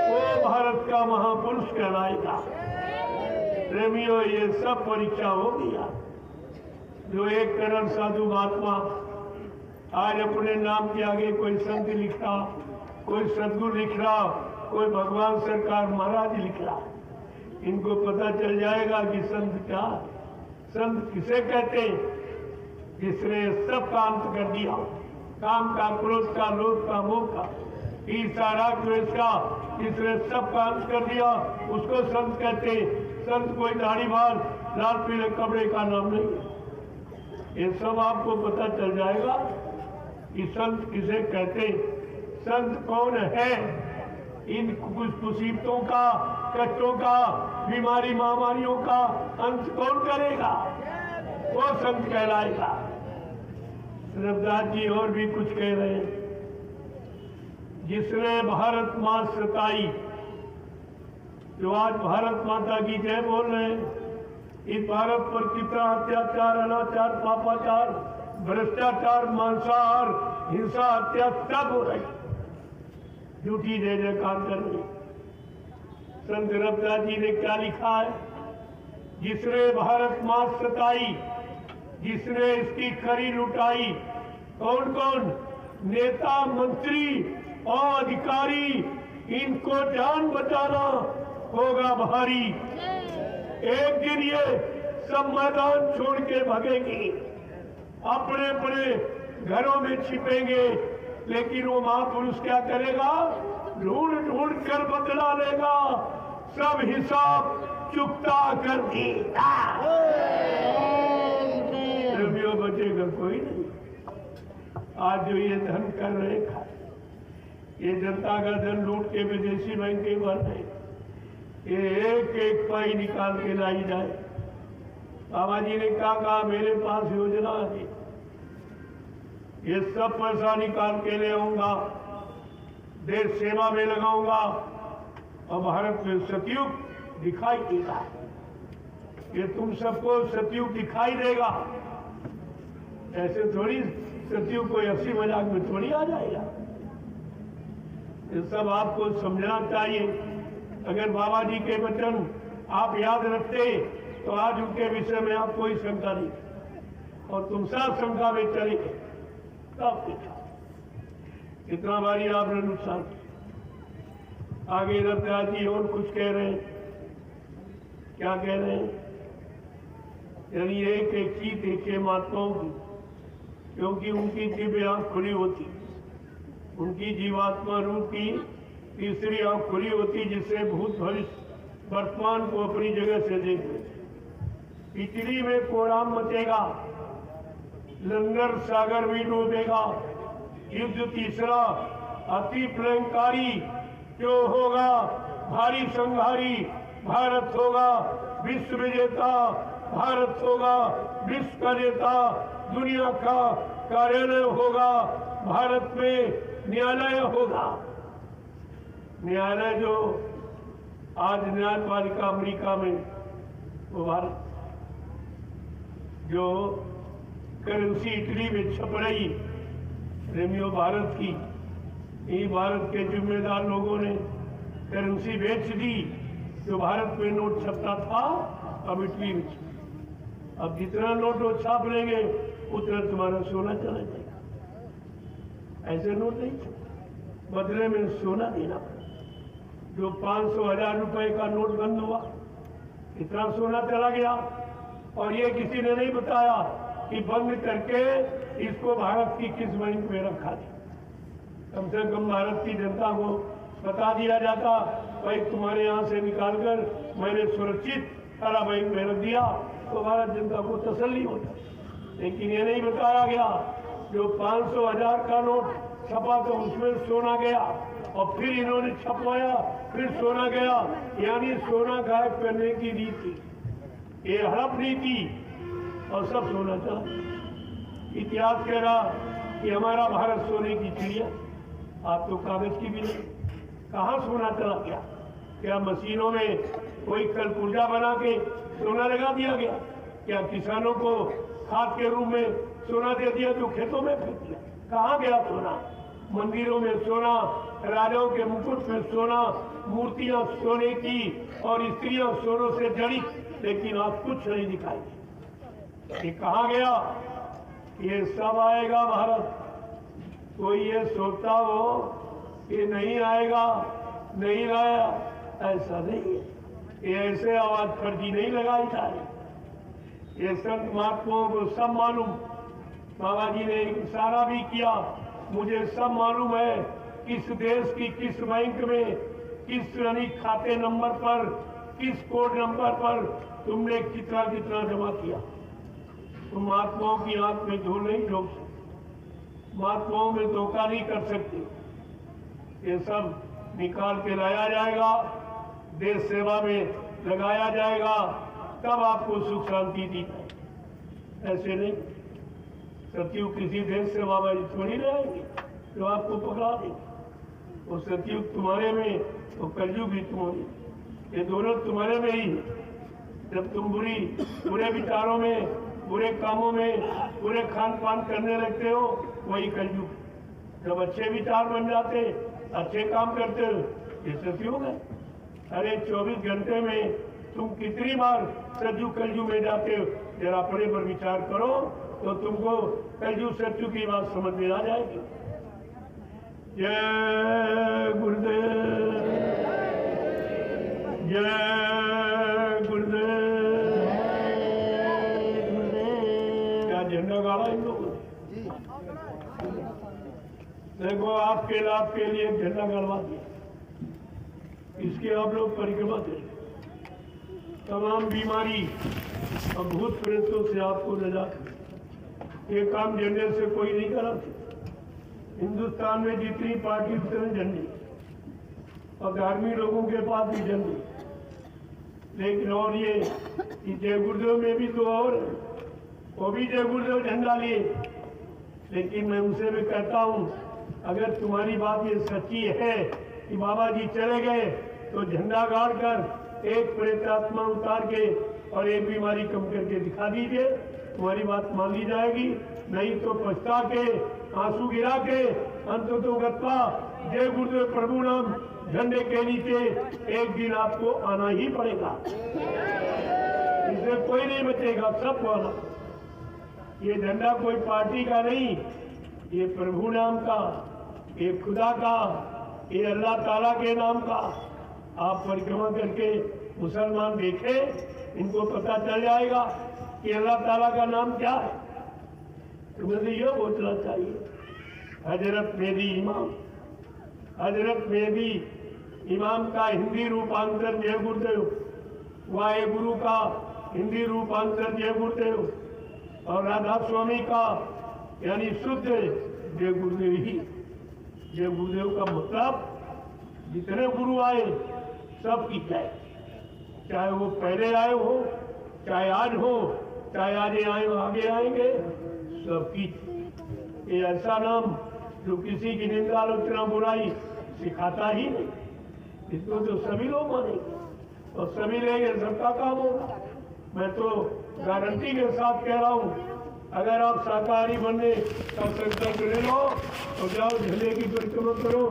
वो भारत का महापुरुष कहलाएगा। प्रेमियों, ये सब परीक्षा हो गया। जो एक करोड़ साधु महात्मा आज अपने नाम के आगे कोई संत लिख रहा, कोई सदगुरु लिख रहा, कोई भगवान सरकार महाराज लिख रहा। इनको पता चल जाएगा कि संत क्या, संत किसे कहते हैं? जिसने सब का अंत कर दिया, काम का, क्रोध का, लोभ का, मोह का, ईर्ष्या राग द्वेष का, जिसने सब का अंत कर दिया उसको संत कहते हैं। संत कोई दाढ़ी बाल लाल पीले कपड़े का नाम नहीं है। ये सब आपको पता चल जाएगा कि संत किसे कहते हैं, संत कौन है। इन कुछ मुसीबतों का, कष्टों का, बीमारी महामारियों का अंत कौन करेगा? वो संत कहलाएगा। रविदास जी और भी कुछ कह रहे हैं। जिसने भारत माँ सताई, जो आज भारत माता की जय बोल रहे हैं, इस भारत पर कितना अत्याचार, अनाचार, पापाचार, भ्रष्टाचार, मांसाहार, हिंसा, हत्या सब हो रही, झूठी जय जयकार कर रही। संत रविदास जी ने क्या लिखा है? जिसने भारत माँ सताई, जिसने इसकी खरी लुटाई। कौन कौन? नेता, मंत्री और अधिकारी, इनको जान बचाना होगा भारी। एक दिन ये सब मैदान छोड़ के भागेंगे, अपने अपने घरों में छिपेंगे, लेकिन वो महापुरुष क्या करेगा? ढूंढ ढूंढ कर बदला लेगा, सब हिसाब चुकता कर देगा। बचेगा कोई नहीं। आज जो ये धन कर रहे खा, ये जनता का धन लूट के विदेशी बैंक भर रहे, ये एक एक पाई निकाल के लाई जाए। बाबा जी ने क्या कहा? मेरे पास योजना है, ये सब पैसा निकाल के ले आऊंगा, देश सेवा में लगाऊंगा और भारत में सतयुग दिखाई देगा। ये तुम सबको सतयुग दिखाई देगा। ऐसे थोड़ी सतयुग कोई हंसी मजाक में थोड़ी आ जाएगा। ये सब आपको समझना चाहिए। अगर बाबा जी के वचन आप याद रखते तो आज उनके विषय में आप कोई शंका नहीं, और तुम सब शंका में चले गए तब इतना बारी आपने नुकसान। आगे रविदास जी और कुछ कह रहे हैं। क्या कह रहे हैं? यानी एक एक चीज देखिए महात्माओं की, क्योंकि उनकी दिव्य आंख खुली होती, उनकी जीवात्मा रूप की तीसरी आंख खुली होती, जिससे भूत भविष्य वर्तमान को अपनी जगह से देखते। इटली में कोराम मचेगा, लंगर सागर भी डूबेगा, युद्ध तीसरा अति प्रलयकारी जो होगा, भारी संहारी भारत होगा, विश्व विजेता भारत होगा, विश्व का नेता, दुनिया का कार्यालय होगा, भारत में न्यायालय होगा। न्यायालय जो आज न्यायपालिका अमेरिका में, वो भारत, जो करेंसी इटली में छप रही प्रेमियों भारत की, ये भारत के जिम्मेदार लोगों ने करेंसी बेच दी। जो भारत में नोट छपता था अब इटली में, अब जितना नोट वो छाप लेंगे उतना तुम्हारा सोना चला जाएगा। ऐसे नोट नहीं छपते, बदले में सोना देना पड़ेगा। जो 500,000 रुपए का नोट बंद हुआ, इतना सोना चला गया, और ये किसी ने नहीं बताया कि बंद करके इसको भारत की किस बैंक में रखा जाए। कम से कम भारत की जनता को बता दिया जाता, भाई तुम्हारे यहाँ से निकालकर मैंने सुरक्षित सारा बैंक में रख दिया, तो भारत जनता को तसल्ली होता। लेकिन ये नहीं बताया गया। जो 500,000 का नोट छपा तो उसमें सोना गया, और फिर इन्होंने छपवाया, फिर सोना गया, यानी सोना गायब करने की नीति, ये हड़प नीति, और सब सोना चला। इतिहास कह रहा कि हमारा भारत सोने की चिड़िया, आप तो कागज की भी नहीं। कहाँ सोना चला गया? क्या मशीनों में कोई कल पुर्जा बना के सोना लगा दिया गया? क्या किसानों को खाद के रूप में सोना दे दिया जो खेतों में फेंक दिया? कहाँ गया सोना? मंदिरों में सोना, राजाओं के मुकुट में सोना, मूर्तियां सोने की और स्त्रियां सोनों से जड़ी, लेकिन आज कुछ नहीं दिखाई। ये कहाँ गया? ये सब आएगा भारत, कोई ये सोचता हो कि नहीं आएगा, नहीं लाया, ऐसा नहीं है। ये ऐसे आवाज फर्जी नहीं लगाई जा रही। ये संत महात्माओं को सब मालूम, बाबा जी ने इशारा भी किया, मुझे सब मालूम है किस देश की किस बैंक में किस खाते नंबर पर किस कोड नंबर पर तुमने कितना कितना जमा किया। तुम महात्माओं की आंख में धूल नहीं झोंक सकते, महात्माओं में धोखा नहीं कर सकते। ये सब निकाल के लाया जाएगा, देश सेवा में लगाया जाएगा, तब आपको सुख शांति दी जाए। ऐसे नहीं सतयुग किसी देश सेवा में थोड़ी रहेंगे तो आपको पकड़ा देंगे। वो सतयुग तुम्हारे में तो कलयुग भी तुम्हारे, ये दोनों तुम्हारे में ही है। जब तुम बुरे विचारों में, बुरे कामों में, बुरे खान पान करने लगते हो, वही कलयुग। जब अच्छे विचार बन जाते, अच्छे काम करते हो, ये सतयुग है। अरे 24 घंटे में तुम कितनी बार सतयुग कलयुग में जाते हो, जरा अपने पर विचार करो तो तुमको कलयुग सतयुग की बात समझ में आ जाएगी। जय गुरुदेव, जय गुरुदेव। क्या झंडा गाड़ा इन लोगों ने? देखो आपके लाभ के लिए झंडा गड़वा दिया, इसके आप लोग परिक्रमा करें। तमाम बीमारी और भूत प्रेतों से आपको निजात। ये काम झंडे से कोई नहीं करा सकता। हिंदुस्तान में जितनी पार्टी उतने झंडे, और धार्मिक लोगों के पास भी झंडे। लेकिन और ये जय गुरुदेव में भी तो और वो भी जय गुरुदेव झंडा लिए। लेकिन मैं उनसे भी कहता हूँ, अगर तुम्हारी बात ये सच्ची है कि बाबा जी चले गए तो झंडा गाड़ कर एक प्रेतात्मा उतार के और एक बीमारी कम करके दिखा दीजिए, तुम्हारी बात मान ली जाएगी। नहीं तो पछता के, आंसू गिरा के, अंततोगत्वा जय गुरुदेव प्रभु नाम झंडे के नीचे एक दिन आपको आना ही पड़ेगा। इससे कोई नहीं बचेगा, सबको आना। ये झंडा कोई पार्टी का नहीं, ये प्रभु नाम का, ये खुदा का, ये अल्लाह ताला के नाम का। आप परिक्रमा करके मुसलमान देखें, इनको पता चल जाएगा कि अल्लाह ताला का नाम क्या है। तो मुझे ये सोचना चाहिए, हजरत मेहदी इमाम, हजरत मेहदी इमाम का हिंदी रूपांतर जय गुरुदेव, वाहे गुरु का हिंदी रूपांतर जय गुरुदेव, और राधा स्वामी का यानी शुद्ध जय गुरुदेव ही। जय गुरुदेव का मतलब जितने गुरु आए सब की जय, चाहे वो पहले आए हो, चाहे आज हो, चाहे आगे आएंगे, सबकी। ये ऐसा नाम जो किसी की निंदा आलोचना बुराई सिखाता ही नहीं, इसको तो सभी लोग मानेंगे और सभी लेंगे, सबका काम होगा। मैं तो गारंटी के साथ कह रहा हूँ, अगर आप शाकाहारी बनने का संकल्प ले लो तो जाओ झंडे की परिक्रमा करो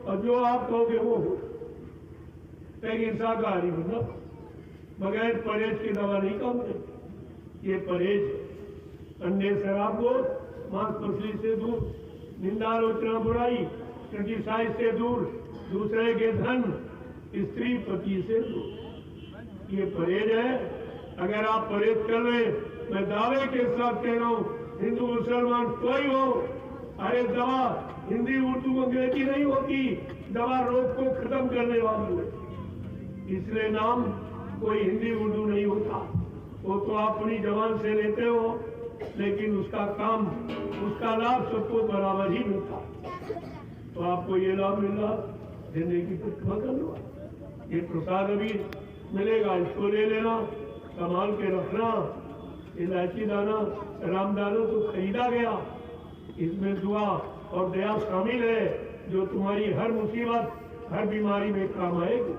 और जो आप कहोगे वो हो। लेकिन शाकाहारी बनना बगैर परहेज की दवा नहीं काम करती। ये परहेज अंडे शराब को, मांस मछली से दूर, निंदा आलोचना बुराई क्रिटिसाइज से दूर, दूसरे के धन स्त्री पति से दूर, ये परहेज है। अगर आप परहेज कर रहे, मैं दावे के साथ कह रहा हूँ, हिंदू मुसलमान कोई हो, अरे दवा हिंदी उर्दू अंग्रेजी नहीं होती, दवा रोग को खत्म करने वाली है। इसलिए नाम कोई हिंदी उर्दू नहीं होता, वो तो आप अपनी जबान से लेते हो, लेकिन उसका काम, उसका लाभ सबको बराबर ही मिलता। तो आपको ये लाभ मिल रहा, झंडे की प्रतिमा कर लो। ये प्रसाद अभी मिलेगा, इसको ले लेना, संभाल के रखना। इलायची दाना, रामदाना तो खरीदा गया, इसमें दुआ और दया शामिल है, जो तुम्हारी हर मुसीबत, हर बीमारी में काम आएगी।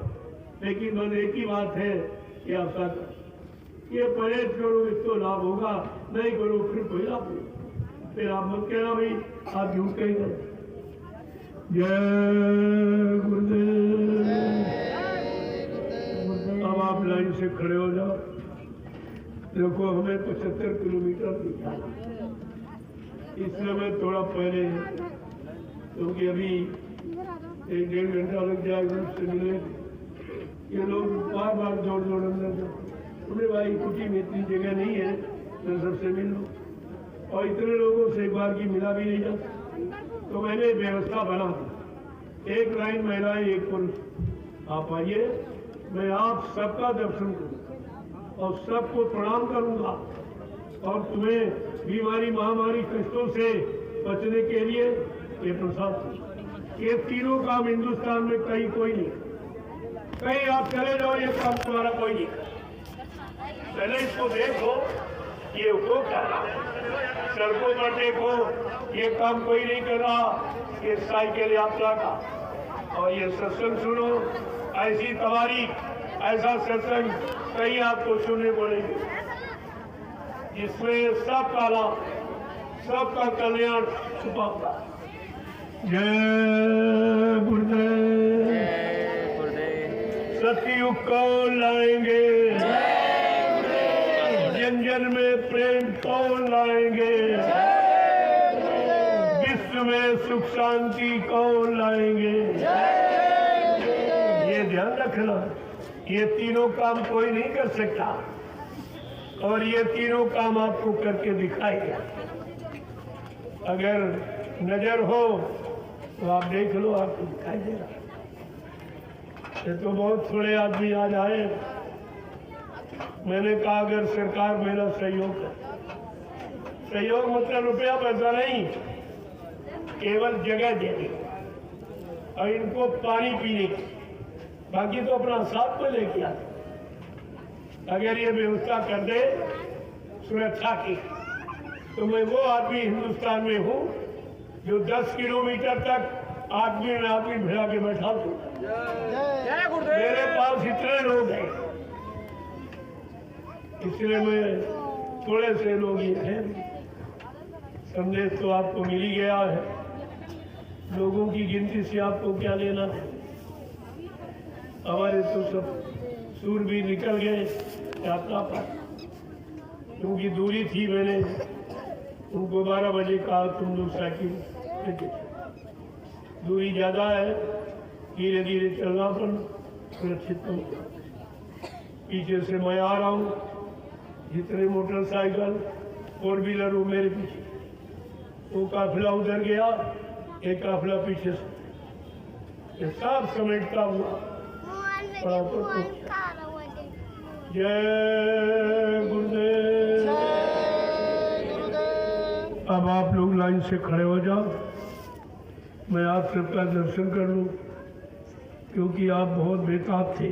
लेकिन बस एक ही बात है कि आप साथ ये परहेज करो, इसको लाभ होगा, नहीं करो फिर कोई लाभ नहीं। फिर आप मत कहना भाई आप झूठ कहेंगे। जय गुरुदेव। अब आप लाइन से खड़े हो जाओ। देखो हमें 75 किलोमीटर दिखा, इसलिए मैं थोड़ा पहले क्योंकि अभी 1-1.5 घंटा लग जाएगा उससे मिलने। ये लोग बार बार जोड़ अंदर जो बोले भाई कुटी में इतनी जगह नहीं है तो सबसे मिल लो, और इतने लोगों से एक बार की मिला भी नहीं जाता। तो मैंने व्यवस्था बना दी, एक लाइन महिलाएं एक पुरुष, आप आइए, मैं आप सबका दर्शन करूंगा और सबको प्रणाम करूंगा, और तुम्हें बीमारी महामारी कष्टों से बचने के लिए ये प्रसाद। ये तीनों काम हिंदुस्तान में कहीं कोई नहीं, कहीं आप चले जाओ ये काम तुम्हारा कोई नहीं। पहले इसको देखो ये हो क्या रहा, सड़कों पर देखो ये काम कोई नहीं कर रहा, ये साइकिल यात्रा का, और ये सत्संग सुनो, ऐसी तवारीख ऐसा सत्संग कहीं आपको सुनने को नहीं, जिसमें सबका लाभ सबका कल्याण छुपा हुआ। जय गुरुदेव। सतयुग कौन लाएंगे, जन जन में प्रेम कौन लाएंगे, विश्व में सुख शांति कौन लाएंगे। ये ध्यान रखना, ये तीनों काम कोई नहीं कर सकता, और ये तीनों काम आपको करके दिखाएगा। अगर नजर हो तो आप देख लो, आपको दिखाई देगा। ये तो बहुत थोड़े आदमी आज आए, मैंने कहा अगर सरकार मेरा सहयोग करे, सहयोग मतलब रुपया पैसा नहीं, केवल जगह देनी और इनको पानी पीने की, बाकी तो अपना साथ में लेके आते। अगर ये व्यवस्था कर दे सुरक्षा की, तो मैं वो आदमी हिंदुस्तान में हूँ जो 10 किलोमीटर तक आदमी में आदमी भिड़ा के बैठा दूँ। मेरे पास इतने लोग हैं, इसलिए मैं थोड़े से लोग ये हैं। संदेश तो आपको मिल ही गया है, लोगों की गिनती से आपको क्या लेना है। हमारे तो सब सूर भी निकल गए यात्रा पर, क्योंकि दूरी थी। मैंने उनको 12 बजे कहा तुम लोग साइकिल लेके, दूरी ज़्यादा है, धीरे धीरे चलना पर सुरक्षित हो। पीछे से मैं आ रहा हूँ, जितने मोटरसाइकिल 4 व्हीलर वो मेरे पीछे, वो काफिला उधर गया, एक काफिला पीछे से, ये सब समेटता हुआ जय गुरुदेव। अब आप लोग लाइन से खड़े हो जाओ, मैं आप सबका दर्शन कर लूं, क्योंकि आप बहुत बेताब थे।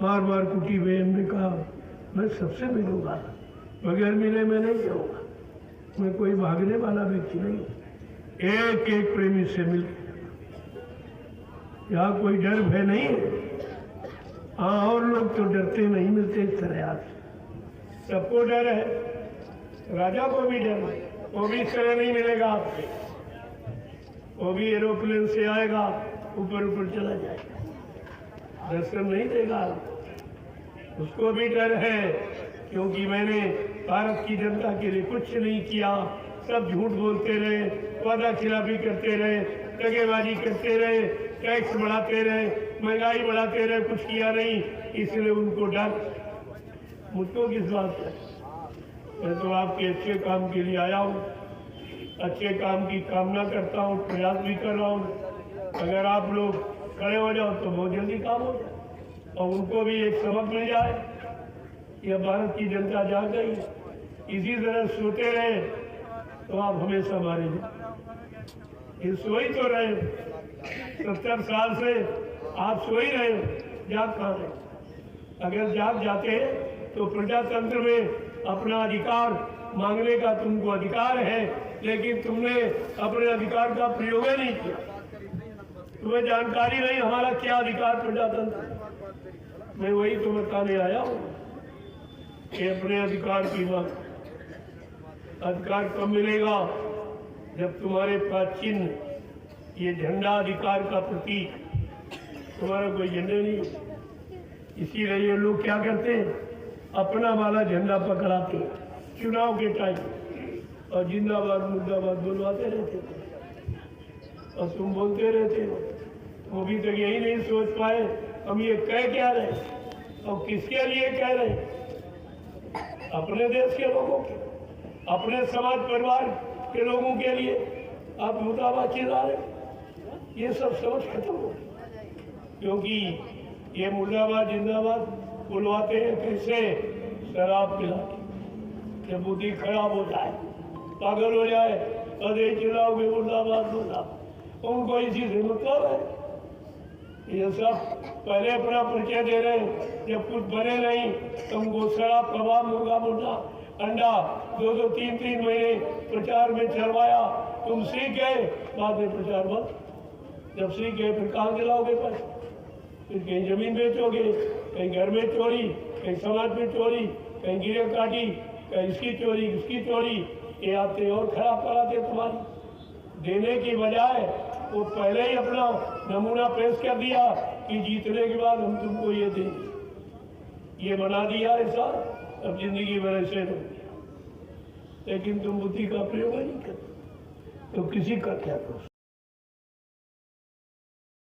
बार बार कुटी बहन ने कहा मैं सबसे मिलूंगा, बगैर मिले मैं नहीं जाऊंगा। मैं कोई भागने वाला व्यक्ति नहीं, एक एक प्रेमी से मिल, यहाँ कोई डर भय नहीं है। हाँ, और लोग तो डरते नहीं मिलते इस तरह आज, सबको डर है, राजा को भी डर है, वो भी इस तरह नहीं मिलेगा आपसे, वो भी एरोप्लेन से आएगा, ऊपर ऊपर चला जाएगा, दर्शन नहीं देगा, उसको भी डर है। क्योंकि मैंने भारत की जनता के लिए कुछ नहीं किया, सब झूठ बोलते रहे, वादा खिलाफी करते रहे, दगेबाजी करते रहे, टैक्स बढ़ाते रहे, महंगाई बढ़ाते रहे, कुछ किया नहीं, इसलिए उनको डर। मुझको किस बात है, मैं तो आपके अच्छे काम के लिए आया हूँ, अच्छे काम की कामना करता हूँ, प्रयास भी कर रहा हूँ। अगर आप लोग खड़े हो जाओ तो बहुत जल्दी काम हो जाए, और उनको भी एक सबक मिल जाए। यह भारत की जनता जाग गई, इसी तरह सोते रहे तो आप हमेशा मारे जाए। ये सोई तो रहे, 70 साल से आप सो ही रहे, जाग कहाँ रहे। अगर जाग जाते तो प्रजातंत्र में अपना अधिकार मांगने का तुमको अधिकार है, लेकिन तुमने अपने अधिकार का प्रयोग ही नहीं किया। तुम्हें जानकारी नहीं हमारा क्या अधिकार प्रजातंत्र। मैं वही तो बताने आया हूँ कि अपने अधिकार की मांग। अधिकार कब मिलेगा, जब तुम्हारे पास चिन्ह, ये झंडा अधिकार का प्रतीक, तुम्हारा कोई झंडा नहीं। इसीलिए ये लोग क्या करते हैं, अपना वाला झंडा पकड़ाते चुनाव के टाइम, और जिंदाबाद मुर्दाबाद बुलवाते रहते। और तुम बोलते रहते हो। तुम अभी तक यही नहीं सोच पाए हम ये कह क्या रहे और किसके लिए कह रहे? अपने देश के लोगों के, अपने समाज परिवार के लोगों के लिए आप मुताबा चिल्ला रहे। ये सब समझ खत्म हो गई, क्योंकि ये मुर्दाबाद जिंदाबाद बुलवाते हैं कैसे? शराब पिला के। जब बुद्धि खराब हो जाए, पागल हो जाए, अरे चिल्लाओगे मुर्दाबाद मुर्दाबाद, उनको इसी से मतलब है। ये सब पहले अपना परिचय दे रहे हैं, जब कुछ बने नहीं तो उनको शराब, कबाब, मुर्गा मुर्गा, अंडा 2-2, 3-3 महीने प्रचार में चलवाया। तुम सीख गए, बाद में प्रचार बंद। जब सीख गए फिर कहाँ दिलाओगे पैसे? फिर कहीं जमीन बेचोगे, कहीं घर में चोरी, कहीं समाज में चोरी, कहीं गिरे काटी, कहीं इसकी चोरी उसकी चोरी। ये आते और खराब कराते तुम्हारी। देने की बजाय वो पहले ही अपना नमूना पेश कर दिया कि जीतने के बाद हम तुमको ये देंगे। ये बना दिया ऐसा, अब जिंदगी भर ऐसे रहोगे। लेकिन तुम बुद्धि का प्रयोग नहीं करते तो किसी का क्या करो।